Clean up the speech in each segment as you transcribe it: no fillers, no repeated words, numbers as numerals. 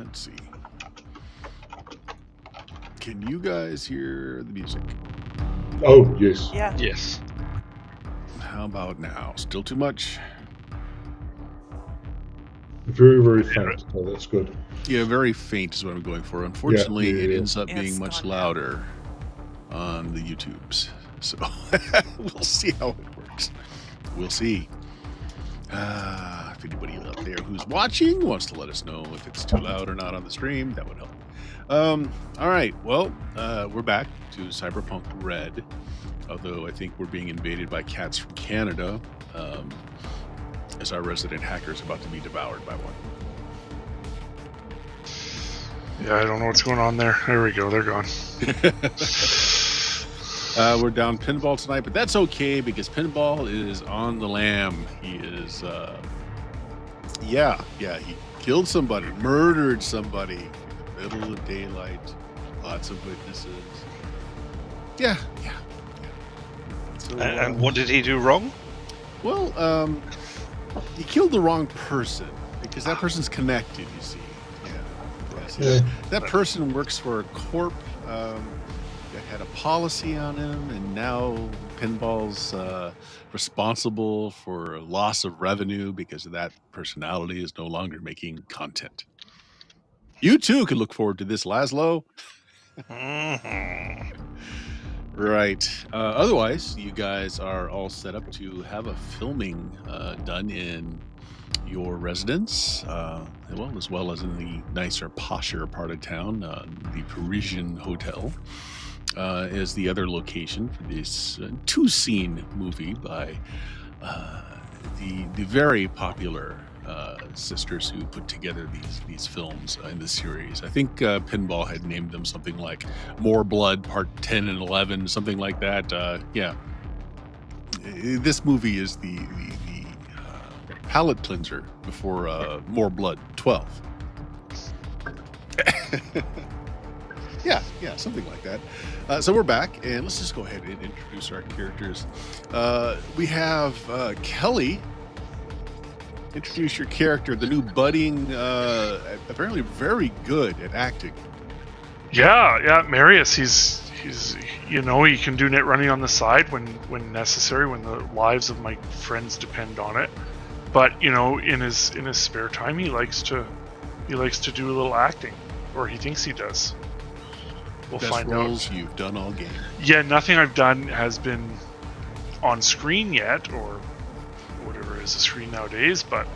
Let's see. Can you guys hear the music? Oh, yes. Yeah. Yes. How about now? Still too much? Very, very faint. Oh, that's good. Yeah, very faint is what I'm going for. Unfortunately, Yeah. it ends up It's being much gone now. louder on the YouTubes. So we'll see how it works. We'll see. If anybody out there who's watching wants to let us know if it's too loud or not on the stream, that would help. All right. Well, we're back to Cyberpunk Red, although I think we're being invaded by cats from Canada, as our resident hacker is about to be devoured by one. Yeah, I don't know what's going on there. There we go. They're gone. We're down Pinball tonight, but that's okay because Pinball is on the lam. He is, he killed somebody, murdered somebody in the middle of daylight. Lots of witnesses. Yeah. So, And what did he do wrong? well, he killed the wrong person because that person's connected, you see. Yeah. That person works for a corp that had a policy on him, and now Pinball's responsible for loss of revenue because of that personality is no longer making content. You too can look forward to this, Laszlo. Mhm. Right. Otherwise, you guys are all set up to have a filming done in your residence, as well as in the nicer, posher part of town. The Parisian Hotel is the other location for this two-scene movie by the very popular sisters who put together these films in the series. I think Pinball had named them something like More Blood Part 10 and 11, something like that. This movie is the palate cleanser before More Blood 12. Yeah, something like that. So we're back, and let's just go ahead and introduce our characters. We have Kelly. Introduce your character, the new budding, apparently very good at acting. Yeah, Marius. He's he can do net running on the side when necessary, when the lives of my friends depend on it. But in his spare time, he likes to do a little acting, or he thinks he does. We'll Best find roles out. you've done all game. Yeah, nothing I've done has been on screen yet, or whatever is a screen nowadays. But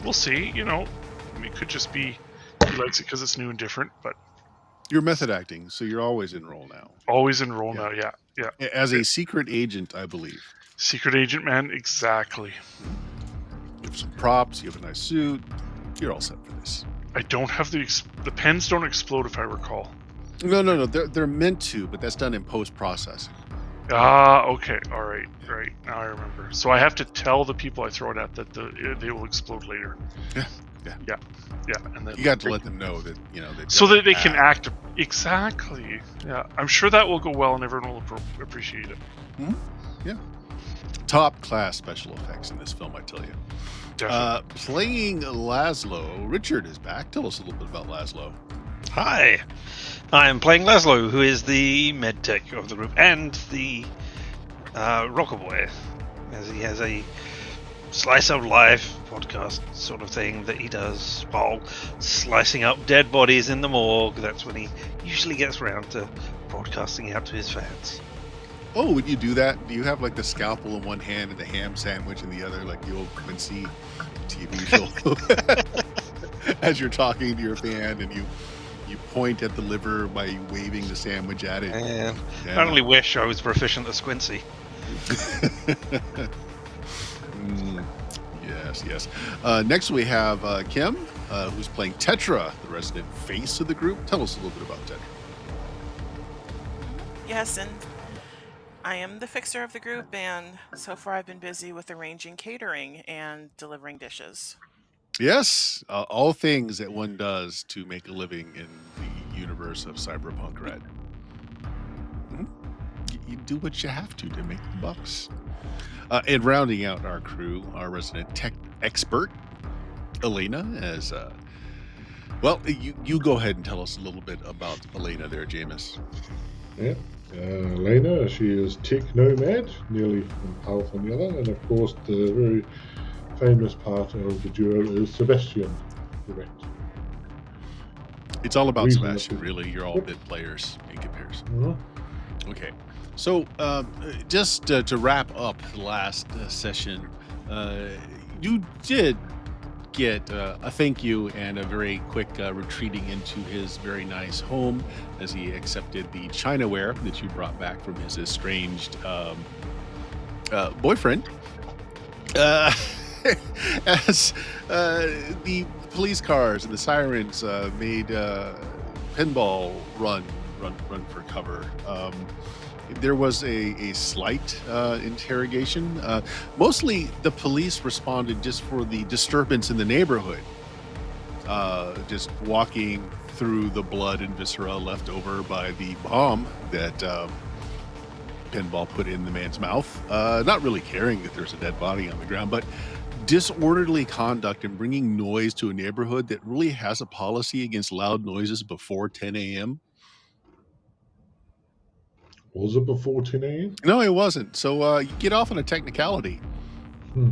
we'll see. It could just be he likes it because it's new and different. But You're method acting, so you're always in role now. always in role Yeah. now. Yeah. As a secret agent, I believe. Secret agent, man. Exactly. You have some props, you have a nice suit. You're all set for this. I don't have the pens don't explode if I recall. No. They're meant to, but that's done in post-processing. Okay. All right. Right. Now I remember. So I have to tell the people I throw it at that they will explode later. Yeah. And then You got to let them know that, so that they can act. Exactly. Yeah. I'm sure that will go well and everyone will appreciate it. Yeah. Top class special effects in this film, I tell you. Definitely. Playing Laszlo, Richard is back. Tell us a little bit about Laszlo. Hi, I am playing Laszlo, who is the medtech of the group and the rocker boy, as he has a slice of life podcast sort of thing that he does while slicing up dead bodies in the morgue. That's when he usually gets around to broadcasting out to his fans. Oh, when you do that, do you have like the scalpel in one hand and the ham sandwich in the other, like the old Quincy TV show? As you're talking to your fan and you point at the liver by waving the sandwich at it. And Yeah. I only wish I was proficient as Quincy. Yes. Next we have Kim, who's playing Tetra, the resident face of the group. Tell us a little bit about Tetra. Yes, and I am the fixer of the group, and so far I've been busy with arranging catering and delivering dishes. Yes, all things that one does to make a living in the universe of Cyberpunk Red. You do what you have to make the bucks. And rounding out our crew, our resident tech expert, Elena, as Well, you go ahead and tell us a little bit about Elena there, Jameis. Yeah. Elena, she is tech nomad, nearly from half on the other, and of course the very famous part of the duo is Sebastian, correct? It's all about Reason Sebastian, that- really. You're all Yep. bit players in comparison. Mhm. Okay. So, just to wrap up the last session, you did get a thank you and a very quick retreating into his very nice home as he accepted the Chinaware that you brought back from his estranged boyfriend. As the police cars and the sirens made pinball run for cover. There was a slight interrogation. Mostly the police responded just for the disturbance in the neighborhood. Just walking through the blood and viscera left over by the bomb that Pinball put in the man's mouth. Not really caring that there's a dead body on the ground, but disorderly conduct and bringing noise to a neighborhood that really has a policy against loud noises before 10 a.m. Was it before 10 a.m.? No, it wasn't. So you get off on a technicality. Hmm.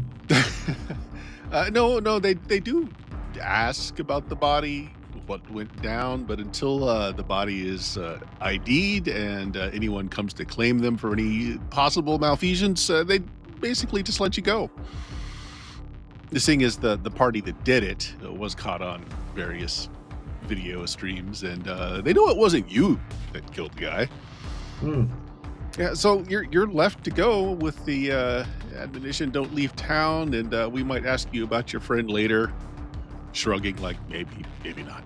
No, they do ask about the body, what went down, but until the body is ID'd and anyone comes to claim them for any possible malfeasance, they basically just let you go. The thing is, the party that did it was caught on various video streams, and they know it wasn't you that killed the guy. Hmm. Yeah, so you're left to go with the admonition, don't leave town, and we might ask you about your friend later. Shrugging like maybe not.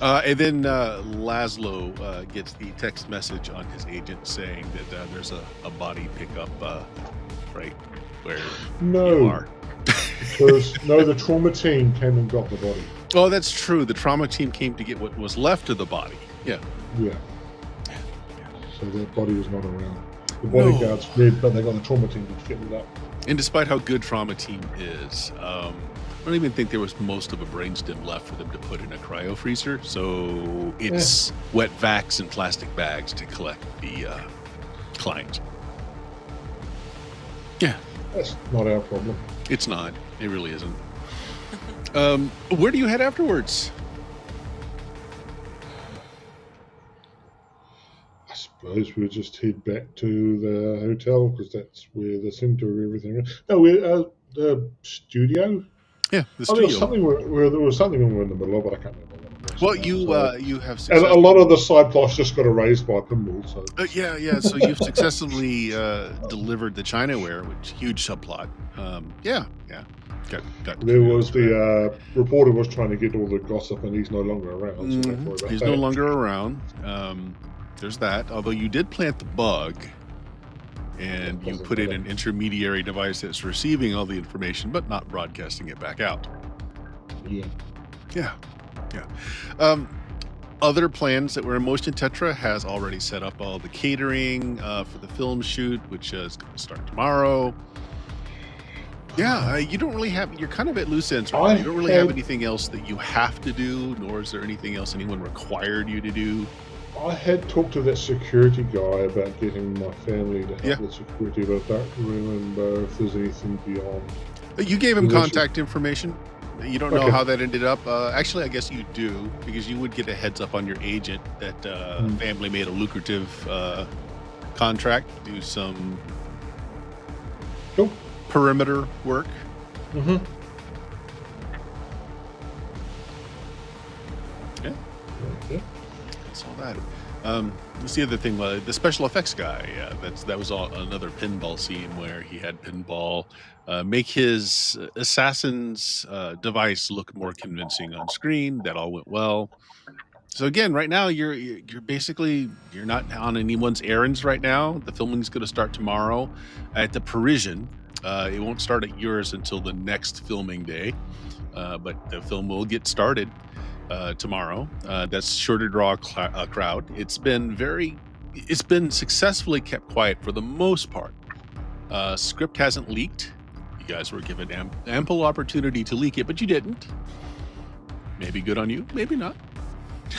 And then Laszlo gets the text message on his agent saying that there's a body pickup right where you No, are. because the trauma team came and got the body. Oh, that's true. The trauma team came to get what was left of the body. Yeah. Yeah. So that body was not around. The bodyguards fled, but they got the trauma team to get it up. And despite how good trauma team is, I don't even think there was most of a brainstem left for them to put in a cryo freezer. So it's wet vacs and plastic bags to collect the client. Yeah, That's not our problem. it's not. It really isn't. Where do you head afterwards? I suppose we'll just head back to the hotel because that's where the center of everything is. No, we're the studio. Yeah, the Oh, there studio. was something where there was something we were in the middle of, but I can't remember what it was. Well, now. you have And a success- lot of the side plots just got erased by pinball. So yeah. So you've successfully delivered the Chinaware, which huge subplot. Yeah. Got there was the reporter was trying to get all the gossip, and he's no longer around. So don't worry about He's that. no longer around. There's that. Although you did plant the bug, and you Doesn't put in matter. an intermediary device that's receiving all the information, but not broadcasting it back out. Yeah. Yeah. Other plans that were in motion. Tetra has already set up all the catering for the film shoot, which is going to start tomorrow. Yeah, you don't really have. You're kind of at loose ends right now. You don't really have anything else that you have to do, nor is there anything else anyone required you to do. I had talked to that security guy about getting my family to help Yeah. with security, but I don't remember if there's anything beyond. You gave him Yes, sir. contact information. You don't know Okay. how that ended up. Actually, I guess you do, because you would get a heads up on your agent that family made a lucrative contract, do some Cool. perimeter work. Mm-hmm. Yeah. Yeah. That's all that. That's the other thing. The special effects guy. That was another pinball scene where he had pinball make his assassin's device look more convincing on screen. That all went well. So again, right now you're basically not on anyone's errands right now. The filming's going to start tomorrow at the Parisian. It won't start at yours until the next filming day, but the film will get started tomorrow. That's sure to draw a crowd. It's been successfully kept quiet for the most part. Script hasn't leaked. You guys were given ample opportunity to leak it, but you didn't. Maybe good on you, maybe not.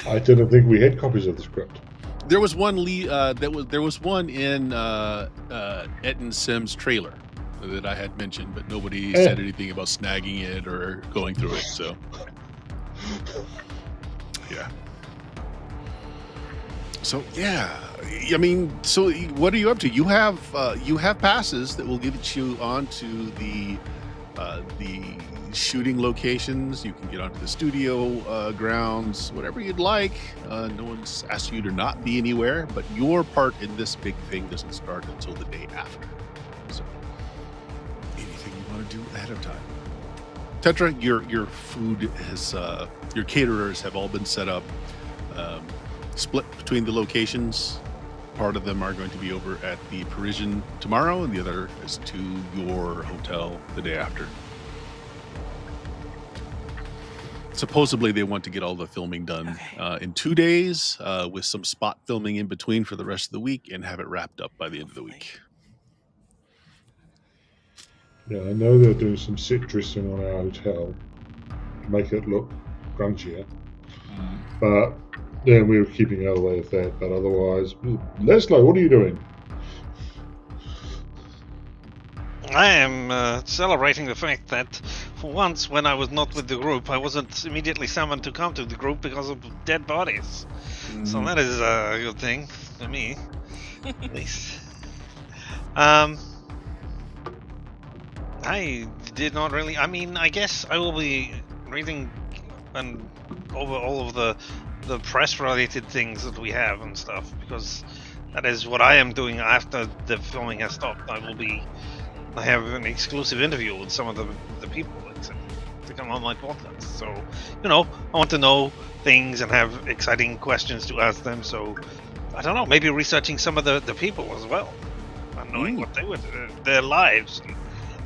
I didn't think we had copies of the script. There was one there was one in Etten Sims' trailer that I had mentioned, but nobody said anything about snagging it or going through it. So, yeah. So yeah, I mean, so what are you up to? You have passes that will get you onto the shooting locations. You can get onto the studio grounds, whatever you'd like. No one's asked you to not be anywhere, but your part in this big thing doesn't start until the day after. So anything you want to do ahead of time. Tetra, your food has your caterers have all been set up, split between the locations. Part of them are going to be over at the Parisian tomorrow, and the other is to your hotel the day after. Supposedly, they want to get all the filming done in 2 days, with some spot filming in between for the rest of the week, and have it wrapped up by the end of the week. Yeah, I know they're doing some set dressing on our hotel to make it look grungier. But yeah, we were keeping out of the way of that. But otherwise, Laszlo, what are you doing? I am celebrating the fact that for once, when I was not with the group, I wasn't immediately summoned to come to the group because of dead bodies. So that is a good thing for me, at least. I did not really. I mean, I guess I will be reading and over all of the press-related things that we have and stuff, because that is what I am doing after the filming has stopped. I have an exclusive interview with some of the people to come on my podcast. So, I want to know things and have exciting questions to ask them. So, I don't know, maybe researching some of the people as well, and knowing what they were, their lives, and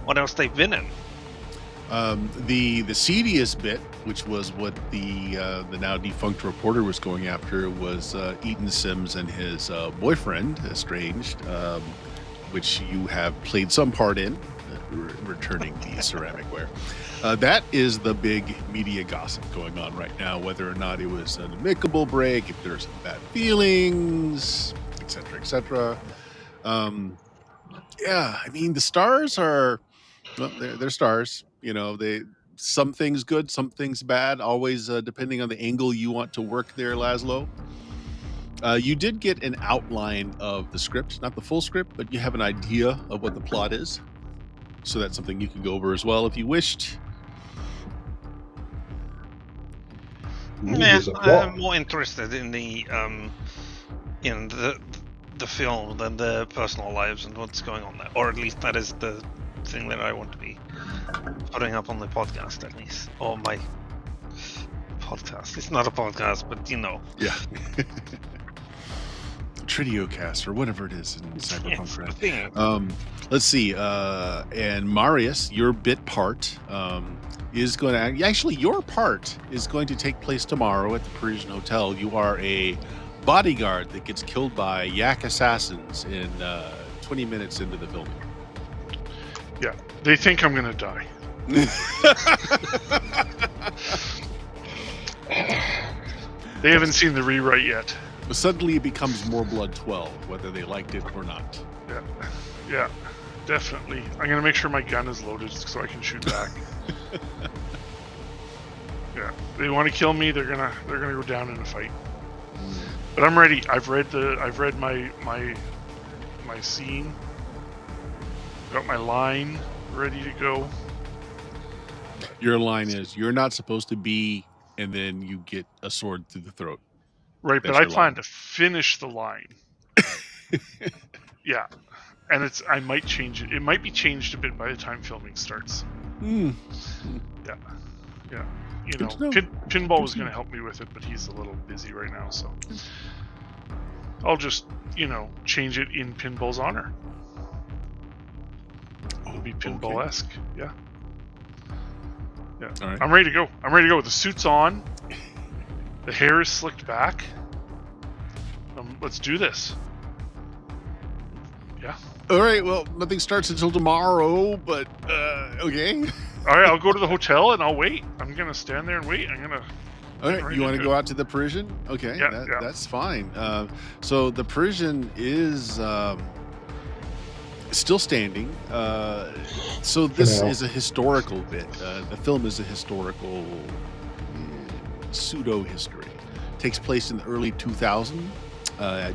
what else they've been in. The seediest bit, which was what the now defunct reporter was going after, was Eaton Sims and his boyfriend, estranged, which you have played some part in, returning the ceramic ware. That is the big media gossip going on right now, whether or not it was an amicable break, if there's some bad feelings, etc., etc. Yeah, I mean, the stars are, well, they're stars. Some things good, some things bad, always depending on the angle you want to work there, Laszlo. You did get an outline of the script, not the full script, but you have an idea of what the plot is. So that's something you can go over as well if you wished. I'm more interested in the film than the personal lives and what's going on there, or at least that is the thing that I want to be putting up on the podcast, at least, or my podcast. It's not a podcast, but Yeah. Tridiocast or whatever it is in Cyberpunk Red. Let's see. And Marius, your bit part is going to actually your part is going to take place tomorrow at the Parisian Hotel. You are a bodyguard that gets killed by yak assassins in 20 minutes into the filming. Yeah, they think I'm gonna die. They haven't seen the rewrite yet. But suddenly it becomes more Blood 12, whether they liked it or not. Yeah, definitely. I'm gonna make sure my gun is loaded so I can shoot back. Yeah, they want to kill me. They're gonna go down in a fight. But I'm ready. I've read my scene. Got my line ready to go. Your line is, you're not supposed to be, and then you get a sword through the throat. Right, but I plan to finish the line. Yeah, and I might change it. It might be changed a bit by the time filming starts. Yeah. Pinball was going to help me with it, but he's a little busy right now, so I'll just, change it in Pinball's honor. It'll be Pinball-esque. Yeah. All right. I'm ready to go. The suit's on. The hair is slicked back. Let's do this. Yeah. All right. Well, nothing starts until tomorrow, but okay. All right, I'll go to the hotel and I'll wait. I'm gonna stand there and wait. I'm gonna. Okay, Right you want to into go out to the Parisian? Okay, Yeah, yeah. that's fine. So the Parisian is still standing. So this now. is a historical bit. The film is a historical pseudo history. Takes place in the early 2000s.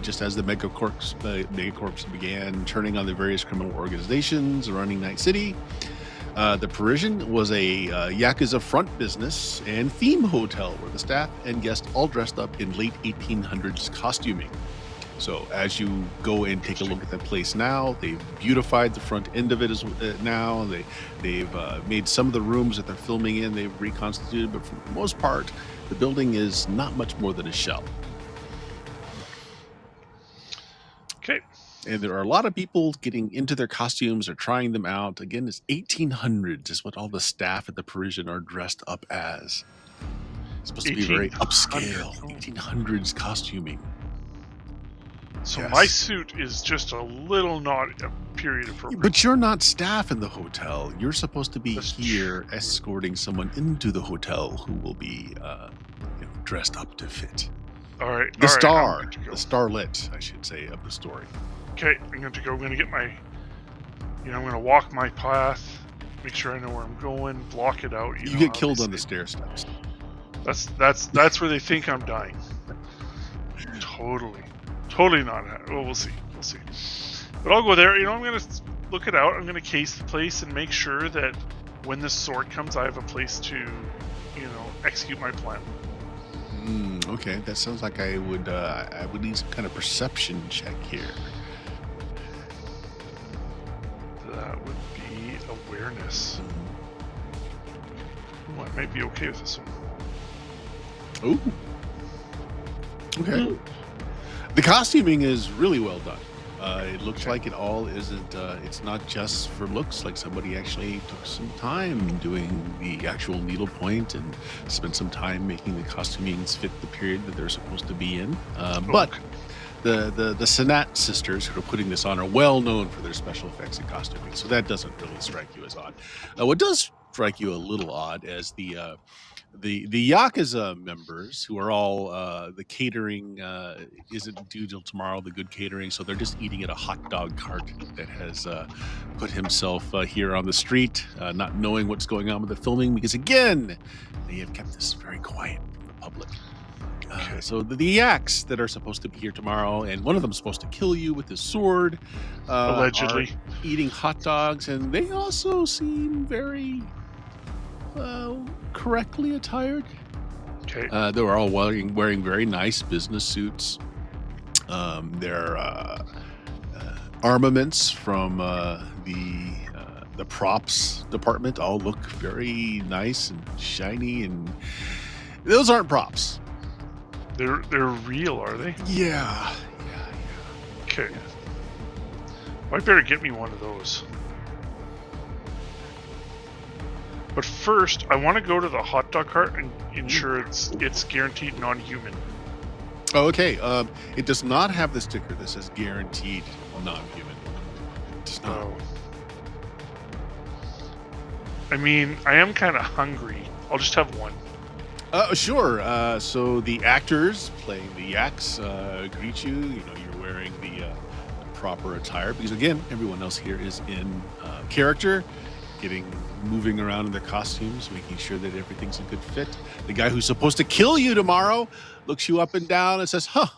Just as the megacorps began turning on the various criminal organizations running Night City. The Parisian was a Yakuza front business and theme hotel where the staff and guests all dressed up in late 1800s costuming. So as you go and take a look at the place now, they've beautified the front end of it now. They've made some of the rooms that they're filming in, they've reconstituted, but for the most part, the building is not much more than a shell. Okay. And there are a lot of people getting into their costumes or trying them out. Again, it's 1800s is what all the staff at the Parisian are dressed up as. It's supposed to be very 1800s. upscale. 1800s costuming. So Yes. my suit is just a little not period appropriate. But you're not staff in the hotel. You're supposed to be That's here true. escorting someone into the hotel who will be dressed up to fit. All right. The all right, star, I'm good to go. the starlet, I should say, of the story. Okay, I'm good to go. I'm gonna get my. I'm gonna walk my path, make sure I know where I'm going, block it out. You know get how killed they on the say. stair steps. That's where they think I'm dying. Totally not. Well, we'll see. But I'll go there. I'm gonna look it out. I'm gonna case the place and make sure that when the sword comes, I have a place to, execute my plan. Okay, that sounds like I would need some kind of perception check here. That would be awareness. Ooh, I might be okay with this one. Ooh. Okay. The costuming is really well done. It looks like it all isn't. It's not just for looks. Like somebody actually took some time doing the actual needlepoint and spent some time making the costumings fit the period that they're supposed to be in. But the Sanat sisters who are putting this on are well known for their special effects and costuming, so that doesn't really strike you as odd. What does strike you a little odd as the Yakuza members, who are all the catering isn't due till tomorrow, the good catering, so they're just eating at a hot dog cart that has put himself here on the street, not knowing what's going on with the filming, because again, they have kept this very quiet from the public. So the yaks that are supposed to be here tomorrow, and one of them is supposed to kill you with his sword, Allegedly. are eating hot dogs, and they also seem very correctly attired. Okay. They were all wearing very nice business suits. Their armaments from the props department all look very nice and shiny, and those aren't props. They're real, are they? Yeah. Okay. Well, I better get me one of those. But first, I want to go to the hot dog cart and ensure it's guaranteed non-human. Oh, okay. It does not have the sticker that says guaranteed non-human. It does not. Oh. I mean, I am kind of hungry. I'll just have one. Sure. So the actors playing the yaks greet you. You're wearing the proper attire because, again, everyone else here is in character, moving around in their costumes, making sure that everything's a good fit. The guy who's supposed to kill you tomorrow looks you up and down and says, "Huh,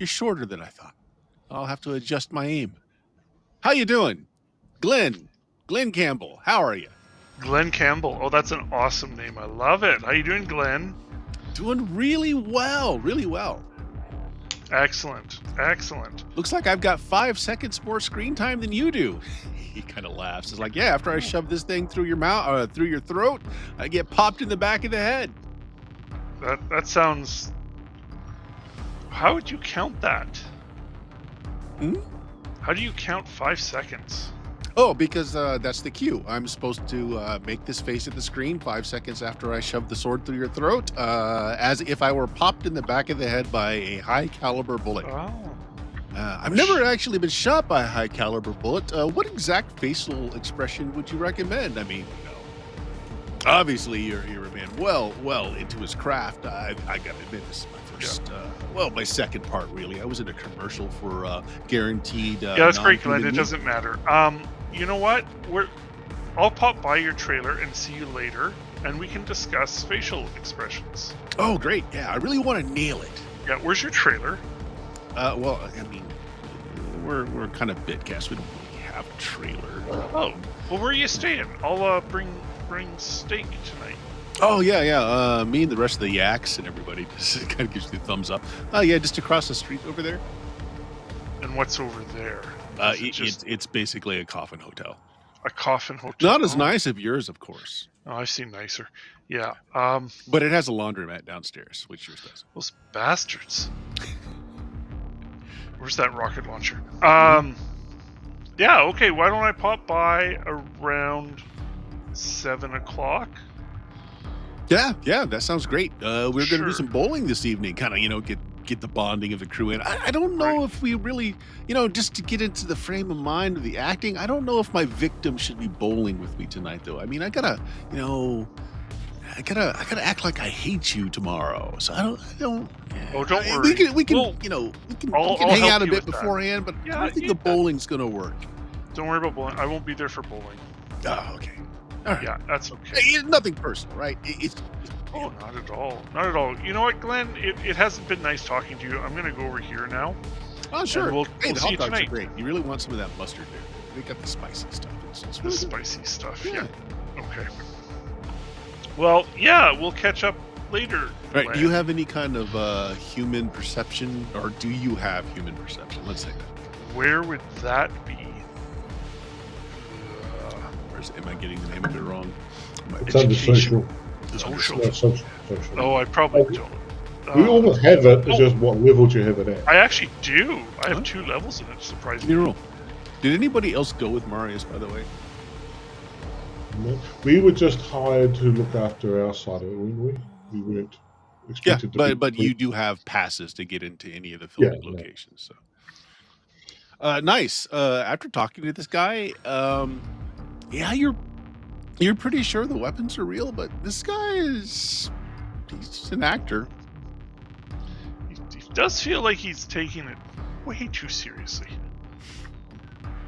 you're shorter than I thought. I'll have to adjust my aim. How you doing, Glenn Campbell? How are you?" Glenn Campbell. Oh, that's an awesome name. I love it. How you doing, Glenn? Doing really well. Excellent. Looks like I've got 5 seconds more screen time than you do. He kind of laughs. It's like, yeah, after I shove this thing through your mouth, through your throat, I get popped in the back of the head. That sounds... How would you count that? How do you count 5 seconds? Oh, because that's the cue. I'm supposed to make this face at the screen 5 seconds after I shove the sword through your throat, as if I were popped in the back of the head by a high caliber bullet. Oh. I've never actually been shot by a high caliber bullet. What exact facial expression would you recommend? I mean, Obviously, you're a man well into his craft. I gotta admit, this is my first, my second part really. I was in a commercial for guaranteed. Yeah, that's great, Glenn. It non-commitment. doesn't matter. You know what? I'll pop by your trailer and see you later, and we can discuss facial expressions. Oh, great! Yeah, I really want to nail it. Yeah, where's your trailer? Well, I mean, we're kind of bitcast. We don't really have a trailer. Oh, well, where are you staying? I'll bring steak tonight. Oh yeah. Me and the rest of the yaks and everybody just kind of gives you the thumbs up. Yeah, just across the street over there. And what's over there? It's basically a coffin hotel. A coffin hotel. Not as nice as yours, of course. Oh, I've seen nicer. Yeah. But it has a laundromat downstairs, which yours does. Those bastards. Where's that rocket launcher? Yeah. Okay. Why don't I pop by around 7 o'clock? Yeah, that sounds great. We're going to do Sure. some bowling this evening, kind of, get the bonding of the crew in. I don't know if we really, just to get into the frame of mind of the acting, I don't know if my victim should be bowling with me tonight, though. I mean, I gotta act like I hate you tomorrow. So I don't. Oh, don't worry. We can, we can I'll hang help out a you bit with that. beforehand, but Yeah, I don't think yeah. the bowling's gonna work. Don't worry about bowling. I won't be there for bowling. Oh, okay. All right. Yeah, that's okay. Hey, nothing personal, right? Oh, not at all. Not at all. You know what, Glenn? It hasn't been nice talking to you. I'm going to go over here now. Oh, sure. We'll Hey, see the hot you dogs tonight. are great. You really want some of that mustard there. They got the spicy stuff. It's The really good. spicy stuff. Yeah. Yeah. Okay. Well, yeah, we'll catch up later. Right. Glenn. Do you have any kind of human perception, or do you have human perception? Let's say that. Where would that be? Am I getting the name of it wrong? It's under Education. social. Social. No, social. Oh, I probably Oh, don't. We almost have it. It's oh. just what level do you have it at? I actually do. I have Huh? 2 levels in it, surprisingly. Give me a roll. Did anybody else go with Marius, by the way? No. We were just hired to look after our side of it, weren't we? We weren't Yeah, expected to. but you do have passes to get into any of the filming Yeah, locations. So, nice. After talking to this guy, yeah, you're pretty sure the weapons are real, but this guy he's an actor. He does feel like he's taking it way too seriously.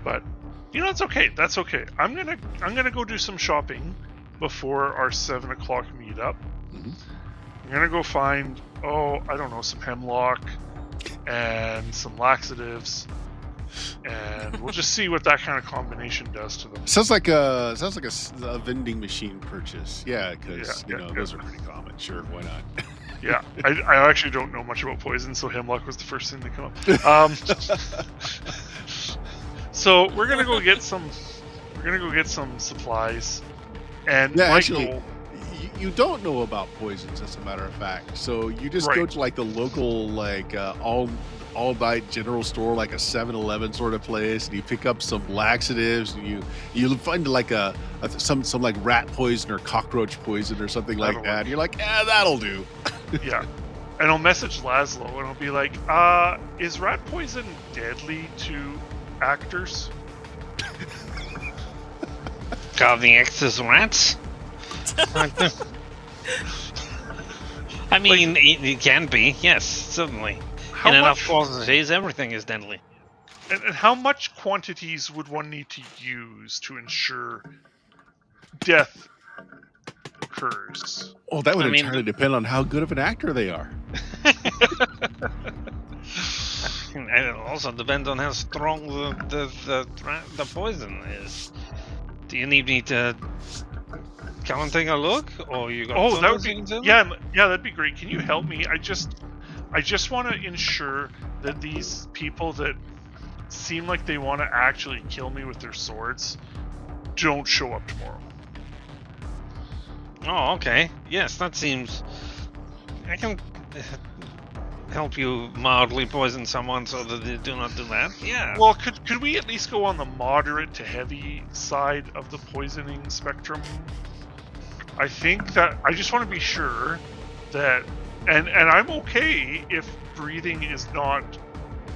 But it's okay. That's okay. I'm gonna go do some shopping before our 7 o'clock meetup. Mhm. I'm gonna go find some hemlock and some laxatives, and we'll just see what that kind of combination does to them. Sounds like a vending machine purchase. Yeah, because Yeah, those are pretty common. Sure, why not? Yeah, I actually don't know much about poison, so hemlock was the first thing to come up. So we're gonna go get some. We're gonna go get some supplies, and Yeah, Michael. actually, you don't know about poisons, as a matter of fact. So you just go Right. to like the local all night general store, like a 7-Eleven sort of place, and you pick up some laxatives, and you find like some like rat poison or cockroach poison or something like That'll that. work. And you're like, that'll do. Yeah, and I'll message Laszlo, and I'll be like, "Is rat poison deadly to actors?" Carving actors rats? I mean, it can be, yes, certainly. How In enough much? quantities, everything is deadly. And how much quantities would one need to use to ensure death occurs? Oh, that would I mean- entirely depend on how good of an actor they are. And it also depends on how strong the poison is. Do you need me to come and take a look, or you got? Oh, that would photos you be can send me? yeah, that'd be great. Can you help me? I just want to ensure that these people that seem like they want to actually kill me with their swords don't show up tomorrow. Oh, okay. Yes, that seems. I can help you mildly poison someone so that they do not do that. Yeah. Well, could we at least go on the moderate to heavy side of the poisoning spectrum? I think that I just want to be sure that, and I'm okay if breathing is not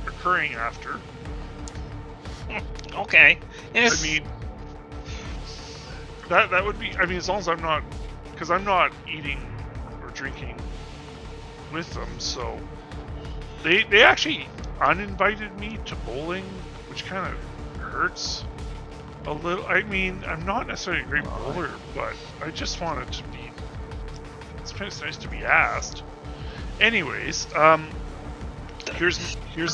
occurring after. Okay. Yes. I mean, that would be. I mean, as long as I'm not because I'm not eating or drinking with them, so they actually uninvited me to bowling, which kind of hurts a little. I mean, I'm not necessarily a great bowler, but I just wanted to be. It's nice to be asked. Anyways, here's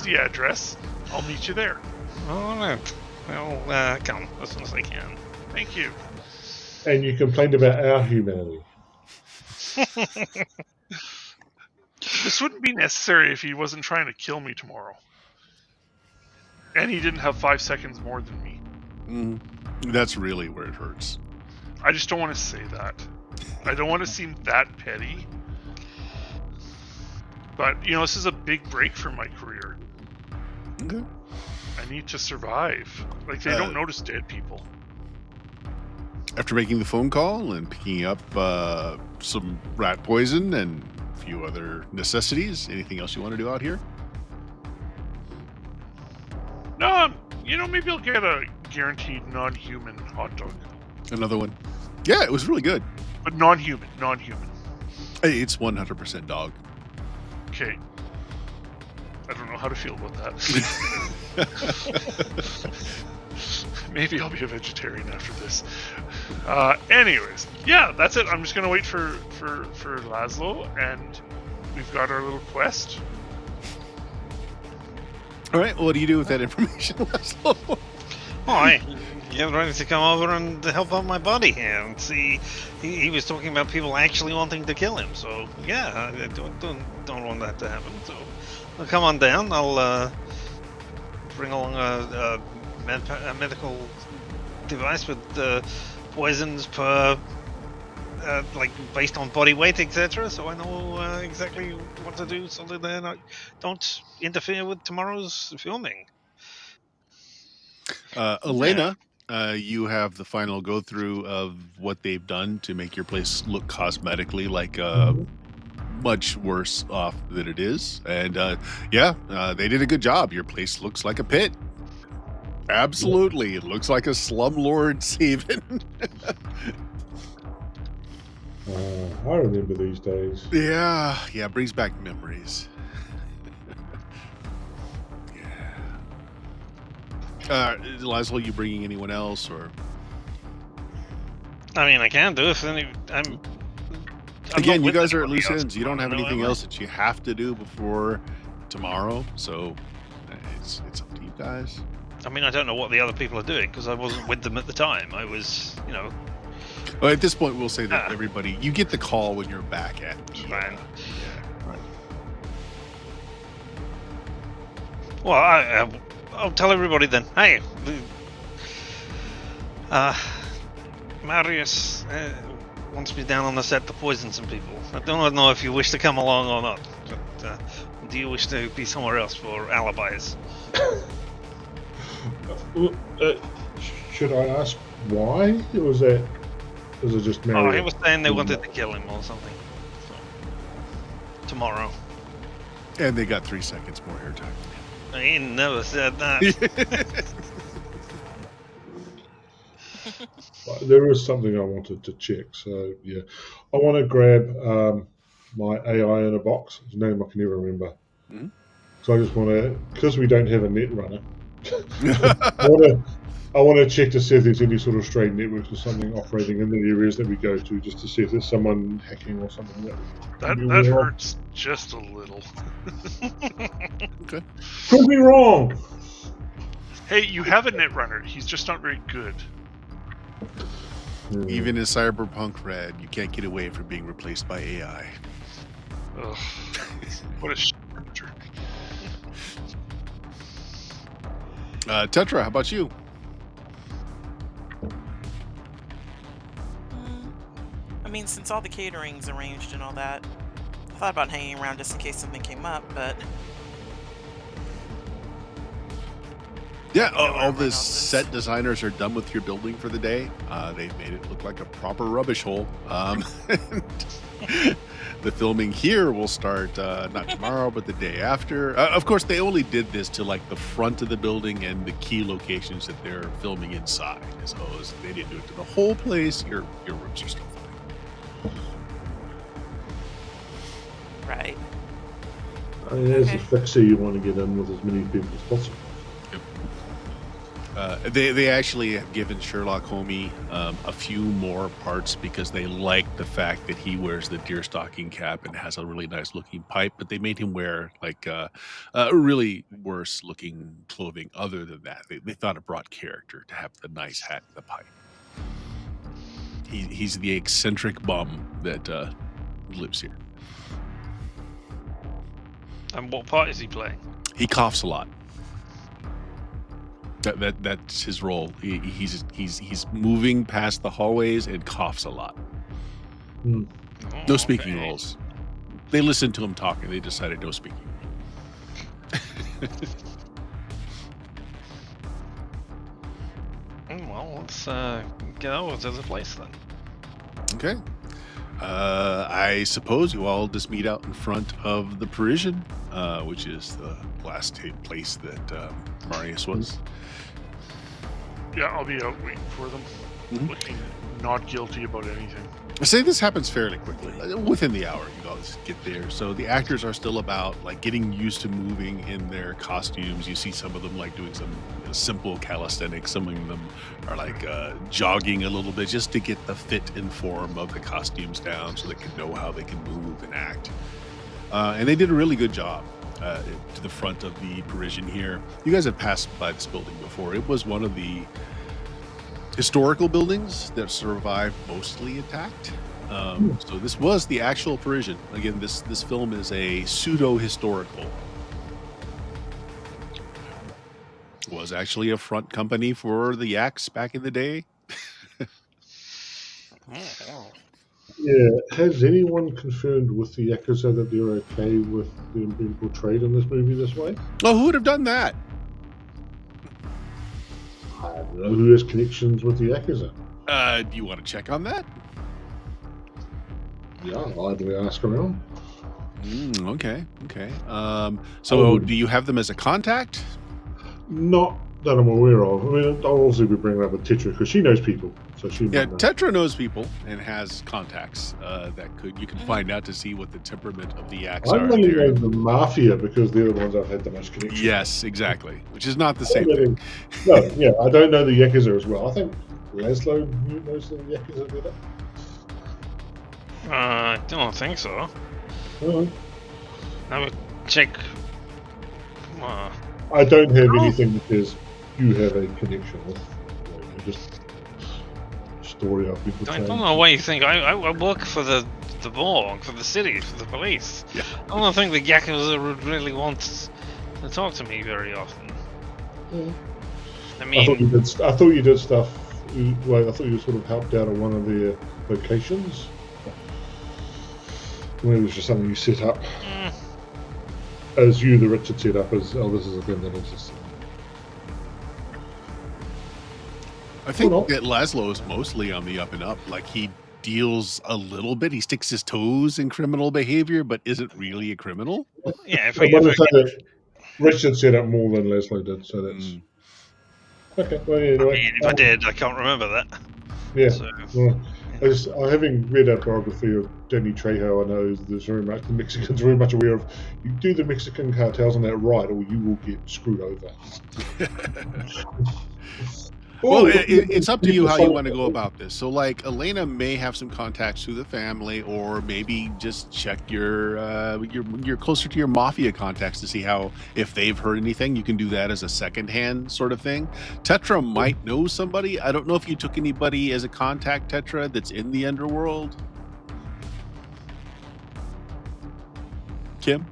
the address. I'll meet you there. All right. I'll come as soon as I can. Thank you. And you complained about our humanity. This wouldn't be necessary if he wasn't trying to kill me tomorrow. And he didn't have 5 seconds more than me. That's really where it hurts. I just don't want to say that. I don't want to seem that petty. But, this is a big break for my career. Okay. I need to survive. Like, they don't notice dead people. After making the phone call and picking up some rat poison and a few other necessities, anything else you want to do out here? No, maybe I'll get a guaranteed non-human hot dog. Another one. Yeah, it was really good. But non-human. Hey, it's 100% dog. Okay. I don't know how to feel about that. Maybe I'll be a vegetarian after this. Anyways, yeah, that's it. I'm just gonna wait for Laszlo, and we've got our little quest. All right, well, what do you do with that information, Laszlo? Hi. Get ready to come over and help out my buddy here and see. He was talking about people actually wanting to kill him. So yeah, I don't want that to happen. So I'll come on down. I'll bring along a medical device with poisons per like based on body weight, etc. So I know exactly what to do so that they don't interfere with tomorrow's filming. Elena, you have the final go through of what they've done to make your place look cosmetically like much worse off than it is. And they did a good job. Your place looks like a pit. Absolutely. It looks like a slumlord's haven. I remember these days. Yeah, brings back memories. Laszlo, you bringing anyone else, or? I mean, I can do if any. I'm Again, you guys are at loose ends. You don't have anything else that you have to do before tomorrow, so it's up to you guys. I mean, I don't know what the other people are doing because I wasn't with them at the time. I was, Well, at this point, we'll say that everybody, you get the call when you're back at. Fine. Yeah, right. Well, I'll tell everybody then. Hey, Marius wants me down on the set to poison some people. I don't know if you wish to come along or not. But, do you wish to be somewhere else for alibis? Should I ask why? Or was it just Mary? Oh, he was saying they wanted to kill him or something. So, tomorrow. And they got 3 seconds more airtime. He never said that. There is something I wanted to check. So, yeah. I want to grab my AI in a box. His name I can never remember. Mm-hmm. So I just want to, because we don't have a net runner, I want to check to see if there's any sort of stray networks or something operating in the areas that we go to, just to see if there's someone hacking or something. That hurts just a little. Okay. Could be wrong. Hey, you have a netrunner. He's just not very good. Even in Cyberpunk Red, you can't get away from being replaced by AI. Ugh. What a shit. Tetra, how about you? I mean, since all the catering's arranged and all that, I thought about hanging around just in case something came up, but... Yeah, all the set designers are done with your building for the day. They've made it look like a proper rubbish hole. The filming here will start not tomorrow, but the day after. Of course, they only did this to like the front of the building and the key locations that they're filming inside. So they didn't do it to the whole place. Your rooms are still fine. Right. I mean, as a Okay. fixer, you want to get in with as many people as possible. They actually have given Sherlock Holmes a few more parts because they like the fact that he wears the deerstalking cap and has a really nice looking pipe, but they made him wear like really worse looking clothing other than that. They thought it brought character to have the nice hat and the pipe. He's the eccentric bum that lives here. And what part is he playing? He coughs a lot. That's his role. He's moving past the hallways and coughs a lot. Hmm. No speaking roles. They listened to him talking. They decided no speaking. Well, let's get over to the place then. Okay. I suppose you all just meet out in front of the Parisian, which is the last place that Marius was. Yeah, I'll be out waiting for them, Mhm. looking not guilty about anything. I say this happens fairly quickly. Within the hour, you guys get there. So the actors are still about like getting used to moving in their costumes. You see some of them like doing some simple calisthenics. Some of them are like jogging a little bit just to get the fit and form of the costumes down so they can know how they can move and act. And they did a really good job to the front of the Parisian here. You guys have passed by this building before. It was one of the historical buildings that survived mostly intact. So this was the actual Parisian. Again, this film is a pseudo-historical. Was actually a front company for the Yaks back in the day. Yeah. Has anyone confirmed with the Yakuza that they're okay with them being portrayed in this movie this way? Oh, who would have done that? I don't know who has connections with the Yakuza. Do you want to check on that? Yeah, I'll idly ask around. Okay. So do you have them as a contact? Not that I'm aware of. I mean, I'll also be bringing up with Tetra because she knows people, so she Yeah, might know. Tetra knows people and has contacts that you can find out to see what the temperament of the Yaks I are. only They're- know the Mafia because they're the ones I've had the most connection. Yes, exactly. Which is not the I same don't thing. know- No, yeah, I don't know the Yakuza as well. I think Laszlo knows the Yakuza better. I don't think so. Oh, I would check. I don't have No. anything that says you have a connection with. Just story I've been I portraying. don't know why you think I work for the Borg, for the city, for the police. Yeah. I don't think the Yakuza would really want to talk to me very often. Yeah. I I thought mean, you did stuff. Well, I thought you sort of helped out at one of their locations. Maybe it was just something you set up, as you, the Richard, set up as, oh, this is a thing that exists. I think Well, no. that Laszlo is mostly on the up and up. Like he deals a little bit. He sticks his toes in criminal behavior, but isn't really a criminal. yeah, if I I, want to if say I, that Richard set up more than Laszlo did, so that's Mm. okay. Well, anyway, if I did, I can't remember that. yeah. So, Well, having read a biography of Danny Trejo, I know there's very much the Mexicans are very much aware of you do the Mexican cartels on that right, or you will get screwed over. Well, it's up to you how you want to go about this. So, like, Elena may have some contacts through the family, or maybe just check you're closer to your mafia contacts to see how if they've heard anything. You can do that as a secondhand sort of thing. Tetra might know somebody. I don't know if you took anybody as a contact, Tetra, that's in the underworld. Kim?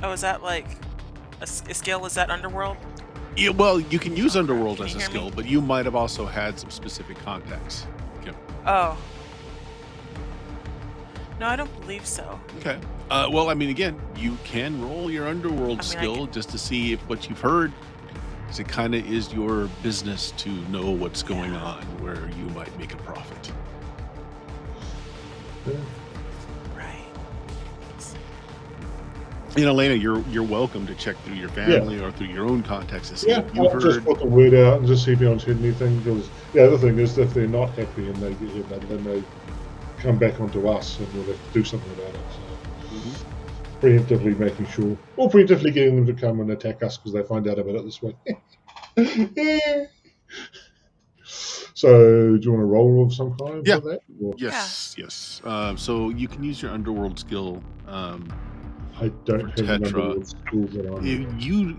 Oh, is that like a skill? Is that underworld? Yeah, well, you can use underworld Can as you a hear skill, me? but you might have also had some specific contacts. Kim. Oh. No, I don't believe so. Okay. Well, I mean, again, you can roll your underworld I skill just to see if what you've heard, because it kind of is your business to know what's going on, where you might make a profit. Right. You know, Elena, you're welcome to check through your family or through your own contacts to see Yeah, if you I'll just heard. put the word out and just see if anyone's heard anything. Because the other thing is, if they're not happy and they get hit, then they come back onto us, and we'll have to do something about it. So, preemptively making sure, or preemptively getting them to come and attack us because they find out about it this way. So, do you want to roll of some kind Yeah. for that? Or Yes. So you can use your underworld skill. I don't For have an Tetra. underworld skill that I'm.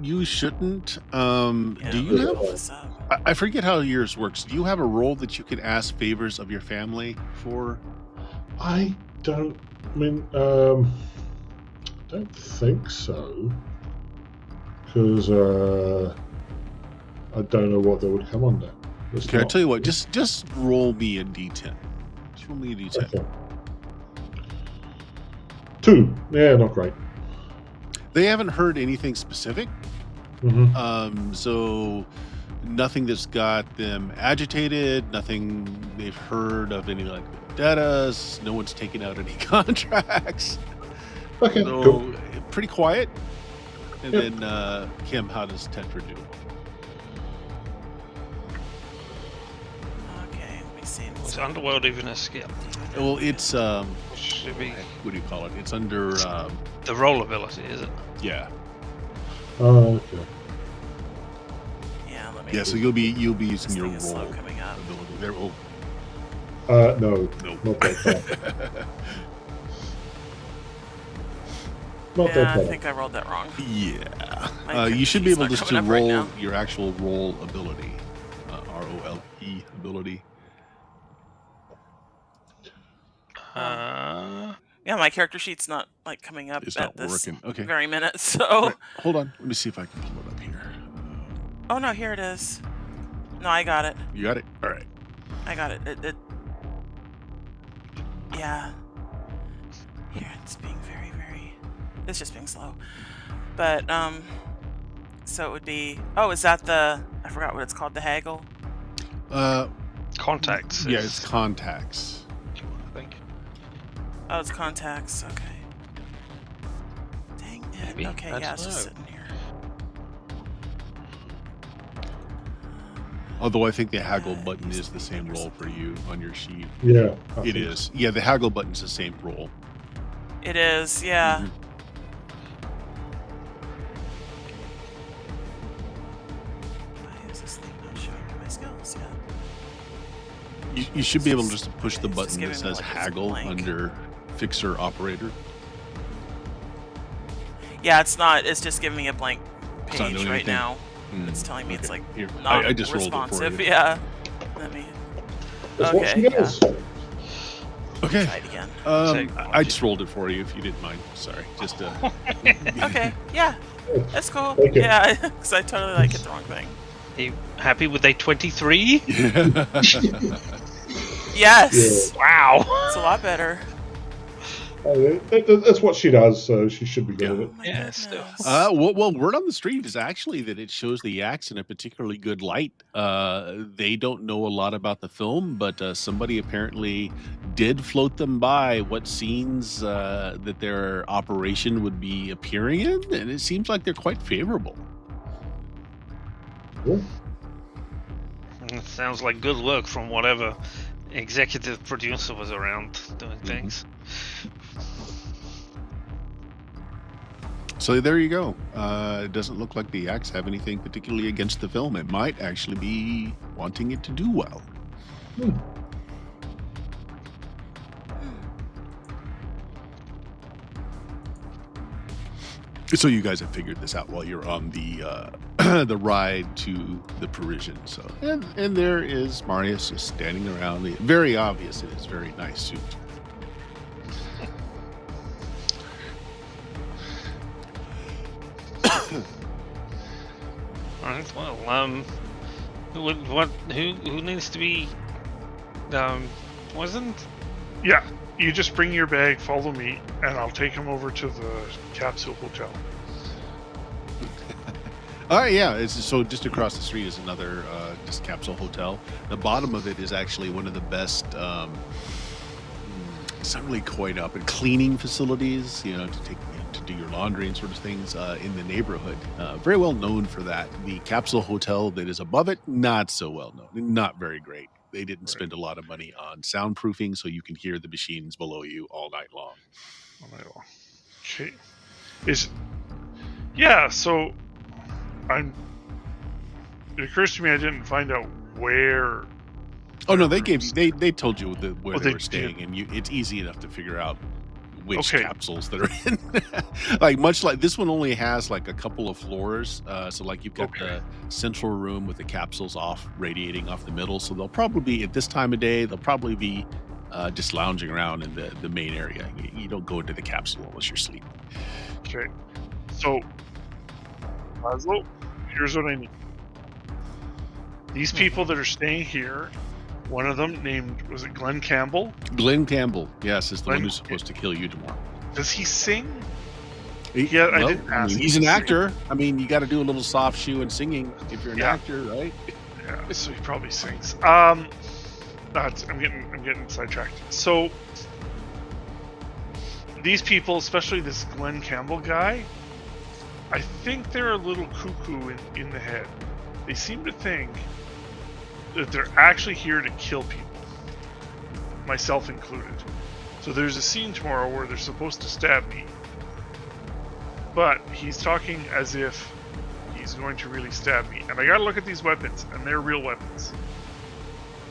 You shouldn't. Yeah, Do you let me have? pull this up. I forget how yours works. Do you have a role that you can ask favors of your family for? I don't. I mean, don't think so. Because I don't know what that would come under. It's Okay, I'll not- tell you what. Just roll me a d10. Just roll me a d10. Okay. 2. Yeah, not great. They haven't heard anything specific. Mm-hmm. So nothing that's got them agitated. Nothing they've heard of any like vendettas. No one's taken out any contracts. Okay, So cool. pretty quiet. And Yep. then Kim, how does Tetra do? Okay, let me see. Was underworld even a skill? Well, it's Should be what do you call it? It's under the roll ability, is it? yeah. Oh, okay. Yeah, let me. Yeah, so you'll be using This your thing is slow roll coming up. ability there. Oh, No, no. not that bad. Not Yeah, that I bad. think I rolled that wrong. Yeah. My You should be sheet's able not just to coming up right roll now. your actual roll ability. ROLE ability. Yeah, my character sheet's not like coming up It's at not this working. Okay. very minute. So, Right, hold on. Let me see if I can pull it up here. oh no, here it is. No, I got it. You got it? All right. I got it. Yeah. Here, it's being very, very. It's just being slow. But so it would be. Oh, is that the? I forgot what it's called. The haggle. Contacts. Yeah, is- it's contacts. I think. Oh, it's contacts. Okay. Dang it. Maybe. Okay, I yeah, don't it's just know. sitting here. Although I think the haggle button is the same roll for you on your sheet. Yeah, I It think is. Yeah, the haggle button's the same roll. It is. Yeah. Mhm. Why is this thing not showing me my skills yet? You should be able to just push the It's just button that giving me, says like, this haggle blank. under fixer operator. Yeah, it's not. It's just giving me a blank It's not page doing right anything? now. Hmm, It's telling me it's okay. like Here, not I just rolled it for responsive. you. Yeah. Let me that's what she Okay, does. Okay. try it again. I just rolled it for you if you didn't mind. Sorry. Just Okay. Yeah. That's cool. Okay. Yeah, because I totally like hit the wrong thing. Are you happy with a 23? Yes. Wow. It's a lot better. That's what she does, so she should be good at it. Oh my Yeah, goodness. still. well, word on the street is actually that it shows the axe in a particularly good light. They don't know a lot about the film, but somebody apparently did float them by what scenes that their operation would be appearing in, and it seems like they're quite favorable. Cool. It sounds like good work from whatever executive producer was around doing things. So there you go. It doesn't look like the axe have anything particularly against the film. It might actually be wanting it to do well. So you guys have figured this out while you're on the the ride to the Parisian. So and there is Marius just standing around. Very obvious in his very nice suit. Alright, well, who needs to be poisoned? Yeah, you just bring your bag, follow me, and I'll take him over to the capsule hotel. Yeah. So just across the street is another just capsule hotel. The bottom of it is actually one of the best. It's not really quite up, but cleaning facilities. To do your laundry and sort of things in the neighborhood. Very well known for that. The capsule hotel that is above it, not so well known, not very great. they didn't Right. spend a lot of money on soundproofing, so you can hear the machines below you all night long. Okay. So it occurs to me I didn't find out where. Oh no, their they rooms- they told you where Oh, they they were staying, did. and it's easy enough to figure out which Okay. capsules that are in. Like much like this one only has like a couple of floors, so like you've got Okay. the central room with the capsules off radiating off the middle. So they'll probably be at this time of day. They'll probably be just lounging around in the main area. You don't go into the capsule unless you're sleeping. Okay. So, Laszlo, here's what I need. These people that are staying here, one of them named, was it Glenn Campbell? Glenn Campbell, yes, is the one Glenn- who's supposed to kill you tomorrow. Does he sing? Yeah, I didn't ask he's him an to sing. actor. I mean, you got to do a little soft shoe and singing if you're an Yeah. actor, right? Yeah, so he probably sings. I'm getting sidetracked. So these people, especially this Glenn Campbell guy, I think they're a little cuckoo in the head. They seem to think that they're actually here to kill people, myself included. So there's a scene tomorrow where they're supposed to stab me, but he's talking as if he's going to really stab me. And I gotta look at these weapons, and they're real weapons.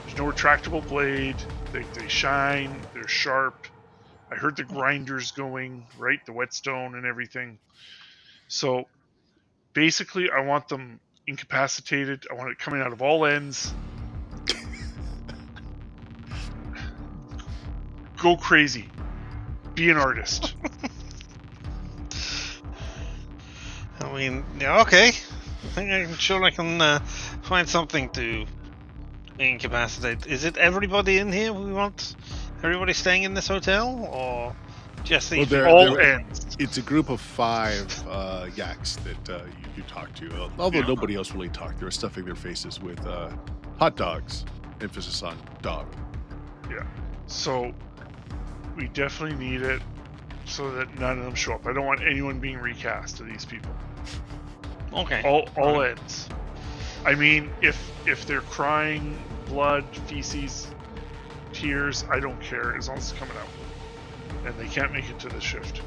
There's no retractable blade. They shine. They're sharp. I heard the grinders going, right? The whetstone and everything. So basically, I want them incapacitated. I want it coming out of all ends. Go crazy. Be an artist. I mean, yeah, okay. I'm sure I can find something to incapacitate. Is it everybody in here we want? Everybody staying in this hotel? Or just these Well, all ends. It's a group of 5 yaks that you talk to. Although Yeah. nobody else really talked. They were stuffing their faces with hot dogs. Emphasis on dog. Yeah. So we definitely need it so that none of them show up. I don't want anyone being recast to these people. Okay. All ends. I mean, if they're crying blood, feces, tears, I don't care as long as it's coming out. And they can't make it to the shift.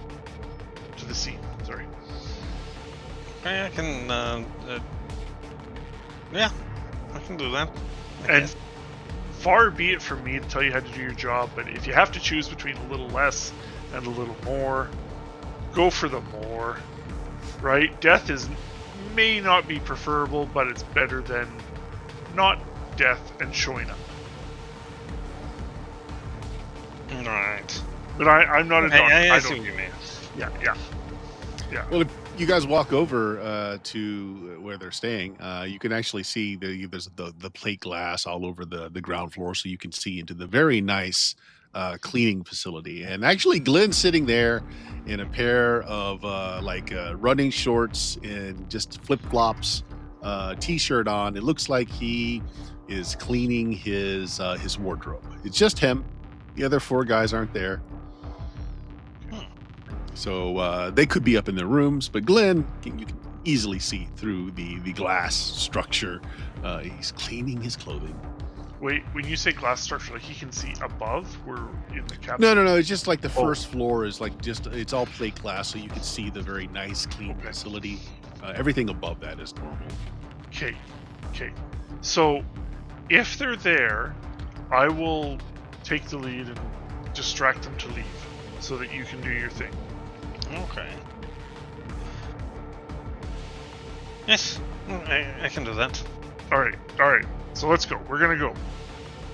To the scene, sorry. Okay, I can. Yeah, I can do that. I And guess. far be it from me to tell you how to do your job, but if you have to choose between a little less and a little more, go for the more. Right? Death may not be preferable, but it's better than not death and showing up. Right. But I'm not a doctor. I I see don't. what you mean. Yeah. Well, if you guys walk over to where they're staying, you can actually see there's the plate glass all over the ground floor, so you can see into the very nice cleaning facility. And actually, Glenn's sitting there in a pair of running shorts and just flip flops, t-shirt on. It looks like he is cleaning his wardrobe. It's just him. The other 4 guys aren't there. So they could be up in their rooms, but Glenn, you can easily see through the glass structure. He's cleaning his clothing. Wait, when you say glass structure, like he can see above? We're in the capsule. No. It's just like the first floor is like it's all plate glass, so you can see the very nice, clean facility. Everything above that is normal. Okay. So, if they're there, I will take the lead and distract them to leave so that you can do your thing. Okay. Yes, I can do that. All right. So let's go. We're gonna go.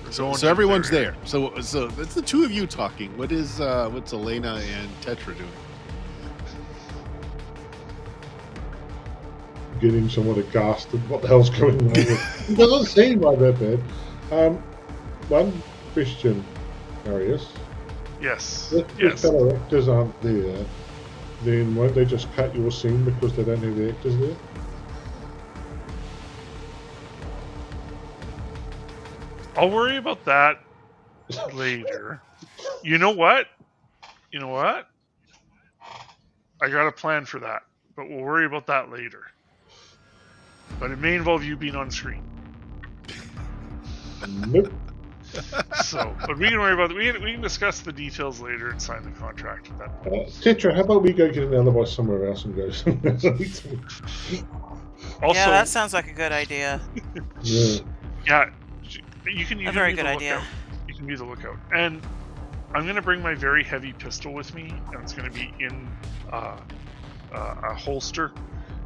So everyone's there. So that's the 2 of you talking. What's Elena and Tetra doing? Getting somewhat aghast at what the hell's going on. It doesn't seem like that bad. One question, Arius. Yes. If your fellow actors aren't there, then won't they just cut your scene because they don't have the actors there? I'll worry about that later. You know what? I got a plan for that, but we'll worry about that later. But it may involve you being on screen. Nope. So, but we can worry about we can discuss the details later and sign the contract at that point. Tetra, how about we go get an alibi somewhere else and go somewhere else? Also, yeah, that sounds like a good idea. Yeah. yeah, you can A very be good the idea. lookout. You can be the lookout, and I'm gonna bring my very heavy pistol with me, and it's gonna be in a holster.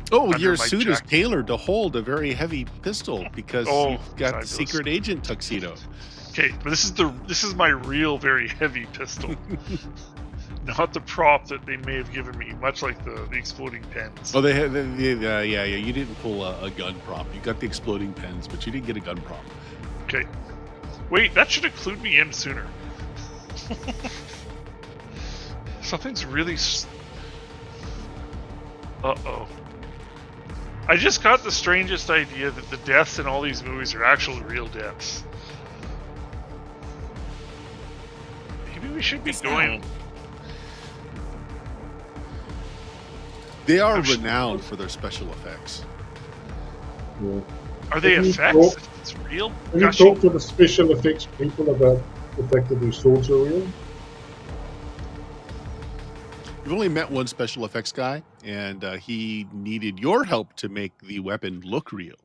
Oh, Under your my suit is jacket. tailored to hold a very heavy pistol because Oh, you've got fabulous. the secret agent tuxedo. Okay, but this is my real very heavy pistol, not the prop that they may have given me, much like the exploding pens. Oh, they had, yeah. You didn't pull a gun prop. You got the exploding pens, but you didn't get a gun prop. Okay, wait, that should have clued me in sooner. Something's really. Uh-oh. I just got the strangest idea that the deaths in all these movies are actually real deaths. Maybe we should be going. They are I'm sure- renowned for their special effects. Yeah. Are they Have you effects? talked- It's real? Have you Gosh, talked to the special effects people about the fact that their swords are real? You've only met one special effects guy, and he needed your help to make the weapon look real.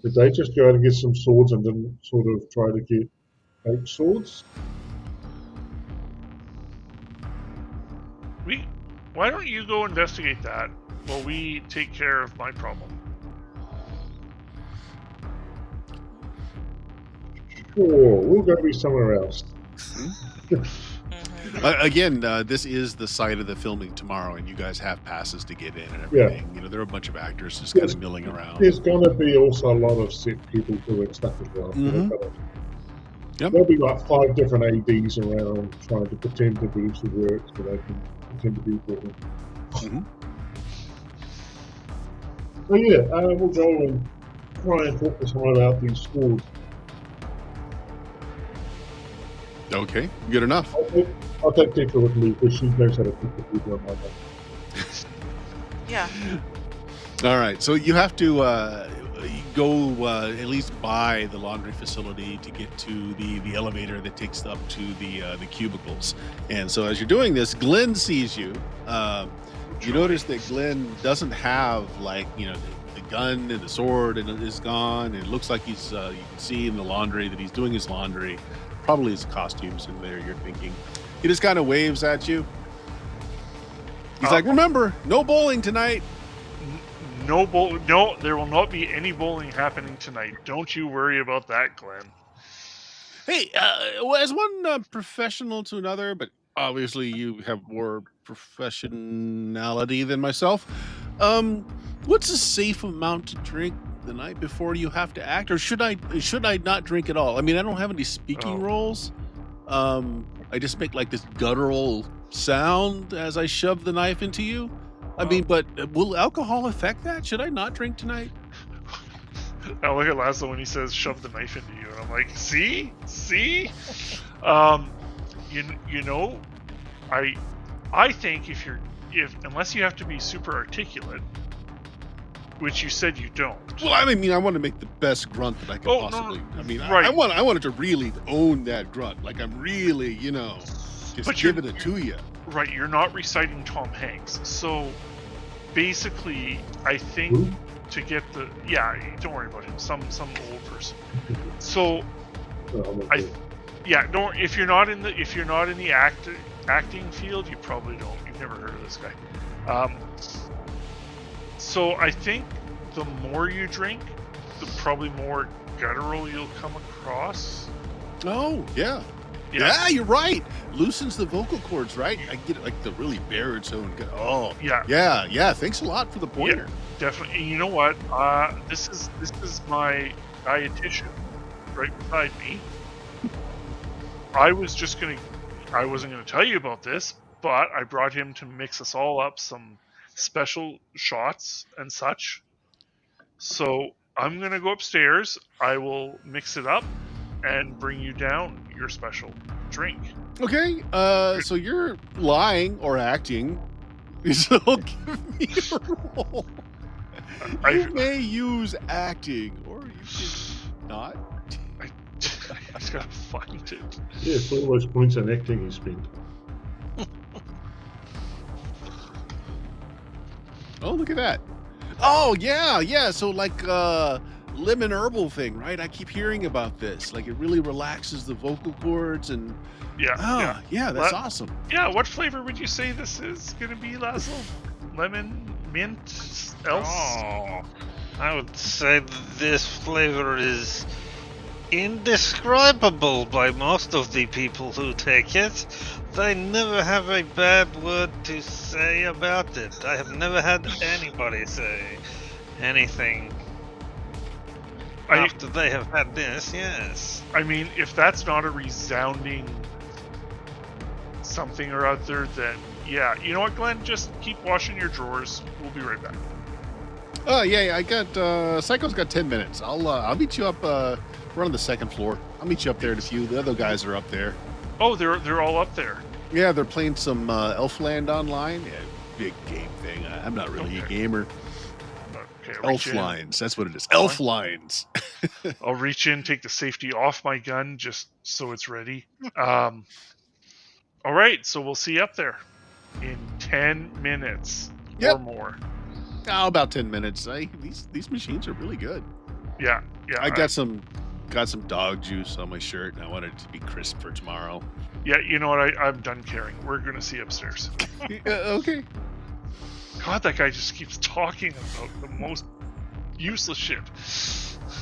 Did they just go out and get some swords and then sort of try to get fake swords? why don't you go investigate that while we take care of my problem? Sure, we'll go be somewhere else. Again, this is the site of the filming tomorrow, and you guys have passes to get in and everything. You know, there are a bunch of actors just kind of milling around. There's going to be also a lot of set people doing stuff as well. Mhm. Yep. There'll be like 5 different ADs around trying to pretend to do some work so they can pretend to be important. Mhm. So yeah, we'll go and try and talk to someone about these swords. Okay, good enough. I'll take Tetra with me because she knows how to put the people on my back. Yeah. All right, so you have to go at least by the laundry facility to get to the elevator that takes up to the cubicles. And so as you're doing this, Glenn sees you. You notice that Glenn doesn't have, like, you know, the gun and the sword and is gone. And it looks like he's you can see in the laundry that he's doing his laundry. Probably his costumes in there, you're thinking. He just kind of waves at you. He's like, remember, no bowling tonight. No, there will not be any bowling happening tonight. Don't you worry about that, Glenn. Hey, well, as one professional to another, but obviously you have more professionality than myself. What's a safe amount to drink the night before you have to act, or should I not drink at all? I mean, I don't have any speaking roles. I just make like this guttural sound as I shove the knife into you. I mean, but will alcohol affect that? Should I not drink tonight? I look at Laszlo when he says "shove the knife into you," and I'm like, "See, you know, I think if unless you have to be super articulate, which you said you don't. Well, I mean, I want to make the best grunt that I can possibly. No, I mean, right. I wanted to really own that grunt, like I'm really, you know, just But giving it to you. Right, you're not reciting Tom Hanks. So basically, I think Who? to get the don't worry about him. Some old person. So don't. If you're not in the acting field, you probably don't. You've never heard of this guy. So I think the more you drink, the probably more guttural you'll come across. Oh, yeah. Yeah, you're right. Loosens the vocal cords, right? I get it, like the really baritone. Oh, yeah. Thanks a lot for the pointer. Yeah, definitely. And you know what? This is my dietitian right beside me. I wasn't gonna tell you about this, but I brought him to mix us all up some special shots and such. So I'm gonna go upstairs. I will mix it up and bring you down your special drink. Okay. So you're lying or acting. So give me a roll. You may use acting, or you can not. He's got to find it. Yeah, for all those points in acting he spent. Oh, look at that. Oh, yeah. So like lemon herbal thing, right? I keep hearing about this. Like it really relaxes the vocal cords and Yeah. that's awesome. Yeah, what flavor would you say this is going to be, Laszlo? Lemon, mint, else? Oh, I would say this flavor is indescribable by most of the people who take it. They never have a bad word to say about it. I have never had anybody say anything after they have had this, yes. I mean, if that's not a resounding something or other, then yeah. You know what, Glenn? Just keep washing your drawers. We'll be right back. Oh, yeah. I got Psycho's got 10 minutes. I'll meet you up. We're on the second floor. I'll meet you up there in a few. The other guys are up there. Oh, they're all up there. Yeah, they're playing some Elfland online. Yeah, big game thing. I'm not really a gamer. Okay, I'll reach in. Elflines. That's what it is. Elflines. I'll reach in, take the safety off my gun just so it's ready. All right, so we'll see you up there in 10 minutes or more. Oh, about 10 minutes. These machines are really good. Yeah. I got some dog juice on my shirt, and I wanted it to be crisp for tomorrow. Yeah, you know what? I'm done caring. We're gonna see upstairs. Okay. God, that guy just keeps talking about the most useless shit.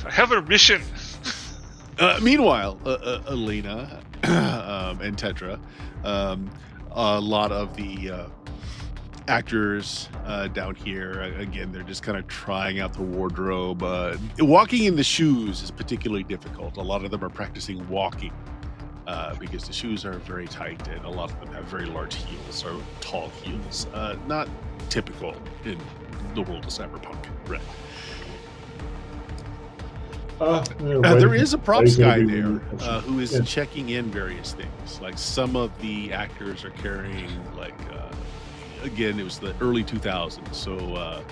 I have a mission. Meanwhile, Elena and Tetra, a lot of the actors down here, again, they're just kind of trying out the wardrobe. Walking in the shoes is particularly difficult. A lot of them are practicing walking because the shoes are very tight, and a lot of them have very large heels or tall heels. Not typical in the world of Cyberpunk Red. There is a props guy there who is checking in various things. Like some of the actors are carrying, again, it was the early 2000s, so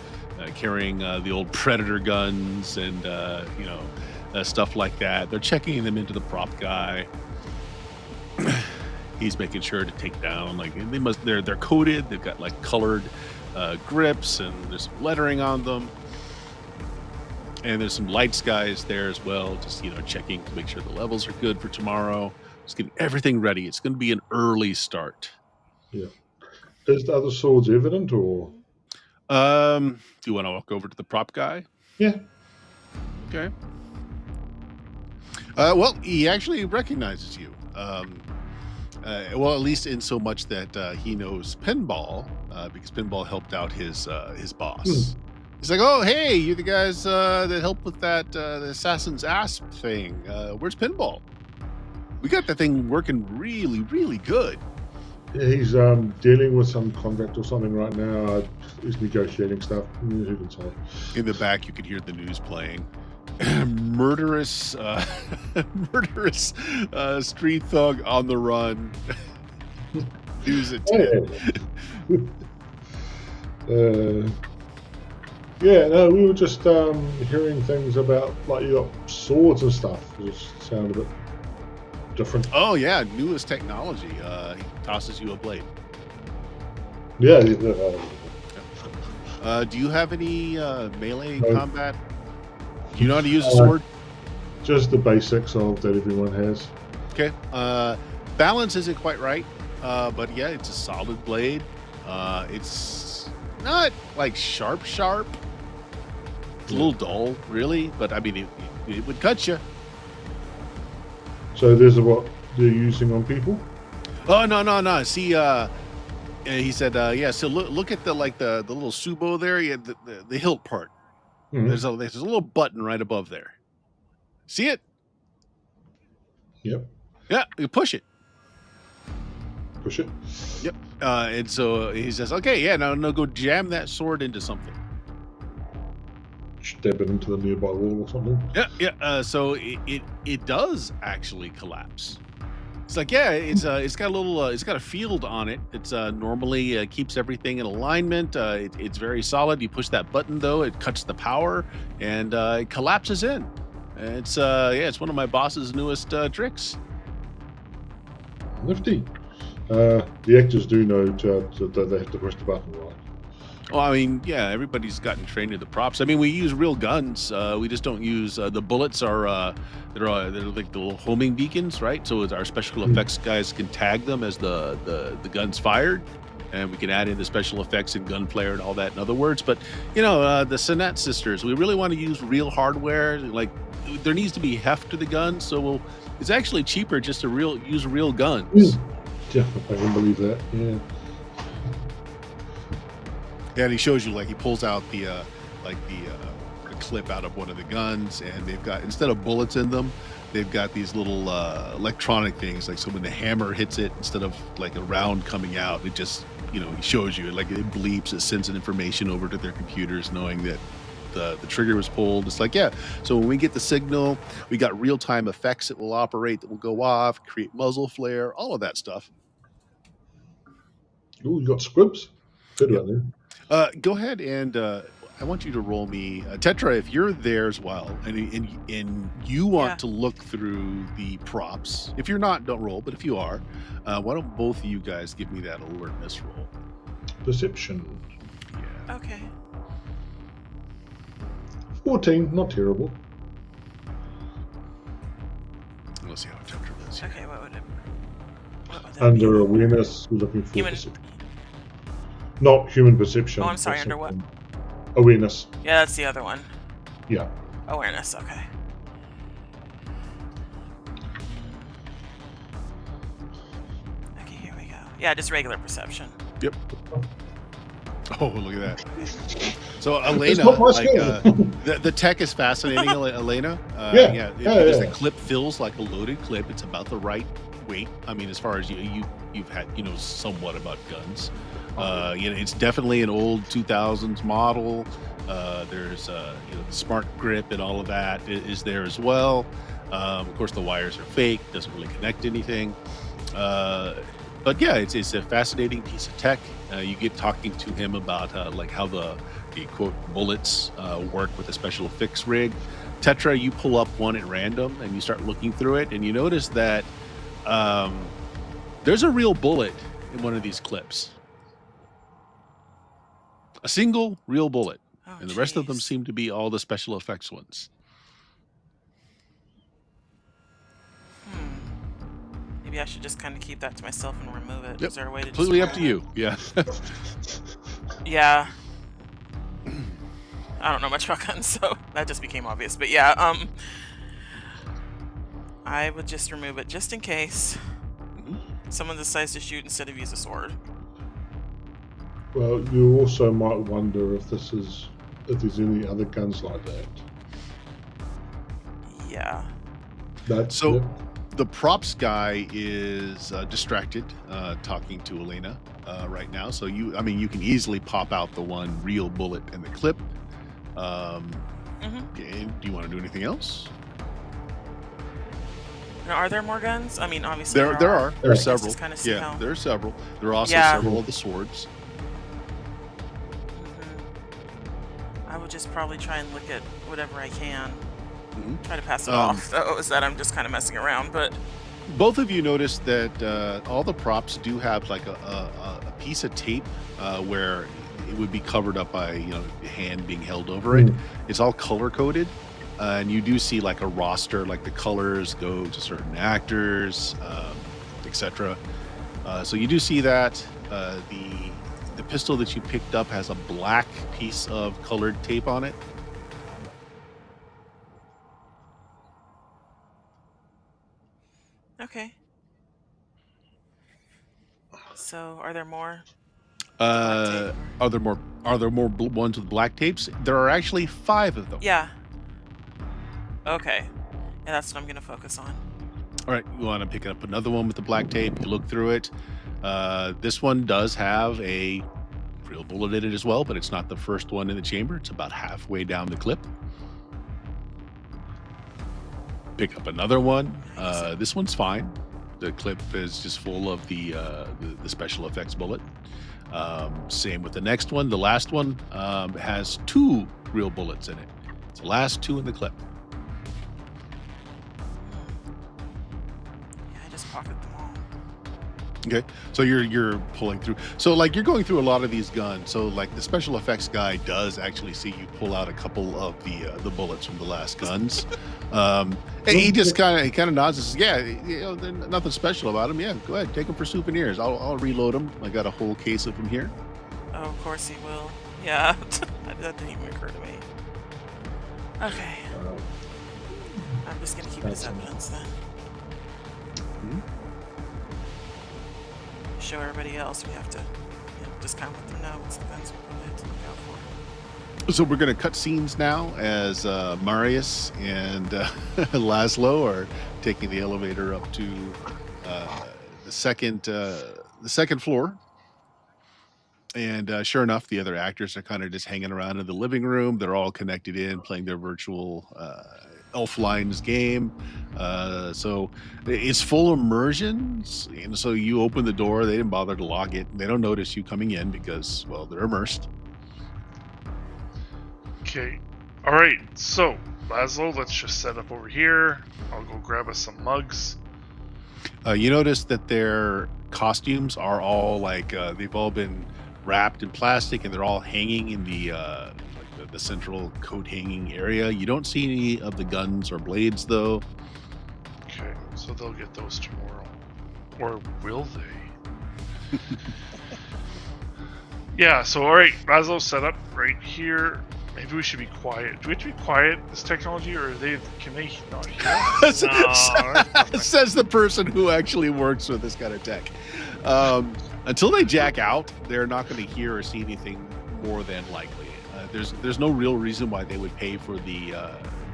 carrying the old Predator guns and stuff like that. They're checking them into the prop guy. He's making sure to take down, they're coated. They've got colored grips, and there's some lettering on them. And there's some lights guys there as well, just checking to make sure the levels are good for tomorrow. Just getting everything ready. It's going to be an early start. Yeah. Is the other swords evident, or? Do you want to walk over to the prop guy? Yeah. Okay. Well, he actually recognizes you. Well, at least in so much that he knows Pinball, because Pinball helped out his boss. He's like, "Oh, hey, you the guys that helped with that the Assassin's Asp thing. Where's Pinball? We got that thing working really, really good." Yeah, he's dealing with some contract or something right now. He's negotiating stuff. Who can say? In the back, you could hear the news playing. murderous street thug on the run. News at 10. Yeah, no, we were just hearing things about you got swords and stuff. It just sounded a bit different. Oh yeah, newest technology. He tosses you a blade. Yeah. Do you have any melee combat? Do you know how to use a sword? Just the basics of that everyone has. Okay. Balance isn't quite right, but yeah, it's a solid blade. It's not sharp. It's a little dull, really, but I mean, it would cut you. So there's what they're using on people? Oh no! See, he said, yeah. So look at the little subo there. Yeah, the hilt part. Mm-hmm. There's a little button right above there. See it? Yep. Yeah, you push it. Push it. Yep. And so he says, okay, yeah, now go jam that sword into something. Stab it into the nearby wall or something. Yeah. So it does actually collapse. It's like, yeah, it's got a little, it's got a field on it. It's normally keeps everything in alignment. It's very solid. You push that button though, it cuts the power, and it collapses in. It's it's one of my boss's newest tricks. Nifty. The actors do know that they have to push the button, right? Well, I mean, yeah, everybody's gotten trained to the props. I mean, we use real guns. We just don't use the bullets. They're like the little homing beacons, right? So our special effects guys can tag them as the gun's fired, and we can add in the special effects and gunflare and all that. In other words, but the Sinet sisters, we really want to use real hardware. Like there needs to be heft to the gun, so it's actually cheaper just to use real guns. Yeah, I can believe that. Yeah. Yeah, and he shows you, like, he pulls out the clip out of one of the guns, and they've got, instead of bullets in them, they've got these little electronic things. Like, so when the hammer hits it, instead of like a round coming out, it just, he shows you, like, it bleeps, it sends an information over to their computers, knowing that the trigger was pulled. It's like, yeah. So when we get the signal, we got real-time effects that will operate, that will go off, create muzzle flare, all of that stuff. Oh, you got squibs? Good Yep. one there. Go ahead and I want you to roll me Tetra if you're there as well, and you want to look through the props. If you're not, don't roll. But if you are, why don't both of you guys give me that alertness roll? Perception. Yeah. Okay. 14, not terrible. Let's see how Tetra does. Okay, what would that Under be? awareness, we're looking for Human. perception. Not human perception. Oh, I'm sorry, under perception. Awareness. Yeah, that's the other one. Yeah. Awareness, okay. Okay, here we go. Yeah, just regular perception. Yep. Oh, look at that. So It's Elena, not my like skill. the tech is fascinating, Elena. Yeah. The clip feels like a loaded clip. It's about the right weight. I mean, as far as you've had, somewhat about guns. It's definitely an old 2000s model. There's the smart grip and all of that is there as well. Of course, the wires are fake, doesn't really connect anything. But yeah, it's a fascinating piece of tech. You get talking to him about like how the quote bullets work with a special fix rig. Tetra, you pull up one at random and you start looking through it, and you notice that there's a real bullet in one of these clips. A single real bullet. Oh, And the rest of them jeez. seem to be all the special effects ones. Maybe I should just kind of keep that to myself and remove it. Yep. Is there a way to Completely just up to you. Yeah. Yeah. I don't know much about guns, so that just became obvious. But yeah, I would just remove it just in case someone decides to shoot instead of use a sword. Well, you also might wonder if there's any other guns like that. Yeah. That's So it. the props guy is distracted talking to Elena right now. So you can easily pop out the one real bullet in the clip. Okay, do you want to do anything else? Now, are there more guns? I mean, obviously There are. There are There are Let's several. just kinda see Yeah, how- there are several. There are also Yeah. several of the swords. I would just probably try and look at whatever I can. Try to pass it Um, off. So is that I'm just kind of messing around, but Both of you notice that all the props do have like a piece of tape where it would be covered up by a hand being held over it. It's all color coded, and you do see like a roster, like the colors go to certain actors, etc. So you do see that the pistol that you picked up has a black piece of colored tape on it. okay. So are there more? Are there more? Ones with black tapes? There are actually 5 of them. Yeah. Okay. Yeah, that's what I'm gonna focus on. All right, you want to pick up another one with the black tape. You look through it. This one does have a real bullet in it as well, but it's not the first one in the chamber. It's about halfway down the clip. Pick up another one. This one's fine. The clip is just full of the special effects bullet. Same with the next one. The last one has 2 real bullets in it. It's the last 2 in the clip. Okay, so you're pulling through. So like you're going through a lot of these guns. So like the special effects guy does actually see you pull out a couple of the bullets from the last guns. And he just kind of nods and says, "Yeah, there's nothing special about them. Yeah, go ahead, take them for souvenirs. I'll reload them. I got a whole case of them here." Oh, of course he will. Yeah, that didn't even occur to me. Okay, I'm just gonna keep it as evidence then. Show everybody else. We have to just kind of let them know what's the guns we're going to look out for. So we're going to cut scenes now as Marius and Laszlo are taking the elevator up to the second floor. And sure enough, the other actors are kind of just hanging around in the living room. They're all connected in, playing their virtual Elf Lines game. So it's full immersion. And so you open the door. They didn't bother to lock it. They don't notice you coming in because, well, they're immersed. Okay. All right. So, Laszlo, let's just set up over here. I'll go grab us some mugs. You notice that their costumes are all like they've all been wrapped in plastic, and they're all hanging in the central coat hanging area. You don't see any of the guns or blades, though. Okay, so they'll get those tomorrow. Or will they? Yeah, so all right, Laszlo set up right here. Maybe we should be quiet. Do we have to be quiet, this technology, or can they not hear? Says the person who actually works with this kind of tech. Until they jack out, they're not going to hear or see anything more than likely. There's no real reason why they would pay for the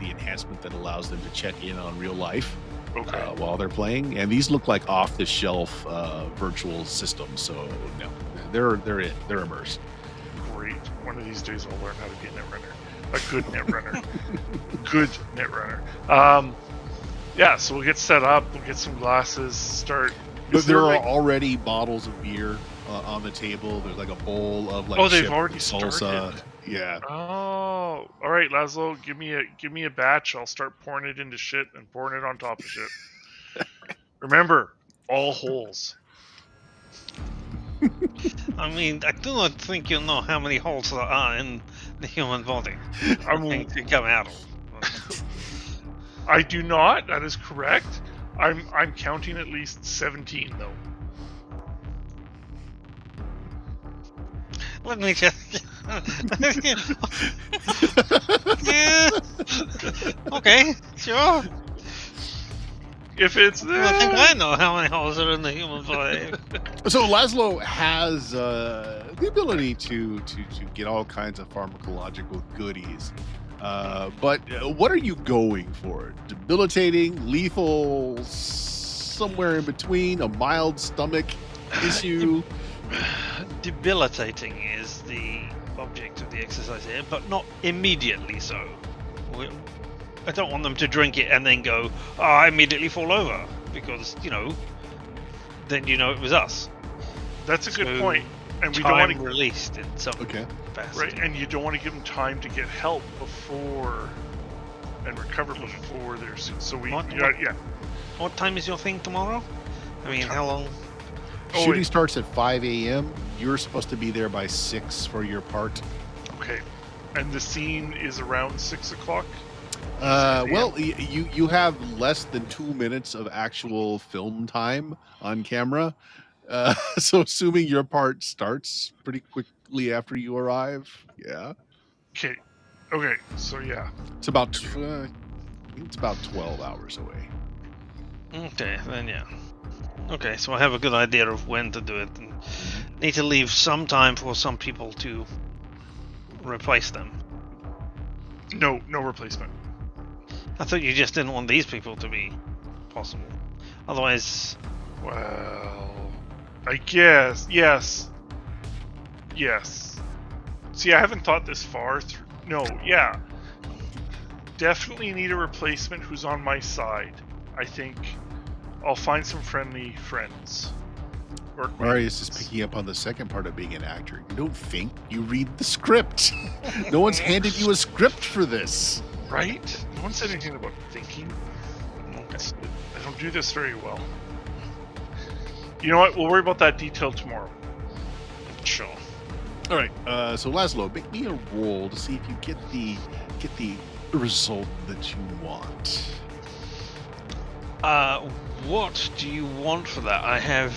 enhancement that allows them to check in on real life while they're playing. And these look like off-the-shelf virtual systems, so no, they're immersed. Great. One of these days I'll learn how to be a netrunner. A good netrunner. Good netrunner. Yeah, so we'll get set up, we'll get some glasses, start. But there are already bottles of beer on the table. There's like a bowl of like they've already salsa. Started. Yeah. Oh, all right, Laszlo, give me a batch. I'll start pouring it into shit and pouring it on top of shit. Remember, all holes. I mean, I do not think you know how many holes there are in the human body. I think to come out of. I do not. That is correct. I'm counting at least 17 though. Let me just. Yeah. Okay, sure. If it's there. I think I know how many holes are in the human body. So Laszlo has the ability to get all kinds of pharmacological goodies. But what are you going for? Debilitating, lethal, somewhere in between, a mild stomach issue? Debilitating is the object of the exercise here, but not immediately so. I don't want them to drink it and then go, I immediately fall over, because, then it was us. That's a good point. And we don't want to released in some capacity. Right, and you don't want to give them time to get help before and recover before they're so we yeah. What time is your thing tomorrow? I mean, how long? Shooting starts at 5 a.m. You're supposed to be there by 6 for your part. Okay, and the scene is around 6 o'clock. Well, you have less than 2 minutes of actual film time on camera. So assuming your part starts pretty quickly after you arrive, yeah. Okay. So yeah, it's about 12 hours away. Okay, then yeah. Okay, so I have a good idea of when to do it. And need to leave some time for some people to replace them. No replacement. I thought you just didn't want these people to be possible. Otherwise, well, I guess yes. See, I haven't thought this far through. No, yeah. Definitely need a replacement who's on my side. I think I'll find some friendly friends. Marius is picking up on the second part of being an actor. You don't think, you read the script. No one's handed you a script for this. Right? No one said anything about thinking. I don't do this very well. You know what? We'll worry about that detail tomorrow. Sure. All right. So Laszlo, make me a roll to see if you get the result that you want. What do you want for that? I have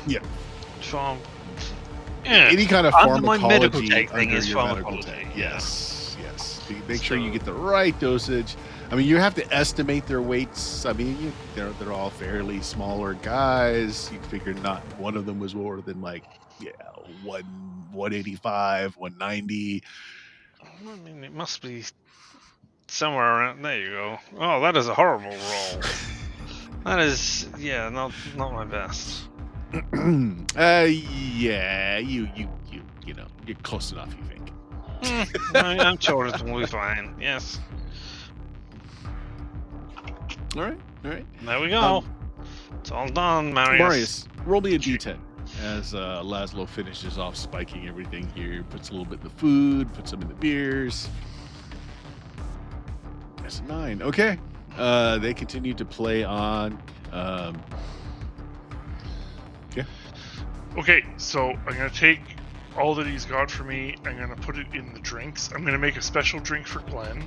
Yeah. Yeah. Any kind of Under my pharmacology medical tech thing under is your medical pharmacology, tech. yeah. Yes. So you make sure you get the right dosage. I mean, you have to estimate their weights. I mean, they're all fairly smaller guys. You figure not one of them was more than 185, 190. I mean, it must be somewhere around. There you go. Oh, that is a horrible roll. That is, not my best. Yeah, you know, you're close enough. You think? I'm sure it will be fine. Yes. All right. There we go. It's all done, Marius. Marius, roll me a d10 as Laszlo finishes off spiking everything here. Puts a little bit in the food, puts some in the beers. That's a 9. Okay. They continue to play on. Okay, so I'm going to take all that he's got for me. I'm going to put it in the drinks. I'm going to make a special drink for Glenn.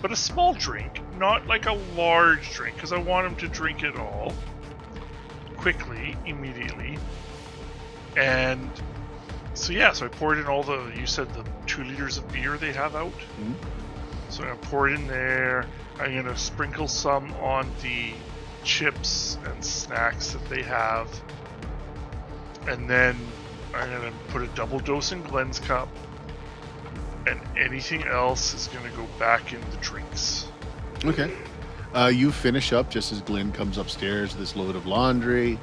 But a small drink, not like a large drink, because I want him to drink it all. Quickly, immediately. And so I poured in all you said the 2 liters of beer they have out. Mm-hmm. So I'm going to pour it in there. I'm going to sprinkle some on the chips and snacks that they have. And then I'm going to put a double dose in Glenn's cup. And anything else is going to go back in the drinks. Okay. You finish up just as Glenn comes upstairs with this load of laundry.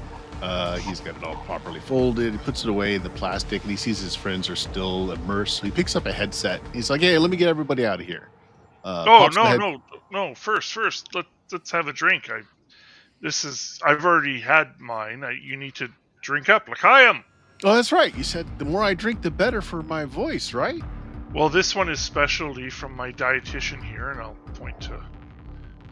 He's got it all properly folded. He puts it away in the plastic, and he sees his friends are still immersed. So he picks up a headset. He's like, "Hey, let me get everybody out of here." No. First, let's have a drink. I've already had mine. You need to drink up, L'chaim. Oh, that's right. You said the more I drink, the better for my voice, right? Well, this one is specialty from my dietitian here, and I'll point to.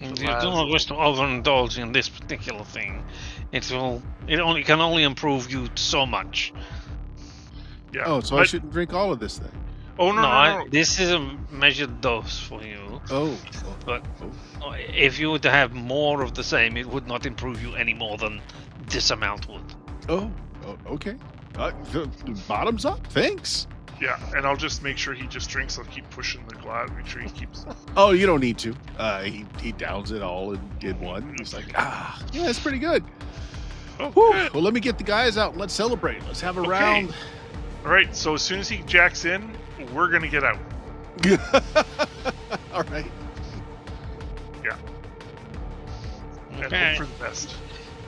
You do not wish to overindulge in this particular thing. It can only improve you so much. Yeah. Oh, so I shouldn't drink all of this then? Oh no. This is a measured dose for you. But if you were to have more of the same, it would not improve you any more than this amount would. Oh, okay. Bottoms up. Thanks. Yeah, and I'll just make sure he just drinks. I'll keep pushing the glass. Make sure he keeps. Oh, you don't need to. He downs it all in one. He's like, yeah, that's pretty good. Oh, good. Well, let me get the guys out and let's celebrate. Let's have a round. All right. So as soon as he jacks in, we're gonna get out. All right. Yeah. And Okay. hope for the best.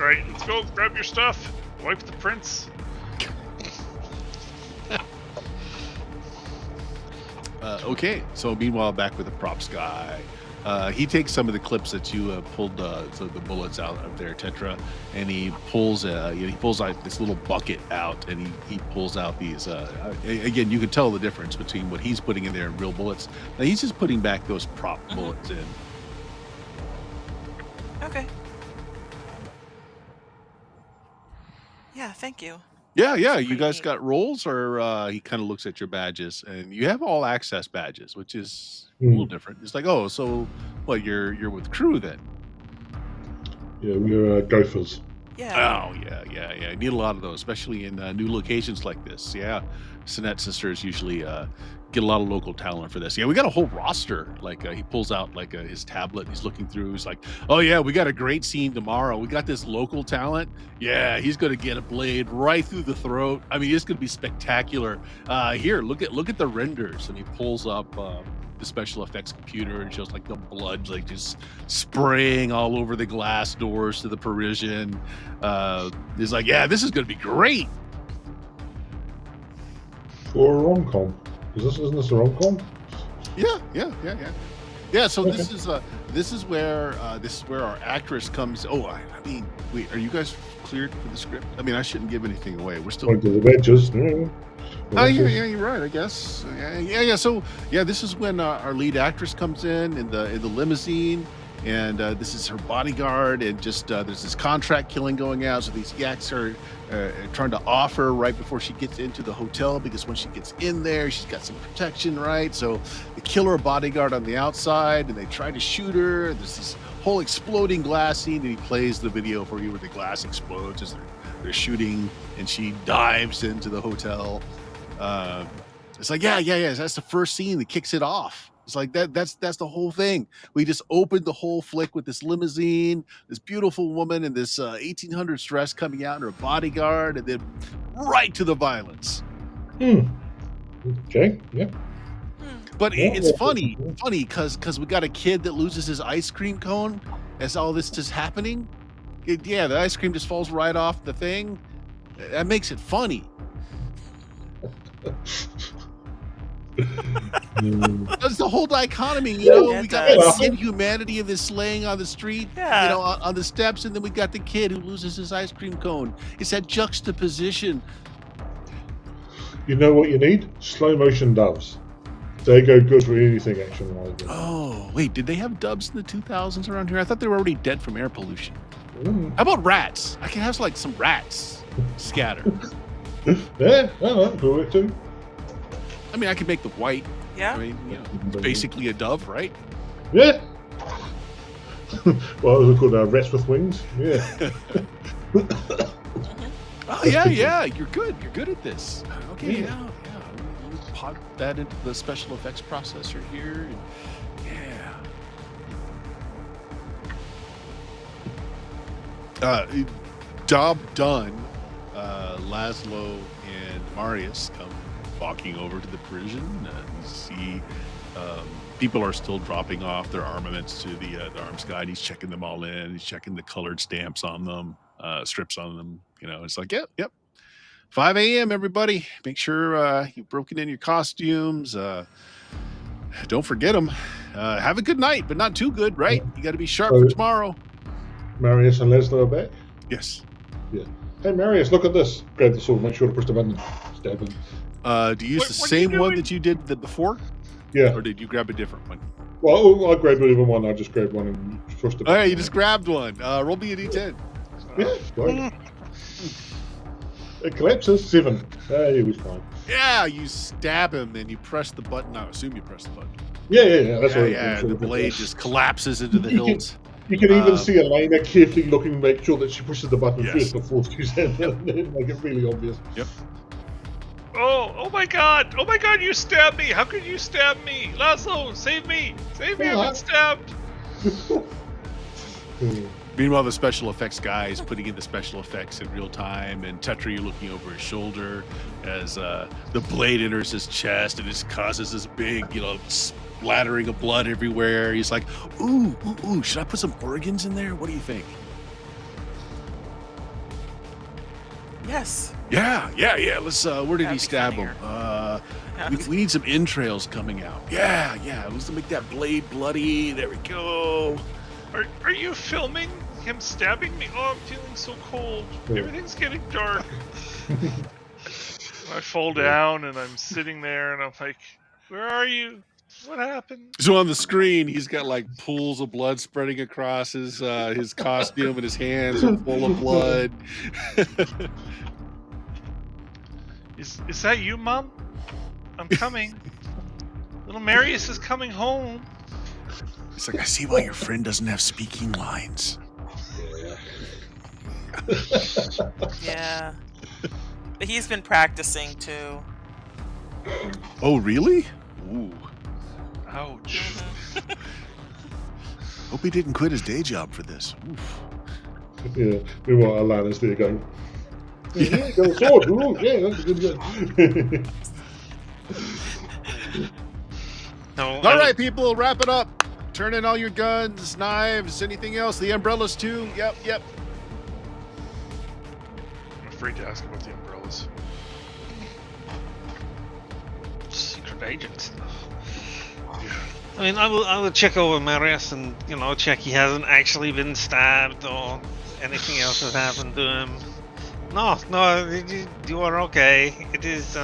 All right, let's go. Grab your stuff. Wipe the prints. Okay, so meanwhile, back with the props guy. He takes some of the clips that you pulled the bullets out of their Tetra, and he pulls out this little bucket out, and he pulls out these. Again, you can tell the difference between what he's putting in there and real bullets. Now he's just putting back those prop bullets in. Okay. Yeah, thank you. Yeah. You pretty guys neat. got rolls, or he kind of looks at your badges, and you have all access badges, which is a little different. It's like, oh, so what? You're with crew then? Yeah, we're gophers. Yeah. Oh, yeah. You need a lot of those, especially in new locations like this. Yeah, Sinet Sisters usually get a lot of local talent for this. Yeah, we got a whole roster. Like he pulls out his tablet. He's looking through. He's like, oh yeah, we got a great scene tomorrow. We got this local talent. Yeah, he's gonna get a blade right through the throat. I mean, it's gonna be spectacular. Here, look at the renders. And he pulls up the special effects computer and shows like the blood just spraying all over the glass doors to the Parisian. He's like, yeah, this is gonna be great. For a rom-com. Isn't this a rom-com? Yeah, so this is where our actress comes. Oh, I mean, wait, are you guys cleared for the script? I mean, I shouldn't give anything away. We're still. Point to the benches. Oh yeah, you're right. I guess. Yeah. So yeah, this is when our lead actress comes in the limousine, and this is her bodyguard, and just there's this contract killing going out, so these yaks are trying to offer right before she gets into the hotel, because when she gets in there, she's got some protection, right? So they kill her bodyguard on the outside, and they try to shoot her. There's this whole exploding glass scene, and he plays the video for you where the glass explodes as they're shooting, and she dives into the hotel. It's like, yeah, that's the first scene that kicks it off. It's like that's the whole thing. We just opened the whole flick with this limousine, this beautiful woman in this 1800s dress coming out, and her bodyguard, and then right to the violence. Okay, yeah. But Yeah, it's yeah. funny because we got a kid that loses his ice cream cone as all this is happening. The ice cream just falls right off the thing. That makes it funny. That's the whole dichotomy, you know. Yeah, We it got does. the inhumanity of this slaying on the street, Yeah. you know, on the steps, and then we got the kid who loses his ice cream cone. It's that juxtaposition. You know what you need? Slow motion doves. They go good with anything action-wise. Oh, wait, did they have dubs in the 2000s around here? I thought they were already dead from air pollution. Mm. How about rats? I can have like some rats scatter. Yeah, that could work too. I mean, I could make them white. Yeah. I mean, you know, it's basically a dove, right? Yeah. Well, it was called rats with wings. Yeah. Oh yeah, you're good. You're good at this. Okay, yeah. We'll pop that into the special effects processor here. And job done. Laszlo and Marius come walking over to the prison. You see people are still dropping off their armaments to the arms guy. He's checking them all in. He's checking the colored stamps on them, strips on them. You know, it's like, yep. 5 a.m. everybody. Make sure you've broken in your costumes. Don't forget them. Have a good night, but not too good, right? You got to be sharp for tomorrow. Marius and Leslie are back. Yes. Yeah. Hey, Marius, look at this. Grab the sword. Make sure to push the button. Stab him. Do you use What the are you same one doing? that you did before? Yeah. Or did you grab a different one? Well, I grabbed whatever one. I just grabbed one and pushed the All button. right, you just grabbed one. Roll me a d10. Yeah, right. It collapses. 7. He was fine. Yeah, you stab him and you press the button. I assume you press the button. Yeah. That's what The blade just collapses into the hilt. You can even see Elena carefully looking, make sure that she pushes the button Yes. first before she sends it, make it really obvious. Yep. Oh my god! Oh my god, you stabbed me! How could you stab me? Laszlo, save me! Save me, I've been stabbed! Meanwhile, the special effects guy is putting in the special effects in real time, and Tetra, you're looking over his shoulder as the blade enters his chest and just causes this big, splattering of blood everywhere. He's like, ooh, should I put some organs in there? What do you think? Yes. Yeah. Let's. Where did That'd he be stab him? funnier. We need some entrails coming out. Yeah. Let's make that blade bloody. There we go. Are you filming him stabbing me? Oh, I'm feeling so cold. Yeah. Everything's getting dark. I fall down and I'm sitting there and I'm like, where are you? What happened? So on the screen, he's got like pools of blood spreading across his costume, and his hands are full of blood. Is that you, Mom? I'm coming. Little Marius is coming home. It's like, I see why your friend doesn't have speaking lines. Yeah. But he's been practicing too. Oh, really? Ooh. Ouch. Hope he didn't quit his day job for this. Oof. Yeah. Meanwhile, Alana's there going, yeah, got a sword. Ooh, yeah, that's good. No, All right, people, wrap it up. Turn in all your guns, knives, anything else. The umbrellas too. Yep. I'm afraid to ask about the umbrellas. secret agent. I mean, I will check over Marius and check he hasn't actually been stabbed or anything else has happened to him. No, you are okay. It is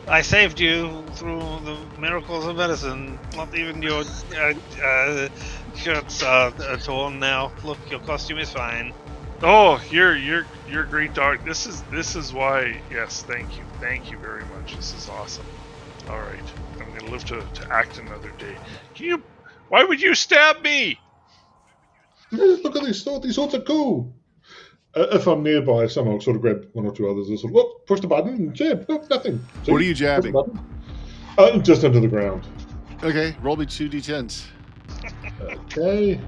I saved you through the miracles of medicine. Not even your shirts are torn now. Look, your costume is fine. Oh, you're a great dog. This is why. Yes, thank you very much. This is awesome. All right, I'm gonna live to act another day. Why would you stab me? Look at these swords. These swords are cool. If I'm nearby, someone will sort of grab one or two others and sort of, look, push the button and jab. Look, nothing. See? What are you Push the jabbing? button. Just into the ground. Okay, roll me 2d10s. Okay.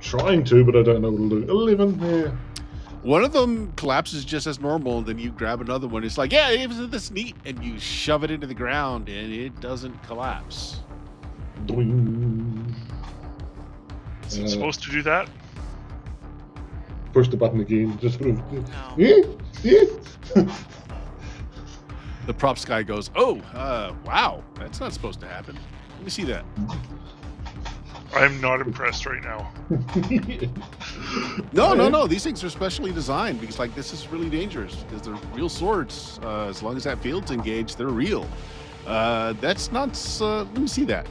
Trying to, but I don't know what it'll do. 11, yeah. One of them collapses just as normal, and then you grab another one. It's like, yeah, isn't this neat? And you shove it into the ground, and it doesn't collapse. Doing. Is it supposed to do that? Push the button again. Just sort of. No. Yeah. The props guy goes, oh, wow, that's not supposed to happen. Let me see that. I'm not impressed right now. No. These things are specially designed because, like, this is really dangerous because they're real swords. As long as that field's engaged, they're real. That's not. Let me see that.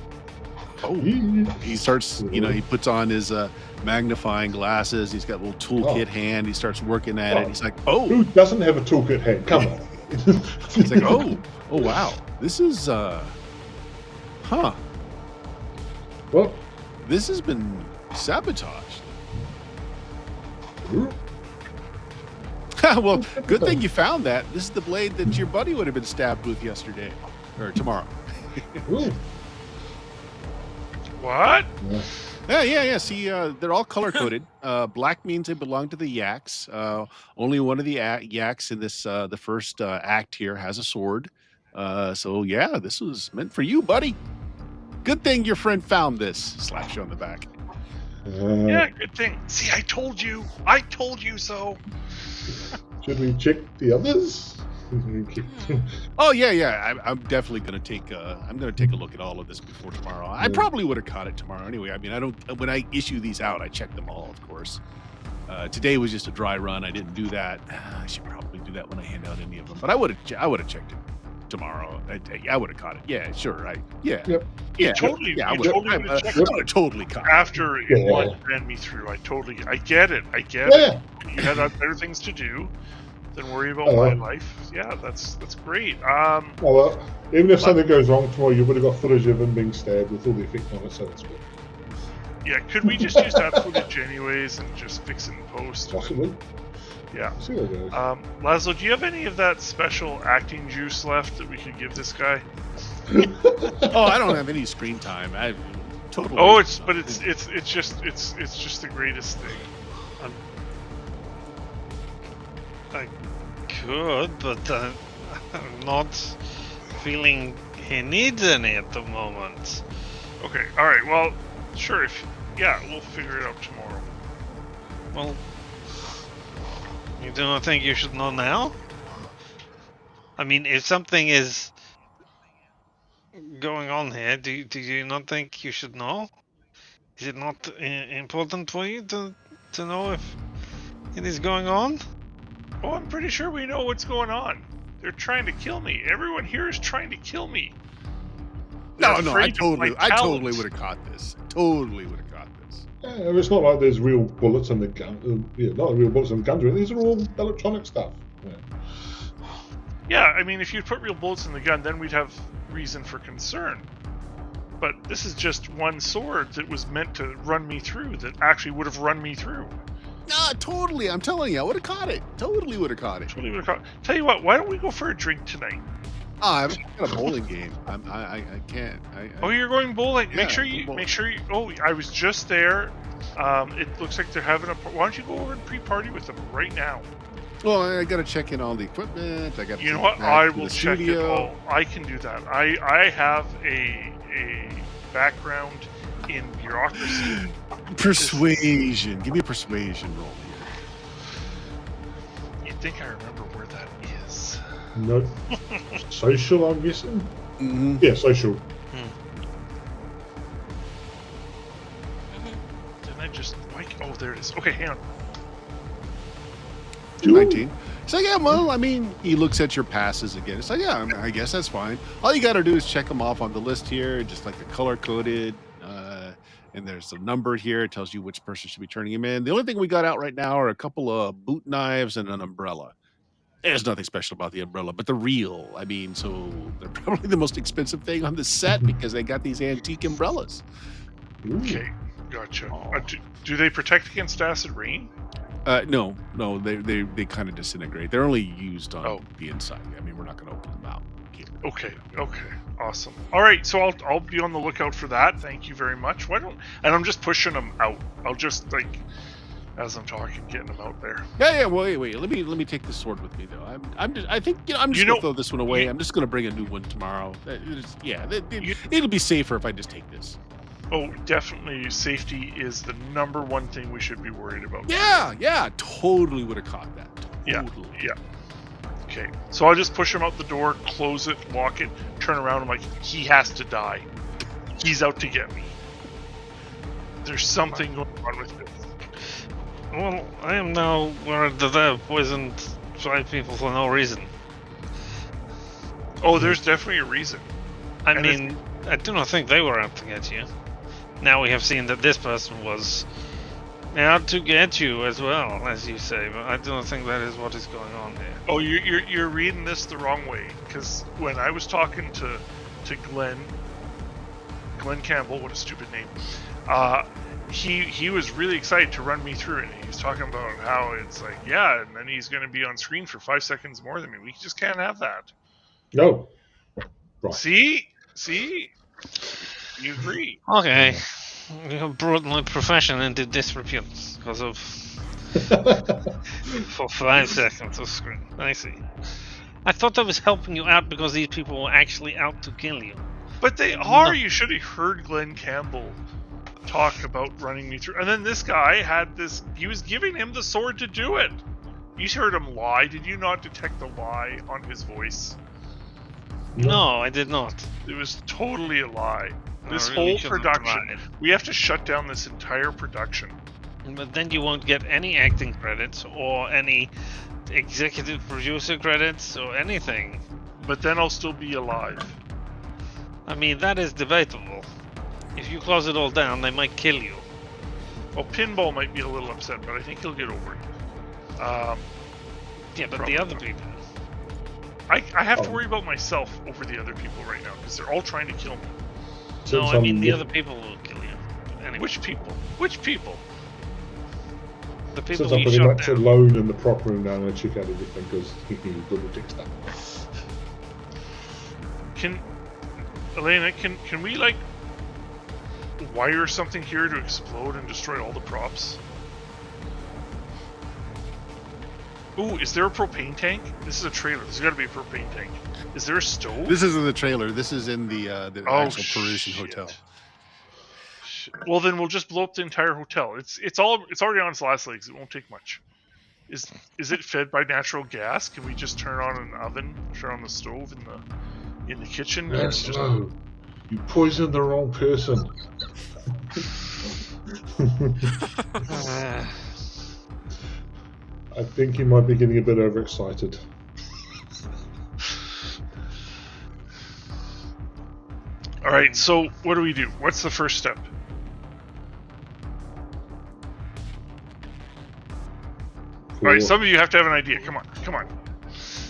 Oh, he starts. He puts on his magnifying glasses. He's got a little toolkit hand. He starts working at it. He's like, oh. Who doesn't have a toolkit hand? Come on. He's like, oh, wow. This is, huh. What? This has been sabotaged. Well, good thing you found that. This is the blade that your buddy would have been stabbed with yesterday or tomorrow. Ooh. What? Yeah. See, they're all color coded. Black means they belong to the yaks. Only one of the yaks in this the first act here has a sword. So yeah, this was meant for you, buddy. Good thing your friend found this. Slaps you on the back. Yeah, good thing. See, I told you so. Should we check the others? Oh yeah. I'm definitely gonna take. I'm gonna take a look at all of this before tomorrow. I probably would have caught it tomorrow anyway. I mean, I don't. When I issue these out, I check them all, of course. Today was just a dry run. I didn't do that. I should probably do that when I hand out any of them. But I would have checked it tomorrow. I would have caught it. Yeah, sure. Yeah. Yep. Yeah. Totally. Yeah, I You would totally have would've checked it. totally caught it. After Yeah. one ran me through, I get it. Yeah. You had better things to do than worry about my life. Yeah, that's great. Well, even if something goes wrong tomorrow, you would have got footage of him being stabbed with all the effect on it, so it's good. Yeah, could we just use that footage anyways and just fix it in post? Possibly. Yeah. See how it goes. Laszlo, do you have any of that special acting juice left that we could give this guy? Oh, I don't have any screen time. I totally. Oh, it's just the greatest thing. I could, but I'm not feeling he needs any at the moment. Okay, all right. Well, sure. We'll figure it out tomorrow. Well, you do not think you should know now? I mean, if something is going on here, do you not think you should know? Is it not important for you to know if it is going on? Oh, I'm pretty sure we know what's going on. They're trying to kill me. Everyone here is trying to kill me. No, They're I afraid of my totally talent. would have caught this. Totally would have caught this. Yeah, it's not like there's real bullets in the gun. Not real bullets in the guns. These are all electronic stuff. Yeah. Yeah, I mean, if you put real bullets in the gun, then we'd have reason for concern. But this is just one sword that was meant to run me through, that actually would have run me through. No, totally. I'm telling you, I would have caught it. Totally would have caught it. Totally would have caught. Tell you what, why don't we go for a drink tonight? Oh, I've got a bowling game. I can't. Oh, you're going bowling. Yeah, Make sure you. Oh, I was just there. It looks like they're having a. Why don't you go over and pre-party with them right now? Well, I got to check in all the equipment. I got. You know what? I will check it all. I can do that. I have a background in bureaucracy. Persuasion. Give me a persuasion roll here. You'd think I remember where that is. No. Social, I'm guessing? Mm-hmm. Yeah, social. Didn't I just... Oh, there it is. Okay, hang on. 19. So yeah, well, I mean, he looks at your passes again. It's like, yeah, I guess that's fine. All you got to do is check them off on the list here, just like the color coded. And there's a number here. It tells you which person should be turning him in. The only thing we got out right now are a couple of boot knives and an umbrella. There's nothing special about the umbrella, but the real. I mean, so they're probably the most expensive thing on the set because they got these antique umbrellas. Okay, gotcha. Do they protect against acid rain? No, they kind of disintegrate. They're only used on the inside. I mean, we're not going to open them out here. Okay, awesome. All right, so I'll be on the lookout for that. Thank you very much. And I'm just pushing them out. I'll just as I'm talking, getting them out there. Yeah. Well, wait. Let me take this sword with me though. I'm just gonna throw this one away. I'm just gonna bring a new one tomorrow. It'll be safer if I just take this. Oh, definitely. Safety is the number one thing we should be worried about. Yeah. Totally would have caught that. Totally. Yeah. Okay, so I'll just push him out the door, close it, lock it, turn around. I'm like, he has to die. He's out to get me. There's something going on with this. Well, I am now worried that they poisoned 5 people for no reason. Oh, there's definitely a reason. I do not think they were out to get you. Now we have seen that this person was out to get you as well, as you say, but I don't think that is what is going on here. Oh, you're reading this the wrong way, because when I was talking to Glenn Campbell, what a stupid name, he was really excited to run me through it. He was talking about how it's like, yeah, and then he's going to be on screen for 5 seconds more than me. We just can't have that. No. Right. See? You agree. Okay. You have brought my profession into disrepute because of... for 5 seconds of screen. I see. I thought I was helping you out because these people were actually out to kill you. But they are. No. You should have heard Glenn Campbell talk about running me through. And then this guy had this... He was giving him the sword to do it. You heard him lie. Did you not detect the lie on his voice? No, I did not. It was totally a lie. This whole production, we have to shut down this entire production. But then you won't get any acting credits or any executive producer credits or anything. But then I'll still be alive. I mean, that is debatable. If you close it all down, they might kill you. Well, Pinball might be a little upset, but I think he'll get over it. Yeah, but the other people... I have to worry about myself over the other people right now, because they're all trying to kill me. No, I mean the other people will kill you. Anyway. Which people? The people Since I'm you pretty shot much down. alone in the prop room now, I'm going to check out everything because he can double tick stuff. Elena, can we wire something here to explode and destroy all the props? Ooh, is there a propane tank? This is a trailer. There's got to be a propane tank. Is there a stove? This isn't the trailer. This is in the actual Parisian hotel. Shit. Well, then we'll just blow up the entire hotel. It's already on its last legs. It won't take much. Is it fed by natural gas? Can we just turn on an oven, turn on the stove in the kitchen? That's low. You poisoned the wrong person. I think he might be getting a bit overexcited. All right, so what do we do? What's the first step? All right, some of you have to have an idea. Come on.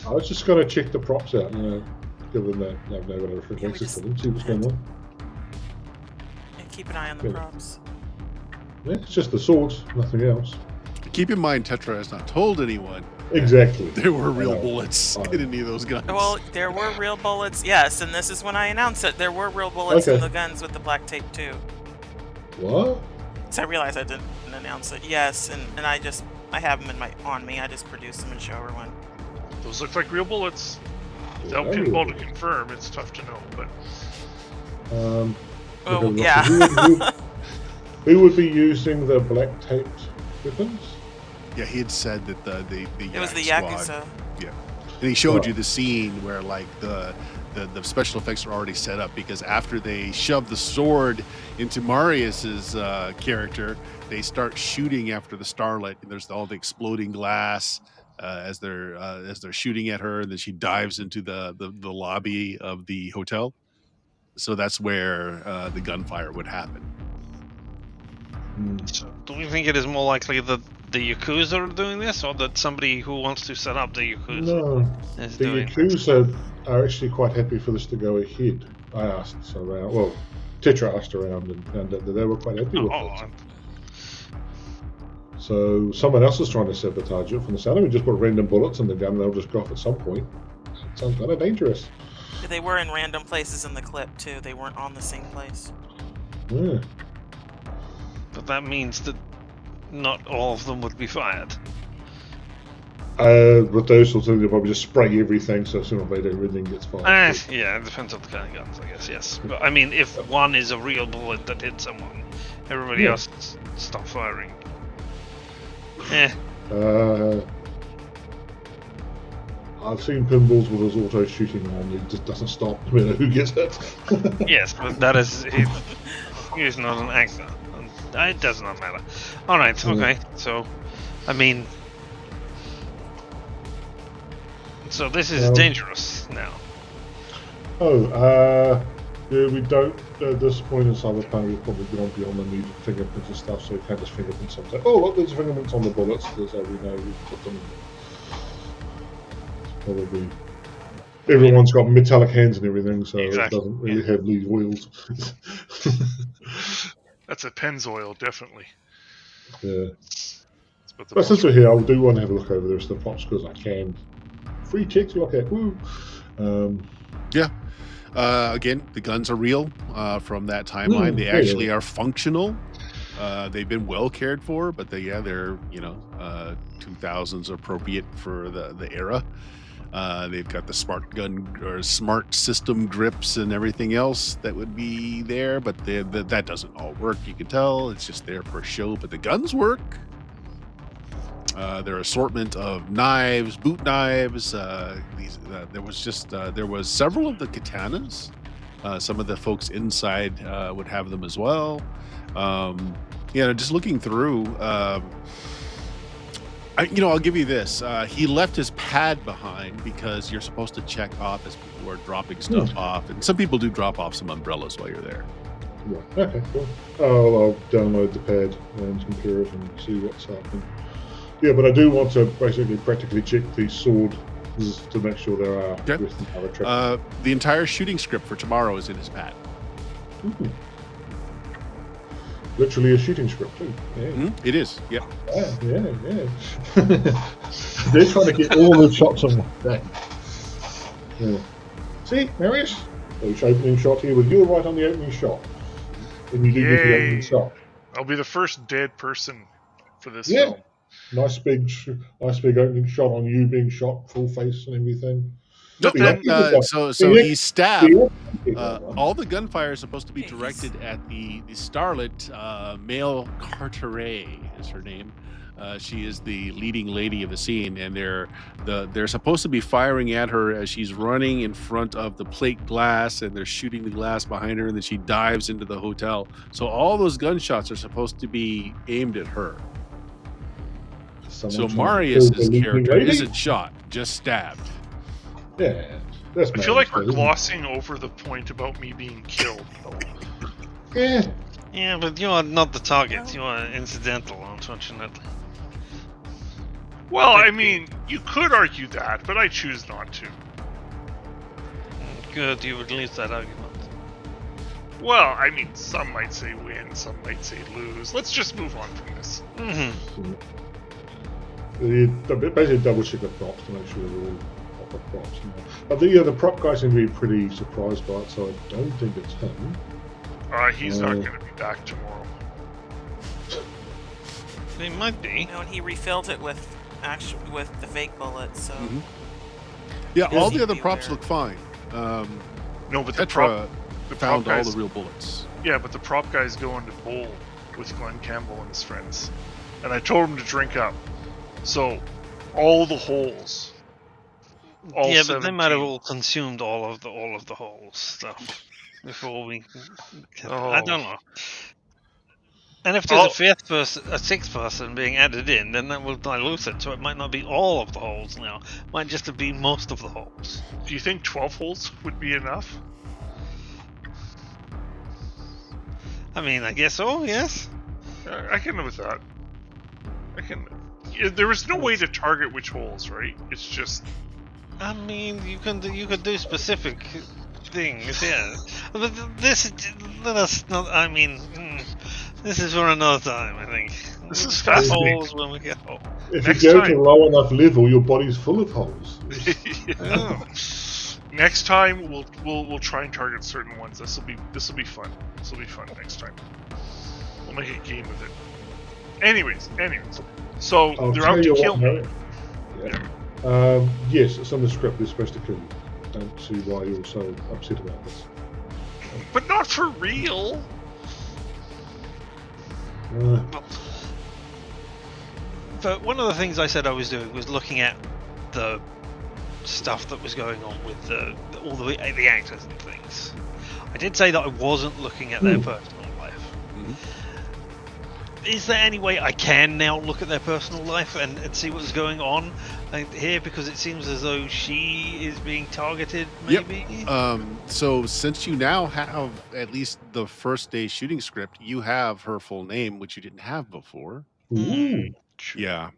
I was just going to check the props out, given that I've now got a reference system, see what's going on. And keep an eye on the props. Yeah, it's just the swords, nothing else. Keep in mind, Tetra has not told anyone. Exactly. There were real bullets in any of those guns. Well, there were real bullets, yes, and this is when I announced it. There were real bullets in the guns with the black tape, too. What? So I realized I didn't announce it. Yes, and I have them on me. I just produced them and show everyone. Those look like real bullets. Without pinball to confirm, it's tough to know, but... yeah. Who would be using the black taped weapons? Yeah, he had said that the it was the Yakuza. Yeah. And he showed Right. you the scene where like the special effects are already set up, because after they shove the sword into Marius's character, they start shooting after the starlet, and there's all the exploding glass as they're shooting at her, and then she dives into the lobby of the hotel. So that's where the gunfire would happen. So, do you think it is more likely that the Yakuza are doing this, or that somebody who wants to set up the Yakuza No, is the doing this? Yakuza are actually quite happy for this to go ahead. I asked around. Well, Tetra asked around and found out that they were quite happy with it. So someone else is trying to sabotage it from the sound of it. Just put random bullets in the gun, they'll just go off at some point. It sounds kind of dangerous. They were in random places in the clip too. They weren't on the same place. Yeah. But that means that not all of them would be fired. With those sorts of things, they'll probably just spray everything so sooner or later everything gets fired. Yeah, it depends on the kind of guns, I guess, yes. But I mean, if one is a real bullet that hits someone, everybody else stop firing. I've seen pinballs with his auto shooting on, it just doesn't stop no matter who gets hit. Yes, but that is... He's not an actor. It does not matter. Alright, okay, so... I mean... So this is dangerous now. Yeah, we don't, at this point in Cyberpunk, we've probably gone beyond the need of fingerprints and stuff, so we can't just fingerprint something. Oh, look, there's fingerprints on the bullets, because we know we've put them. It's probably. Everyone's got metallic hands and everything, so it doesn't really have these oils. That's a Pennzoil, definitely. Yeah. But since we're here, I do want to have a look over the rest of the props, because I can. Free checks, look at, woo! Yeah. Again, the guns are real from that timeline. They actually are functional. They've been well cared for, but they're 2000s appropriate for the era. They've got the smart gun or smart system grips and everything else that would be there, but that doesn't all work. You can tell it's just there for show, but the guns work. Their assortment of knives, boot knives. There was several of the katanas. Some of the folks inside would have them as well. Just looking through. I'll give you this. He left his pad behind because you're supposed to check off as people are dropping stuff off, and some people do drop off some umbrellas while you're there. Right. Okay. Cool. I'll download the pad and compare it and see what's happening. Yeah, but I do want to basically practically check the sword to make sure there are other tracks. The entire shooting script for tomorrow is in his pad. Ooh. Literally a shooting script too. Yeah. It is. Yep. Yeah. They're trying to get all the shots on one day. Yeah. See, Marius? Each opening shot here with you right on the opening shot. When you do get the opening shot. I'll be the first dead person for this film. Nice big opening shot on you being shot, full face and everything. So he's stabbed. All the gunfire is supposed to be directed at the starlet, Male Carteret is her name. She is the leading lady of the scene, and they're supposed to be firing at her as she's running in front of the plate glass, and they're shooting the glass behind her, and then she dives into the hotel. So all those gunshots are supposed to be aimed at her. So Marius's character isn't shot, just stabbed. Yeah, I feel like we're glossing over the point about me being killed, though. Yeah, but you are not the target. You are incidental, unfortunately. Well, I mean, you could argue that, but I choose not to. Good, you would lose that argument. Well, I mean, some might say win, some might say lose. Let's just move on from this. Basically double check the props to make sure they're all proper props. But the prop guy seemed to be pretty surprised by it, so I don't think it's him. He's not going to be back tomorrow. He might be. And he refilled it with the fake bullets, so... Yeah, all the other props look fine. No, but Tetra found prop all the real bullets. Yeah, but the prop guy's going to bowl with Glenn Campbell and his friends. And I told him to drink up. So, all the holes all Yeah, but they might have 17. all consumed all of the whole stuff before we. I Oh. don't know. And if there's a sixth person being added in, then that will dilute it. So it might not be all of the holes now. It might just be most of the holes. Do you think 12 holes would be enough? I mean, I guess so. Yes. I can live with that. There is no way to target which holes, right? It's just. I mean, you can do specific things. Yeah. But let us not. I mean. This is for another time, I think. This is Got fascinating. holes when we get home. If Next you go time. to low enough level, your body's full of holes. Oh. Next time we'll try and target certain ones. This will be fun. This will be fun next time. We'll make a game of it. Anyways. So I'll they're tell out to you kill what, me. Harry. Yes, it's on the script. They're supposed to kill you. Don't see why you're so upset about this. But not for real. But one of the things I said I was doing was looking at the stuff that was going on with all the actors and things. I did say that I wasn't looking at their personal life. Is there any way I can now look at their personal life and see what's going on here? Because it seems as though she is being targeted, maybe? Yep. So since you now have at least the first day shooting script, you have her full name, which you didn't have before. Ooh. Yeah.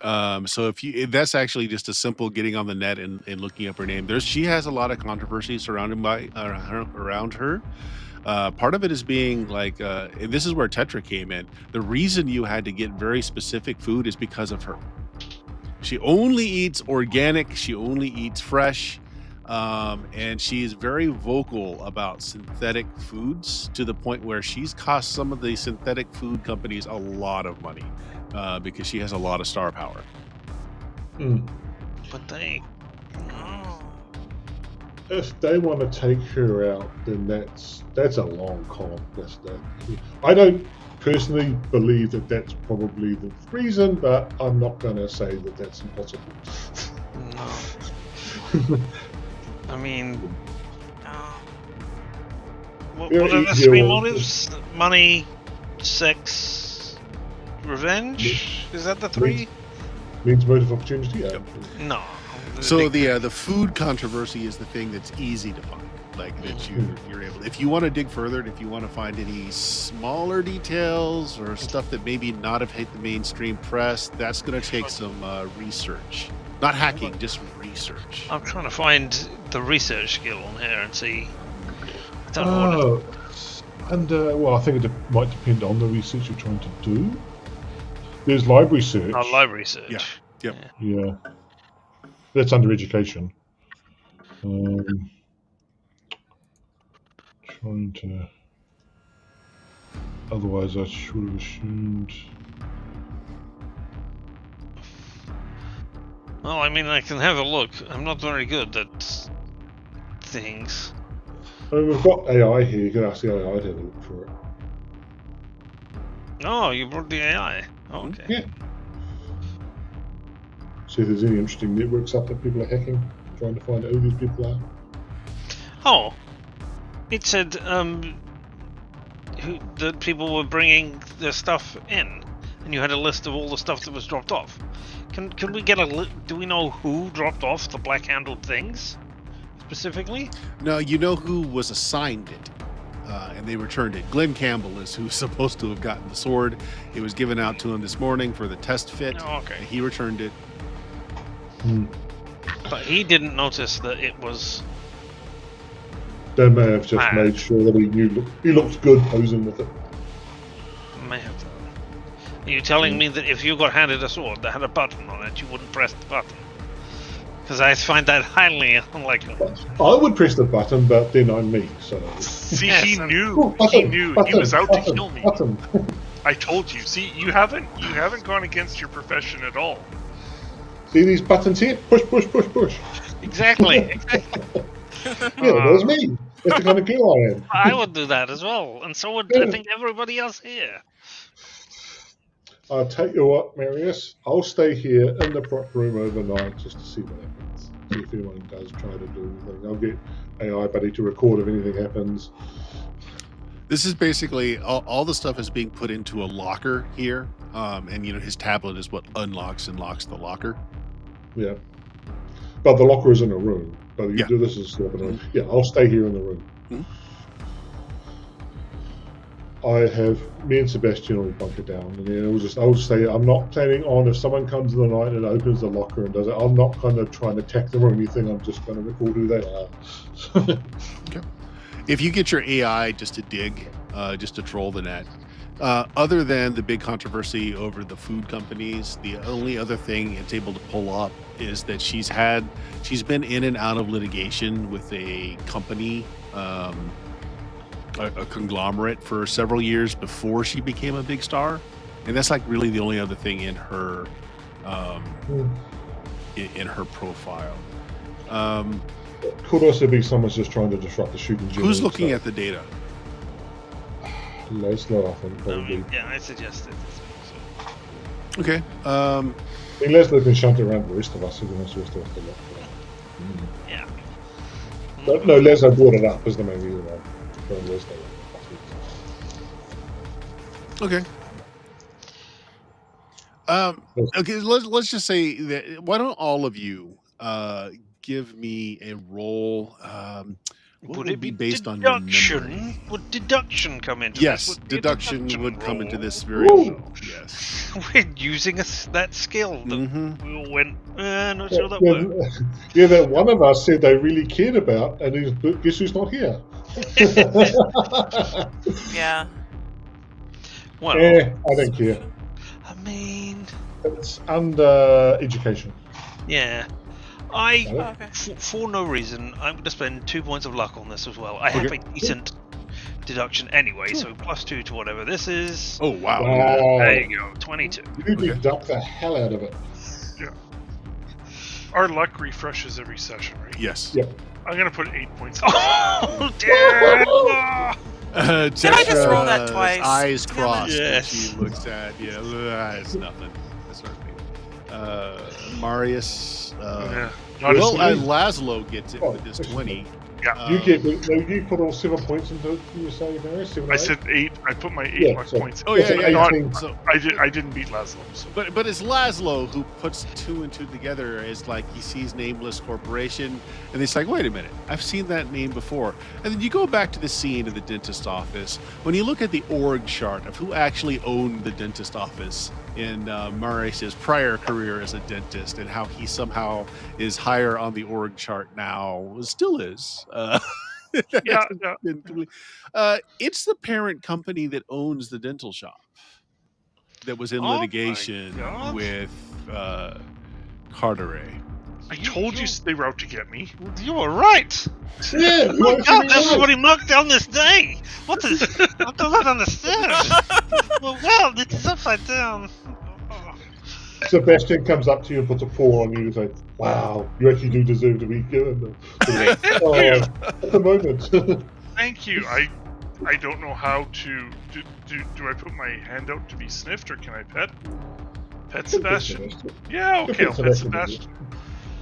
So if that's actually just a simple getting on the net and looking up her name. She has a lot of controversy surrounded by around her. Part of it is being like, and this is where Tetra came in. The reason you had to get very specific food is because of her. She only eats organic. She only eats fresh. And she is very vocal about synthetic foods to the point where she's cost some of the synthetic food companies a lot of money because she has a lot of star power. But they. If they want to take her out, then that's a long con. I don't personally believe that that's probably the reason, but I'm not going to say that that's impossible. No. I mean, what Yeah, are the yeah, three well, motives? Money, sex, revenge? Is that the three? Means motive opportunity. Yeah. No. So the food controversy is the thing that's easy to find, like that you're able. If you want to dig further, and if you want to find any smaller details or stuff that maybe not have hit the mainstream press, that's going to take some research. Not hacking, just research. I'm trying to find the research skill on here and see. I don't know what well, I think it might depend on the research you're trying to do. There's library search. library search. Yeah. Yep. Yeah. That's under education. Trying to. Otherwise, I should have assumed. Well, I mean, I can have a look. I'm not very good at things. I mean, we've got AI here. You can ask the AI to have a look for it. Oh, you brought the AI. Oh, okay. Yeah. See if there's any interesting networks up that people are hacking, trying to find out who these people are. Oh, it said that people were bringing their stuff in, and you had a list of all the stuff that was dropped off. Can we get do we know who dropped off the black-handled things specifically? No, you know who was assigned it, and they returned it. Glenn Campbell is who's supposed to have gotten the sword. It was given out to him this morning for the test fit. Oh, okay. And he returned it. But he didn't notice that it was. They may have just made sure that he looked good posing with it. May have done. Are you telling me that if you got handed a sword that had a button on it, you wouldn't press the button? Because I find that highly unlikely. I would press the button, but then I'm me, so. See, Yes, he I'm- knew. He knew. He was out to kill me. Button. I told you. See, you haven't gone against your profession at all. See these buttons here? Push, push, push, push. Exactly. Yeah, there's me. That's the kind of girl I am. I would do that as well, and so would I think everybody else here. I'll tell you what, Marius. I'll stay here in the prop room overnight just to see what happens. See if anyone does try to do anything. I'll get AI buddy to record if anything happens. This is basically all the stuff is being put into a locker here, and his tablet is what unlocks and locks the locker. Yeah, but the locker is in a room. But you Yeah. do this as sort of yeah. I'll stay here in the room. Mhm. Me and Sebastian will bunker down, and then I'll just say I'm not planning on if someone comes in the night and opens the locker and does it. I'm not kind of trying to attack them or anything. I'm just going to record who they are. Okay. If you get your AI just to dig, just to troll the net, other than the big controversy over the food companies, the only other thing it's able to pull up is that she's been in and out of litigation with a company, a conglomerate for several years before she became a big star, and that's like really the only other thing in her in her profile. Could also be someone's just trying to disrupt the shooting. Who's looking at the data? Leslo, I think, probably. Yeah, I suggested this. So. Okay. I mean, Leslo can shunt around the rest of us, so the rest of us to look for that. Yeah. But no, Leslo brought it up as the main reason why. Leslo. Okay. Okay. Let's just say that. Why don't all of you give me a roll? What would it be based on your memory? Would deduction come into yes, this? deduction would come roll. into this very well. Yes. We're using that skill that we all went, not sure that Yeah, worked. yeah, that one of us said they really cared about, and guess who's not here? Yeah. Well, I don't care. I mean, It's under education. yeah. Okay. For no reason, I'm going to spend 2 points of luck on this as well. I have a decent deduction anyway, so +2 to whatever this is. Oh wow. There you go, 22. You deduct the hell out of it. Yeah. Our luck refreshes every session, right? Yes. Yeah. I'm gonna put 8 points. Oh, damn! Did I just roll that twice? Eyes Damn it. crossed. Yes. She looks at it's nothing. That's not me. Marius. Yeah. Not Well, as Laszlo gets it with his 20. Yeah. You put all 7 points into it. You say, Mary? 7 or I 8? said 8. I put my 8 Yeah, luck so- points. Oh yeah, It's yeah. an Not, 18. so, I didn't beat Laszlo. So. but it's Laszlo who puts 2 and 2 together as like he sees Nameless Corporation, and it's like, wait a minute, I've seen that name before. And then you go back to the scene of the dentist office. When you look at the org chart of who actually owned the dentist office in Marius's prior career as a dentist, and how he somehow is higher on the org chart now, still is. Yeah. It's the parent company that owns the dental shop that was in Oh my litigation God. with Carteret. I told you they were out to get me. You were right. Yeah, Oh my God, that's what he marked down this day. What is? I don't understand. Well, wow, this is upside down. Sebastian comes up to you and puts a paw on you and says, wow, you actually do deserve to be given at the moment. Thank you. I don't know how to do I put my hand out to be sniffed, or can I pet Sebastian? Yeah, okay, I'll pet Sebastian.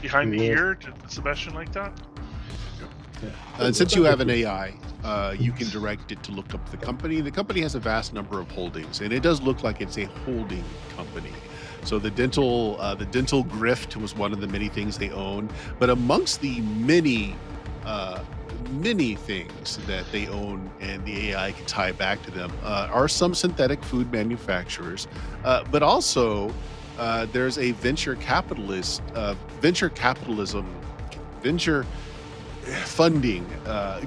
Behind the ear, did Sebastian like that? And since you have an AI, you can direct it to look up the company. The company has a vast number of holdings, and it does look like it's a holding company. So the dental grift was one of the many things they own. But amongst the many things that they own and the AI can tie back to them are some synthetic food manufacturers, but also there's a venture funding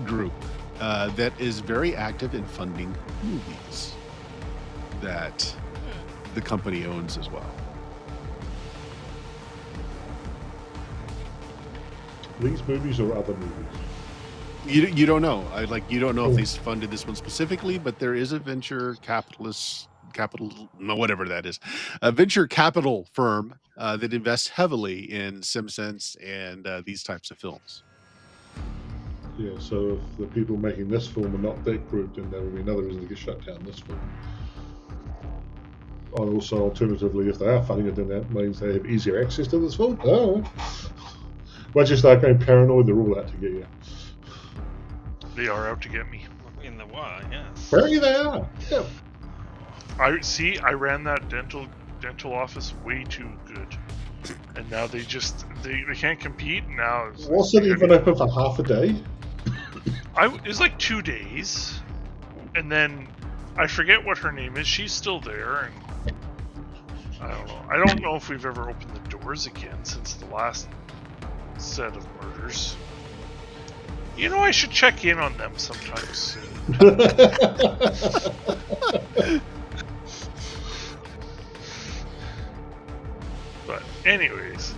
group that is very active in funding movies that the company owns as well. These movies or other movies? You don't know. You don't know if they funded this one specifically, but there is a venture whatever that is, a venture capital firm that invests heavily in SimSense and these types of films. Yeah, so if the people making this film are not that group, then there will be another reason to get shut down this film. also, alternatively, if they are funding it, then that means they have easier access to this film. Oh. Once you start going paranoid, they're all out to get you. They are out to get me. In the wire, yes. Apparently they are. Yeah. I ran that dental office way too good, and now they can't compete. Now Was it even open for half a day? it was like 2 days, and then I forget what her name is. She's still there, and I don't know. I don't know if we've ever opened the doors again since the last set of murders. You know, I should check in on them sometime soon. But anyways.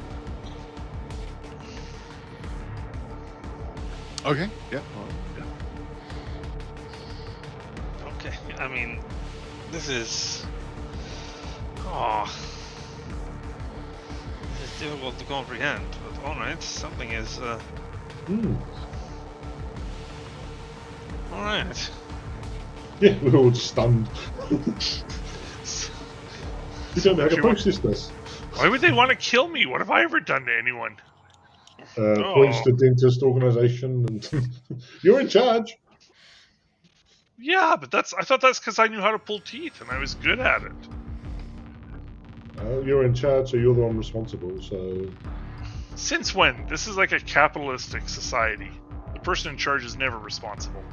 Okay. Yeah. Okay, I mean, this is... Oh... This is difficult to comprehend, but alright, something is... Alright. Yeah, we're all stunned. You don't know how to process this. Why would they want to kill me? What have I ever done to anyone? Points to dentist organisation, and you're in charge. Yeah, but I thought that's because I knew how to pull teeth and I was good at it. You're in charge, so you're the one responsible. So, Since when? This is like a capitalistic society. The person in charge is never responsible.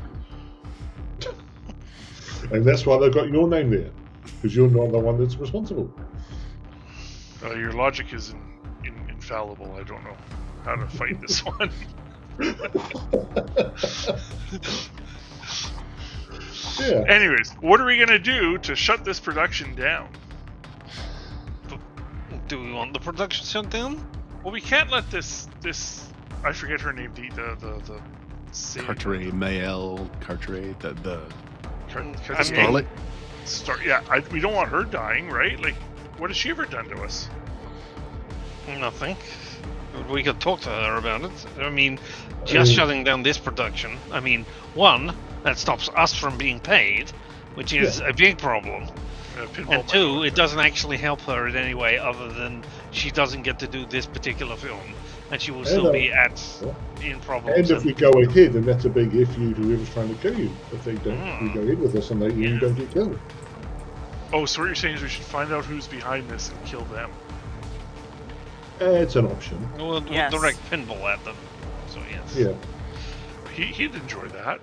and that's why they've got your name there, because you're not the one that's responsible. Your logic is infallible. I don't know how to fight this one. Yeah. Anyways, what are we gonna do to shut this production down? Do we want the production shut down? Well, we can't let this I forget her name, the Carteret, Mael, Carteret, the Scarlet. We don't want her dying, right? Like, what has she ever done to us? Nothing. We could talk to her about it. I mean, just shutting down this production. I mean, one, that stops us from being paid, which is a big problem. And two, it doesn't actually help her in any way other than she doesn't get to do this particular film, and she will still be in problems. And if we go ahead, then that's a big F you to whoever's trying to kill you. If they don't, we go ahead with this and you don't get killed. Oh, so what you're saying is we should find out who's behind this and kill them. It's an option. We'll direct pinball at them. So yes. Yeah. He'd enjoy that.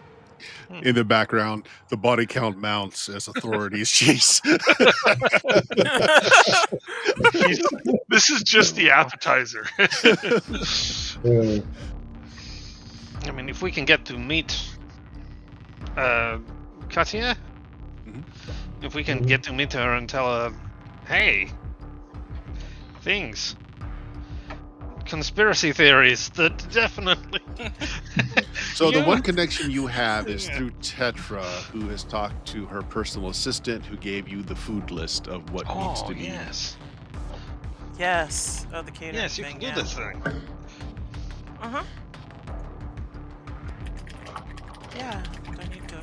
In the background, the body count mounts as authorities chase. This is just the appetizer. I mean, if we can get to meet Katya, if we can get to meet her and tell her, hey, conspiracy theories, that definitely... So the one connection you have is through Tetra, who has talked to her personal assistant, who gave you the food list of what needs to be. Yes. Oh, the catering Yes, you thing, can do this thing. Uh-huh. Yeah. Do I need to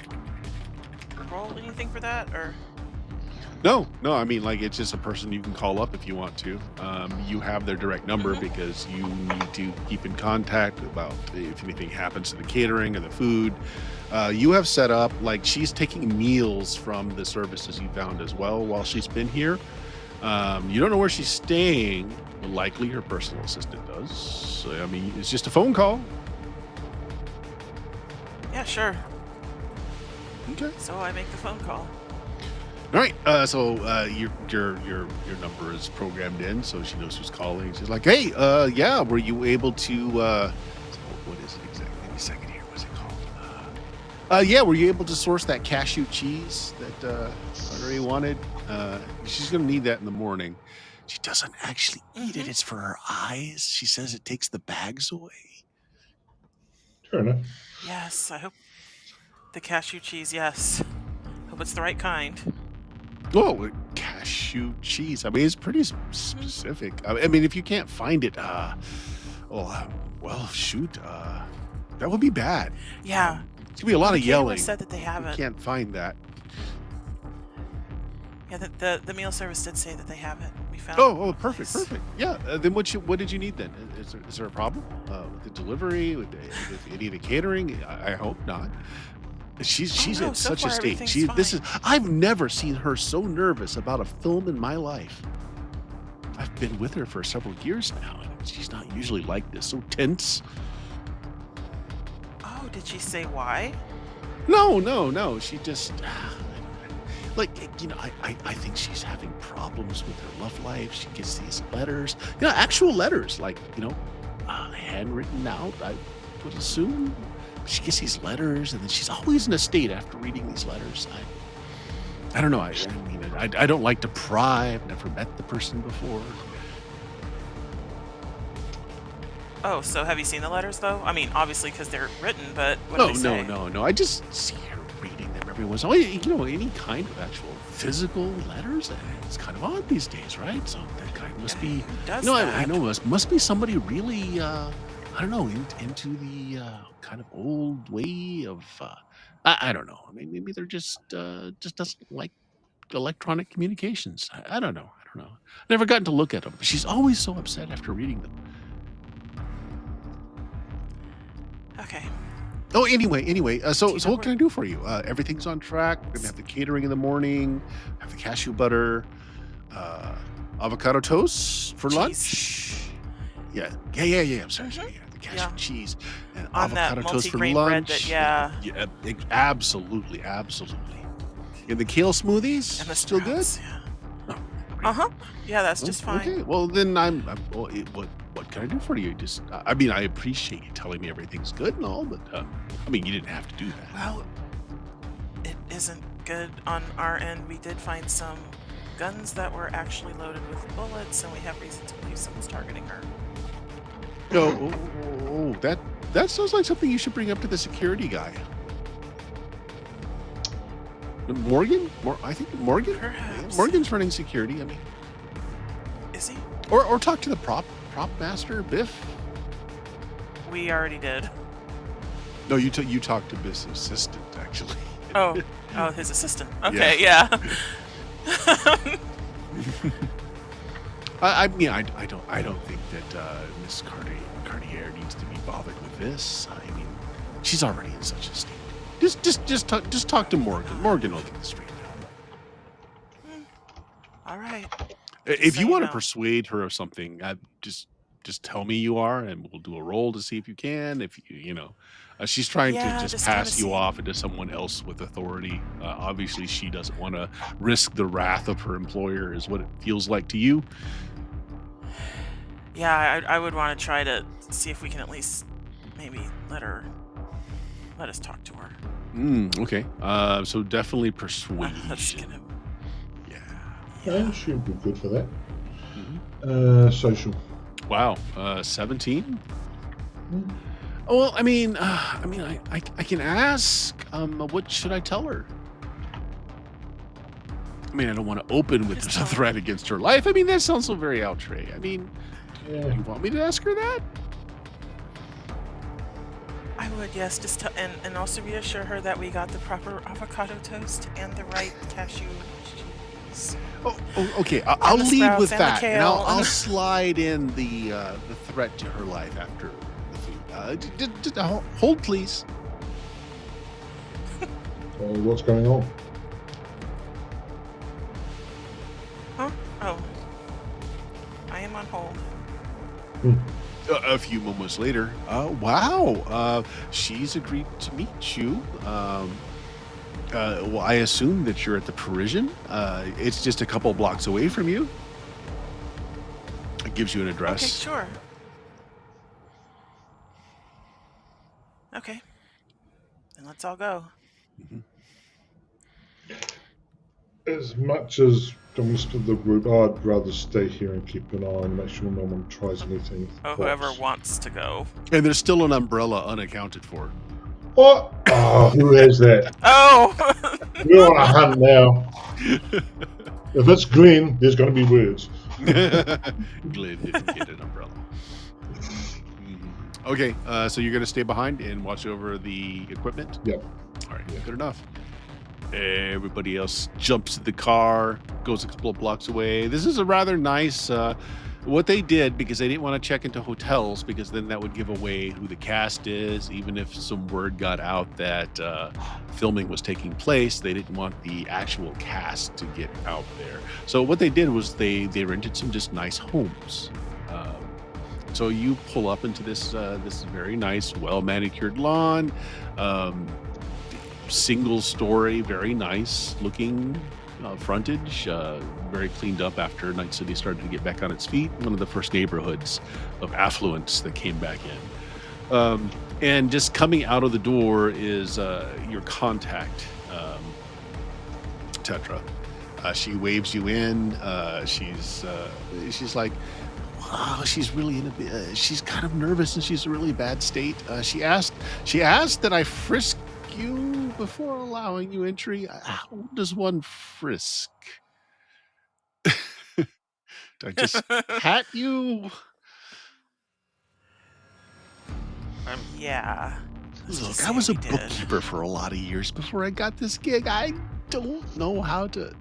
roll anything for that, or...? No, I mean, like, it's just a person you can call up if you want to. You have their direct number because you need to keep in contact about if anything happens to the catering or the food. You have set up, like, she's taking meals from the services you found as well while she's been here. You don't know where she's staying, but likely her personal assistant does. So, I mean, it's just a phone call. Yeah, sure. Okay. So I make the phone call. All right, so your number is programmed in, so she knows who's calling. She's like, "Hey, were you able to? What is it exactly? Give me a second here. What's it called? Were you able to source that cashew cheese that Audrey wanted? She's gonna need that in the morning. She doesn't actually eat it; it's for her eyes. She says it takes the bags away. Fair enough. Yes, I hope the cashew cheese. Yes, hope it's the right kind. Oh, cashew cheese. I mean, it's pretty specific. I mean, if you can't find it, shoot. That would be bad. Yeah. It's going to be a lot of yelling. Said that they haven't. You can't find that. Yeah, the meal service did say that they have it. We found. Oh, a perfect, place. perfect. Yeah. Then what did you need then? Is there a problem with the delivery, with any of the catering? I hope not. She's no, in so such a far state. everything's This is fine. I've never seen her so nervous about a film in my life. I've been with her for several years now, and she's not usually like this, so tense. Oh, did she say why? No. She just like I think she's having problems with her love life. She gets these letters, actual letters, like handwritten out. I would assume. She gets these letters, and then she's always in a state after reading these letters. I don't know. I don't like to pry. I've never met the person before. Oh, so have you seen the letters though? I mean, obviously because they're written, but what do they say? No. I just see her reading them every once in a while. Any kind of actual physical letters. It's kind of odd these days, right? So that kind must be. Who does I that? know must be somebody really. I don't know, into the kind of old way of. I don't know. I mean, maybe they're just doesn't like electronic communications. I don't know. I never gotten to look at them. But she's always so upset after reading them. Okay. Oh, anyway. So Do you know what can I do for you? Everything's on track. We're gonna have the catering in the morning. Have the cashew butter, avocado toast for Cheese. lunch. Yeah. I'm sorry. Mhm. Yeah, the cashew Yeah. cheese and On that avocado toast for multi-grain bread lunch. that- yeah. Absolutely. And the kale smoothies And the still good. sprouts, Yeah. Uh-huh. Yeah, that's just fine. Okay. Well, then what can I do for you? Just I appreciate you telling me everything's good and all, but you didn't have to do that. Well, it isn't good on our end. We did find some guns that were actually loaded with bullets, and we have reason to believe someone's targeting her. That sounds like something you should bring up to the security guy. Morgan? I think Morgan? Perhaps. Morgan's running security, Is he? Or talk to the prop master, Biff. We already did. No, you talked to Biff's assistant, actually. Oh, his assistant. Okay, yeah. I don't think that Miss Cartier needs to be bothered with this. She's already in such a state. Just talk to Morgan. Morgan will get this straightened out. All right. If so you you want to know. persuade her of something, just tell me you are, and we'll do a roll to see if you can. If she's trying to Yeah, just just pass kinda you see. off into someone else with authority. Obviously, she doesn't want to risk the wrath of her employer, is what it feels like to you. Yeah, I would want to try to see if we can at least maybe let us talk to her. Okay. So definitely That's persuasion. gonna. Yeah. Yeah, she'll be good for that. Mhm. Social. Wow. 17. Mm. Well, I can ask. What should I tell her? I don't want to open with Just a tell her. threat against her life. That sounds so very outre. Yeah. You want me to ask her that? I would, yes, just and also reassure her that we got the proper avocado toast and the right cashew cheese. Oh, okay. I'll the lead sprouts with and the that, and kale. I'll slide in the threat to her life after the food. Just hold, please. What's going on? Huh? Oh. I am on hold. A few moments later, wow, she's agreed to meet you. Well, I assume that you're at the Parisian. It's just a couple blocks away from you. It gives you an address. Okay, sure. Okay. Then let's all go. As much as the rest of the group, I'd rather stay here and keep an eye and make sure no one tries anything. Oh, whoever wants to go. And there's still an umbrella unaccounted for. What? Oh, who has that? Oh! We're on a hunt now. If it's Glenn, there's going to be words. Glenn didn't get an umbrella. Okay, so you're going to stay behind and watch over the equipment? Yep. All right, Yeah. good enough. Everybody else jumps in the car, goes a couple of blocks away. This is a rather nice. What they did, because they didn't want to check into hotels, because then that would give away who the cast is. Even if some word got out that filming was taking place, they didn't want the actual cast to get out there. So what they did was they rented some just nice homes. So you pull up into this very nice, well manicured lawn. Single story, very nice looking frontage, very cleaned up after Night City started to get back on its feet. One of the first neighborhoods of affluence that came back in. And just coming out of the door is your contact, Tetra. She waves you in. She's like, wow, she's really she's kind of nervous and she's in a really bad state. She asked that I frisk you before allowing you entry. How does one frisk? Do I just pat you? Yeah. Look, I was a bookkeeper for a lot of years before I got this gig. I don't know how to.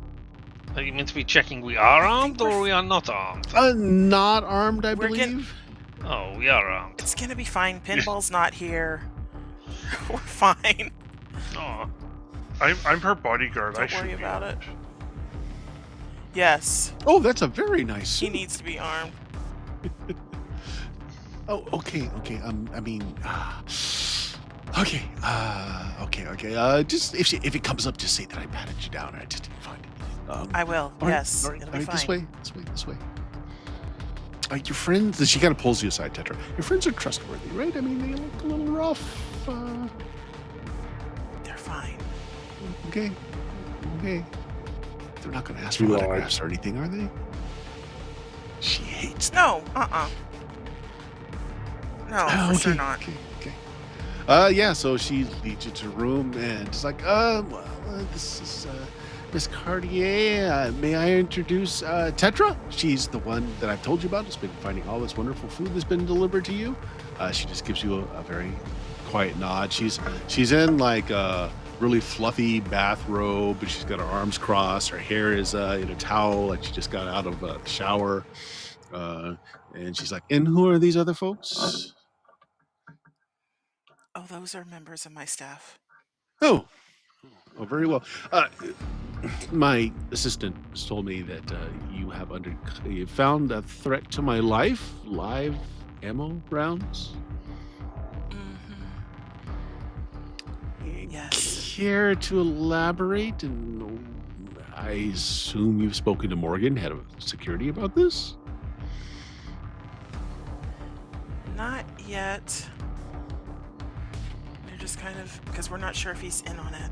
Are you meant to be checking we are armed or we are not armed? Not armed, I believe. Oh, we are armed. It's gonna be fine. Pinball's not here. We're fine. Oh. I'm her bodyguard. Don't worry about it. Yes. Oh, that's a very nice suit. He needs to be armed. Oh, okay. I mean, okay. Just if it comes up, just say that I patted you down. I just didn't find it. I will. All right, Yes. all right, It'll all be right, fine. this way. Your friends. She kind of pulls you aside, Tetra. Your friends are trustworthy, right? I mean, they look a little rough. They're fine. Okay. They're not going to ask for You lied. autographs or anything, are they? She hates them. No. No, for sure not. Okay. Yeah, so she leads you to a room and it's like, this is Miss Cartier. May I introduce Tetra? She's the one that I've told you about. Has been finding all this wonderful food that's been delivered to you. She just gives you a very quiet nod. She's in like a really fluffy bathrobe, but she's got her arms crossed. Her hair is in a towel, like she just got out of the shower. And she's like, and who are these other folks? Oh, those are members of my staff. Oh, very well. My assistant has told me that you found a threat to my life, live ammo rounds. Mm-hmm. Yes. Care to elaborate? And I assume you've spoken to Morgan, head of security, about this? Not yet. We're just kind of, because we're not sure if he's in on it.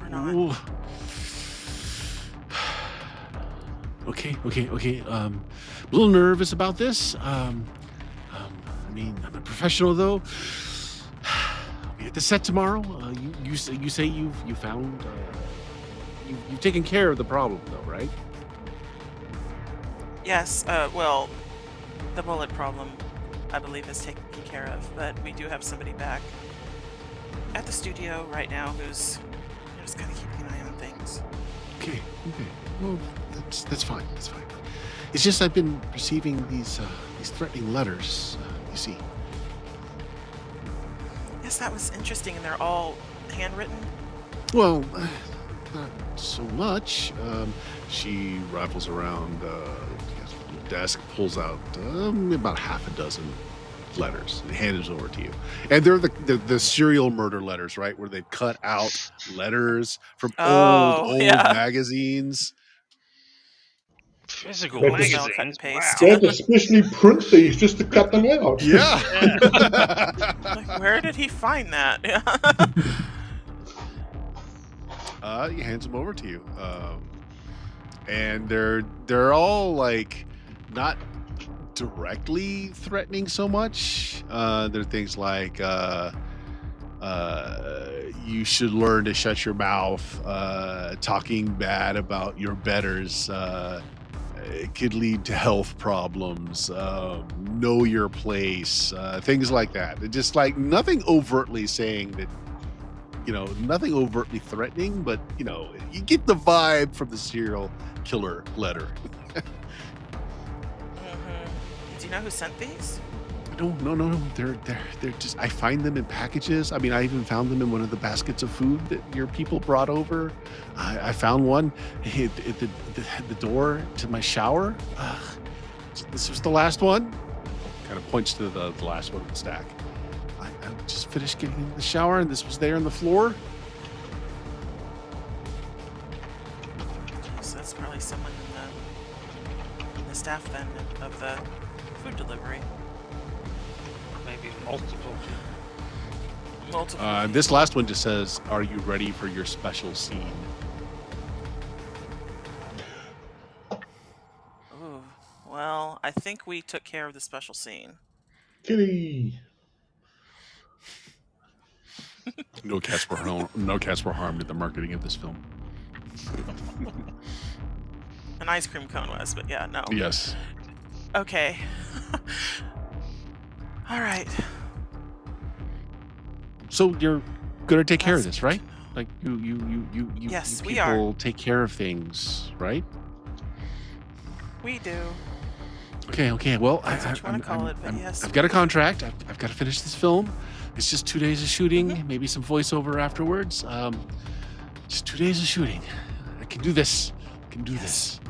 We're not. Ooh. Okay. A little nervous about this. I mean, I'm a professional though. I'll be at the set tomorrow. You say you found you've taken care of the problem though, right? Yes. Well, the bullet problem, I believe, is taken care of. But we do have somebody back at the studio right now who's just kind of keeping an eye on things. Okay. Well, that's fine. It's just I've been receiving these threatening letters. You see. Yes, that was interesting, and they're all handwritten. Well, not so much. She rifles around the desk, pulls out about half a dozen letters, and hands over to you. And they're the serial murder letters, right? Where they've cut out letters from old magazines. Physical But magazines. cut and paste. Wow. They had to specially print these just to cut them out. Yeah. Like, where did he find that? He hands them over to you, and they're all like not directly threatening so much. They're things like you should learn to shut your mouth. Talking bad about your betters it could lead to health problems. Know your place. Things like that. They're just like nothing overtly saying that nothing overtly threatening, but you get the vibe from the serial killer letter. Do you know who sent these? No. They're just. I find them in packages. I mean, I even found them in one of the baskets of food that your people brought over. I found one at the door to my shower. This was the last one. Kind of points to the last one in the stack. I just finished getting into the shower, and this was there on the floor. So that's probably someone in the staff then of the food delivery. Maybe multiple. This last one just says, "Are you ready for your special scene?" Ooh, well, I think we took care of the special scene. Kitty. No cats were harmed in the marketing of this film. An ice cream cone was, but yeah, no. Yes. Okay. All right. So you're gonna take care of this, right? Like you Yes, you we people are. take care of things, right? We do. Okay. Well, That's what you wanna call it, but yes. I've got a contract. I've got to finish this film. It's just 2 days of shooting, Mm-hmm. maybe some voiceover afterwards. Just 2 days of shooting. I can do this. This.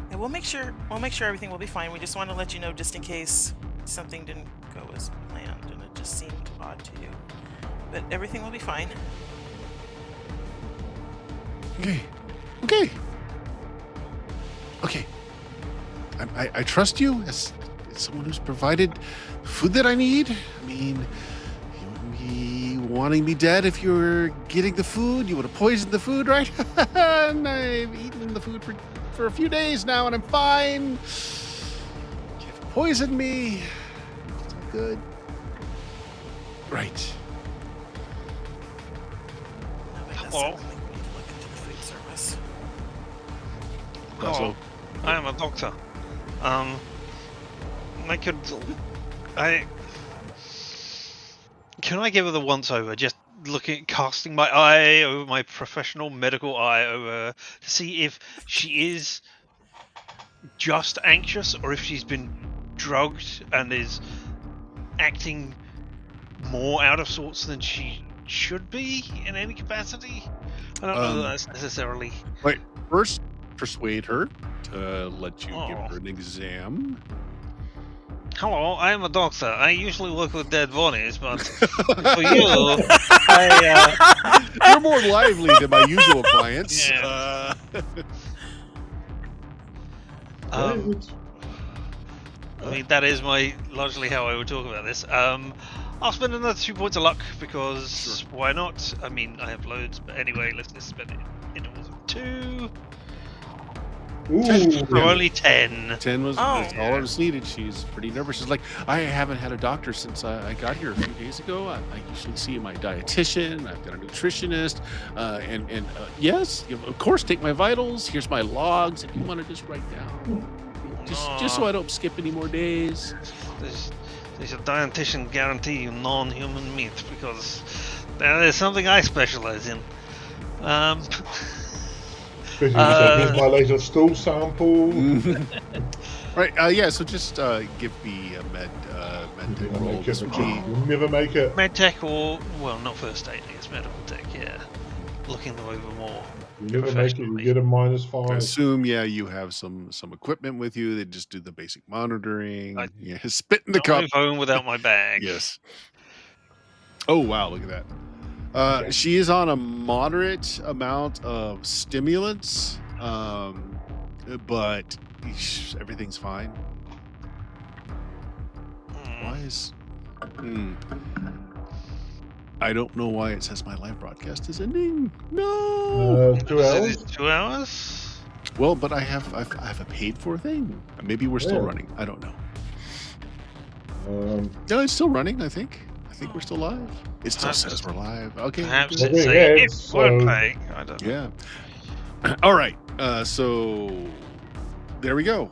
Yeah, we'll make sure everything will be fine. We just want to let you know just in case something didn't go as planned and it just seemed odd to you. But everything will be fine. Okay. I trust you as someone who's provided the food that I need. I mean, you wouldn't be wanting me dead if you were getting the food. You would have poisoned the food, right? And I've eaten the food for a few days now, and I'm fine. You've poisoned me. It's all good. Right. No, but that's Hello? something we need to look into the food service. Hello, I am a doctor. Can I give her the once over? Just casting my eye over my professional medical eye over to see if she is just anxious or if she's been drugged and is acting more out of sorts than she should be in any capacity. I don't know that that's necessarily. Wait, first persuade her to let you give Oh. her an exam. Hello, I am a doctor. I usually work with dead bodies, but for you, You're more lively than my usual clients. Yeah. Very good. I mean, that is largely how I would talk about this. I'll spend another 2 points of luck because why not? I mean, I have loads, but anyway, let's just spend it in all of 2. Ooh, For only 10. 10 was Oh. that's all I was needed. She's pretty nervous. She's like, I haven't had a doctor since I got here a few days ago. I usually see my dietitian. I've got a nutritionist. And yes, of course, take my vitals. Here's my logs if you want to just write down. Just so I don't skip any more days. Does your dietitian guarantee you non-human meat? Because that is something I specialize in. Here's my latest stool sample. Right. Yeah. So just give me a med tech roll. Make This it, would be you'll never make it. Medtech or, well, not first aid, I guess medical tech, yeah. Looking them over more. You'll never make it. You get a -5. I assume, yeah, you have some equipment with you. They just do the basic monitoring. Yeah, spit in the Don't cup. move home without my bag. Yes. Oh wow! Look at that. She is on a moderate amount of stimulants, but everything's fine. Why is? I don't know why it says my live broadcast is ending. No. 2 hours. Is it 2 hours? Well, but I have a paid for thing. Maybe we're still Yeah. running. I don't know. No, No, it's still running. I think we're still live. It still Perhaps says we're live. Okay. Perhaps Well, it's yeah, a it's, word playing. I don't know. Yeah. All right. So there we go.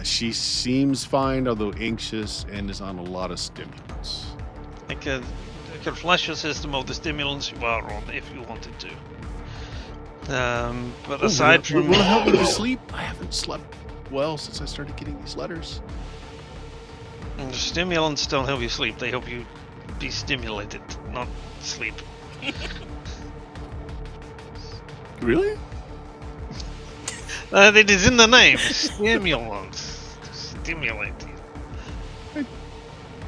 She seems fine, although anxious, and is on a lot of stimulants. Like, could flush your system of the stimulants you are on if you wanted to. But aside from... Will it help me to sleep? I haven't slept well since I started getting these letters. The stimulants don't help you sleep. They help you be stimulated, not sleep. Really? It is in the name. Stimulants. Stimulate you.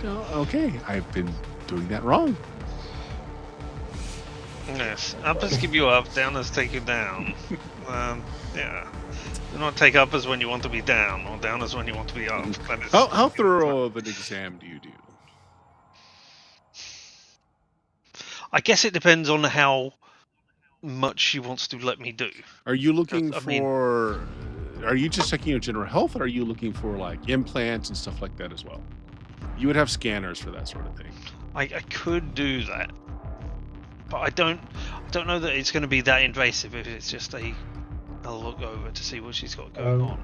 Okay, I've been doing that wrong. Yes, uppers keep you up, downers take you down. Yeah. Do not take uppers when you want to be down, or downers when you want to be up. That is- How thorough of an exam do you do? I guess it depends on how much she wants to let me do. Are you looking I mean- for? Are you just checking your general health, or are you looking for like implants and stuff like that as well? You would have scanners for that sort of thing. I could do that, but I don't know that it's going to be that invasive if it's just a look over to see what she's got going on.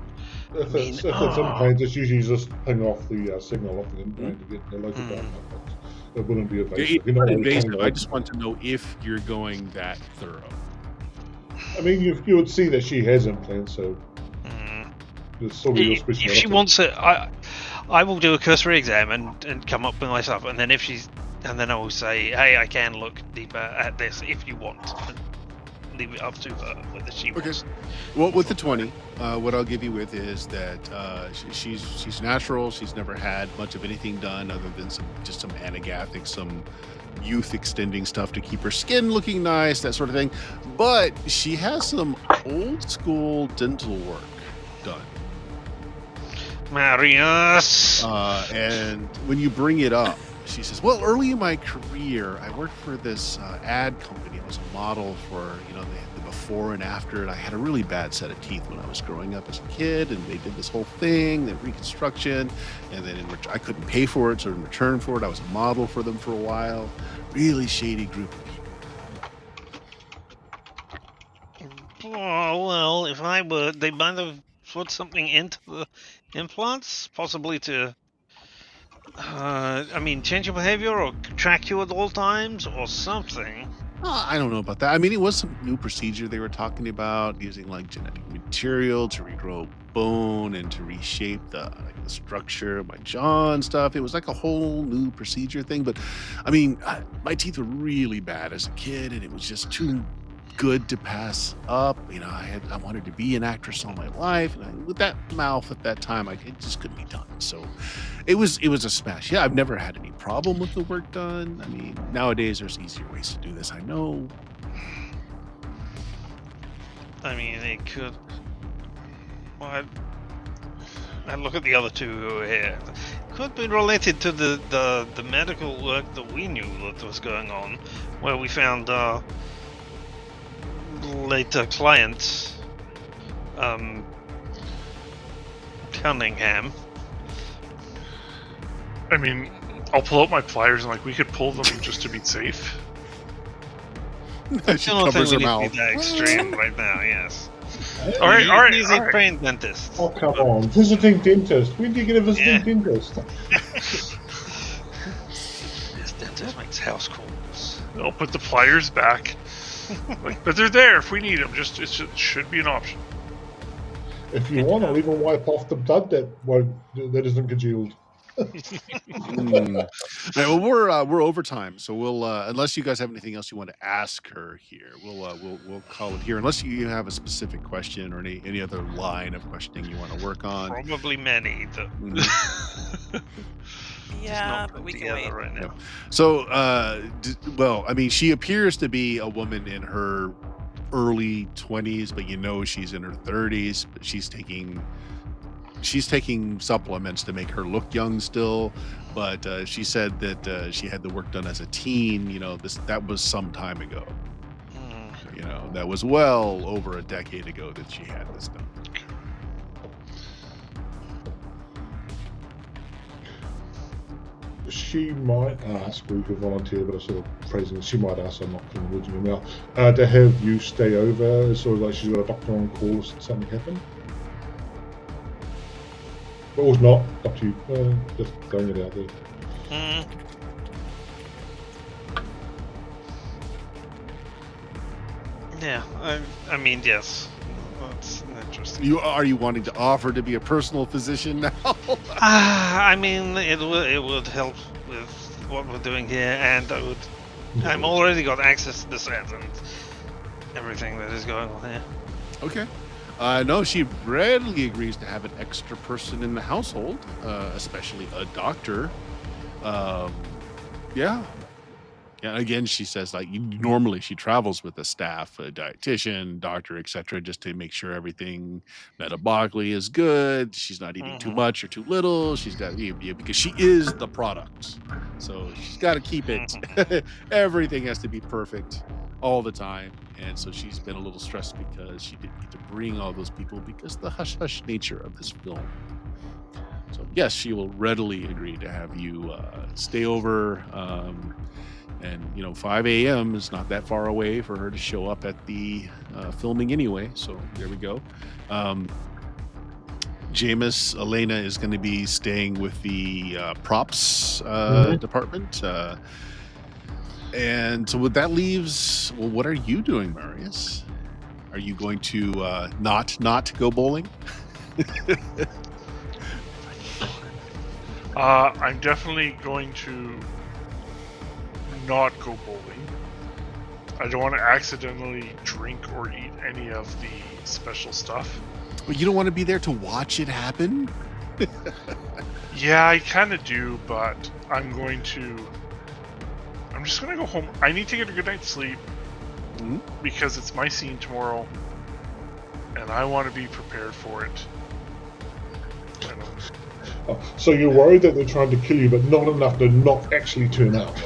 If it's implants, it's usually just ping off the signal off the implant to get the local diagnostics. It wouldn't be invasive. It's not invasive. I just want to know if you're going that thorough. I mean, you would see that she has implants, so it's sort of your specialty. If she wants it, I will do a cursory exam and come up with my stuff, and then I will say, hey, I can look deeper at this if you want. And leave it up to her whether she wants. Well, with the 20, what I'll give you with is that she's natural. She's never had much of anything done other than some anagathic, some youth extending stuff to keep her skin looking nice, that sort of thing. But she has some old school dental work done. Marius! And when you bring it up, she says, well, early in my career, I worked for this ad company. I was a model for, the before and after. And I had a really bad set of teeth when I was growing up as a kid. And they did this whole thing, the reconstruction. And then I couldn't pay for it. So in return for it, I was a model for them for a while. Really shady group of people. Oh, well, if I would, they might have put something into the implants, possibly to... change your behavior or track you at all times or something. I don't know about that. I mean, it was some new procedure they were talking about, using like genetic material to regrow bone and to reshape the structure of my jaw and stuff. It was like a whole new procedure thing. But I mean, my teeth were really bad as a kid, and it was just too good to pass up. I wanted to be an actress all my life, and with that mouth at that time, it just couldn't be done. So it was a smash. Yeah, I've never had any problem with the work done. I mean, nowadays there's easier ways to do this, I know. I mean, it could... Well, I'd look at the other two who are here. It could be related to the medical work that we knew that was going on, where we found later client, Cunningham. I mean, I'll pull out my pliers and we could pull them just to be safe. She I don't covers her think we need to mouth. be that extreme right now, yes. All right. He's a trained dentist. Oh, come on. Visiting dentist. When do you get a visiting dentist? This dentist makes house calls. I'll put the pliers back. But they're there if we need them. It should be an option. If you want, I'll even wipe off the blood that isn't congealed. Right, well, we're over time, so we'll unless you guys have anything else you want to ask her here, we'll call it here. Unless you have a specific question or any other line of questioning you want to work on. Probably many. Yeah, but we can wait. Right now. So, she appears to be a woman in her early 20s, but she's in her 30s. But she's taking supplements to make her look young still. But she said that she had the work done as a teen. That was some time ago. That was well over a decade ago that she had this done. She might ask, or you could volunteer, but I'm sort of phrasing it, she might ask, I'm not putting words in your mouth, to have you stay over, sort of like she's got a doctor on call if something happened. Or not, up to you. Just throwing it out there. Yeah, I mean, yes. That's interesting. Are you wanting to offer to be a personal physician now? I mean, it would help with what we're doing here, and I'm already got access to the set and everything that is going on here. Okay. No, she readily agrees to have an extra person in the household, especially a doctor. Yeah. Yeah. Again, she says like normally she travels with a staff, a dietitian, doctor, etc., just to make sure everything metabolically is good. She's not eating too much or too little. She's got because she is the product, so she's got to keep it. Everything has to be perfect all the time, and so she's been a little stressed because she didn't get to bring all those people because the hush hush nature of this film. So yes, she will readily agree to have you stay over. And 5 a.m. is not that far away for her to show up at the filming anyway. So there we go. Jameis, Elena is going to be staying with the props department. And so what that leaves, well, what are you doing, Marius? Are you going to not go bowling? I'm definitely going to not go bowling. I don't want to accidentally drink or eat any of the special stuff. Well, you don't want to be there to watch it happen? Yeah, I kind of do, but I'm just going to go home. I need to get a good night's sleep because it's my scene tomorrow, and I want to be prepared for it. So you're worried that they're trying to kill you, but not enough to not actually turn up.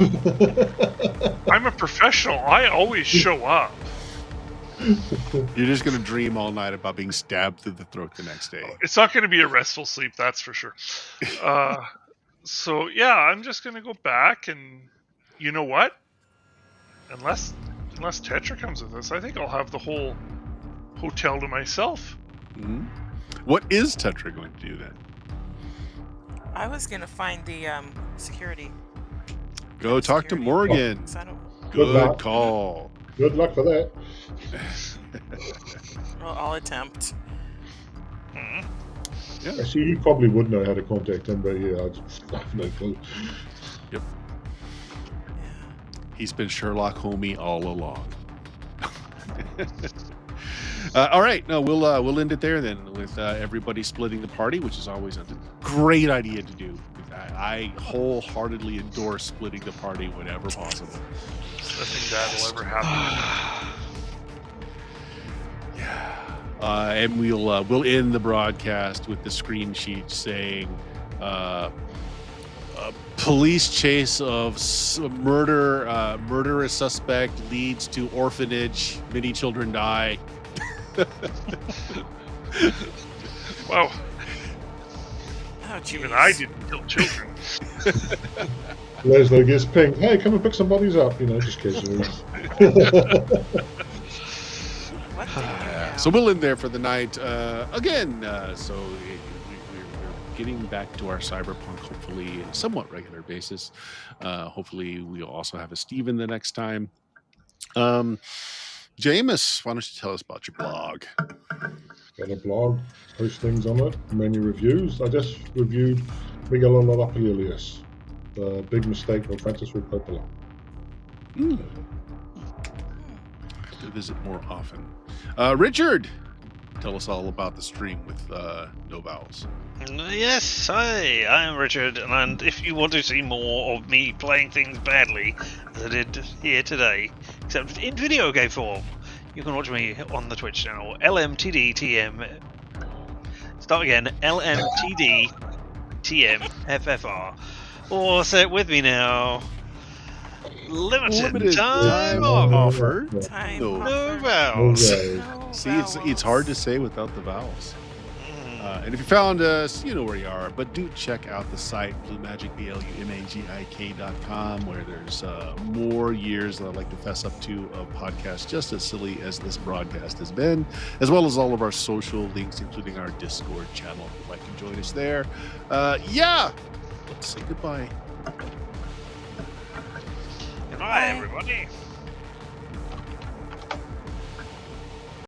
I'm a professional. I always show up. You're just going to dream all night about being stabbed through the throat the next day. It's not going to be a restful sleep, that's for sure. So, yeah, I'm just going to go back, and you know what? Unless Tetra comes with us, I think I'll have the whole hotel to myself. Mm-hmm. What is Tetra going to do then? I was gonna find the security. Go talk to Morgan. Good call. Good luck for that. Well, I'll attempt. Yeah. Actually, you probably would know how to contact him, but yeah, I just have no clue. Yep. He's been Sherlock Homie all along. All right, no, we'll end it there then with everybody splitting the party, which is always a great idea to do. I wholeheartedly endorse splitting the party whenever possible. Nothing bad will ever happen. Yeah, and we'll end the broadcast with the screen sheet saying, "Police chase of murderous suspect leads to orphanage. Many children die." Wow. Oh, geez. Even I didn't kill children. Leslie gets pinged. Hey, come and pick some bodies up. Just casually. So we'll end there for the night. Again, so we're getting back to our Cyberpunk, hopefully, on a somewhat regular basis. Hopefully, we'll also have a Steven the next time. Jameis, why don't you tell us about your blog? Got a blog, post things on it, many reviews. I just reviewed Miguel Alias, The Big Mistake by Francis Ford Coppola. To visit more often. Richard, tell us all about the stream with no vowels. Yes, hi, I'm Richard, and if you want to see more of me playing things badly, as I did here today, except in video game form, you can watch me on the Twitch channel, LMTDTM. Start again, LMTDTMFFR. Or say it with me now. Limited time offer. No vowels. See, it's hard to say without the vowels. And if you found us, you know where you are. But do check out the site, BlueMagicBlumagik.com, where there's more years that I'd like to fess up to of podcasts just as silly as this broadcast has been, as well as all of our social links, including our Discord channel. If you'd like to join us there. Let's say goodbye. Goodbye, everybody.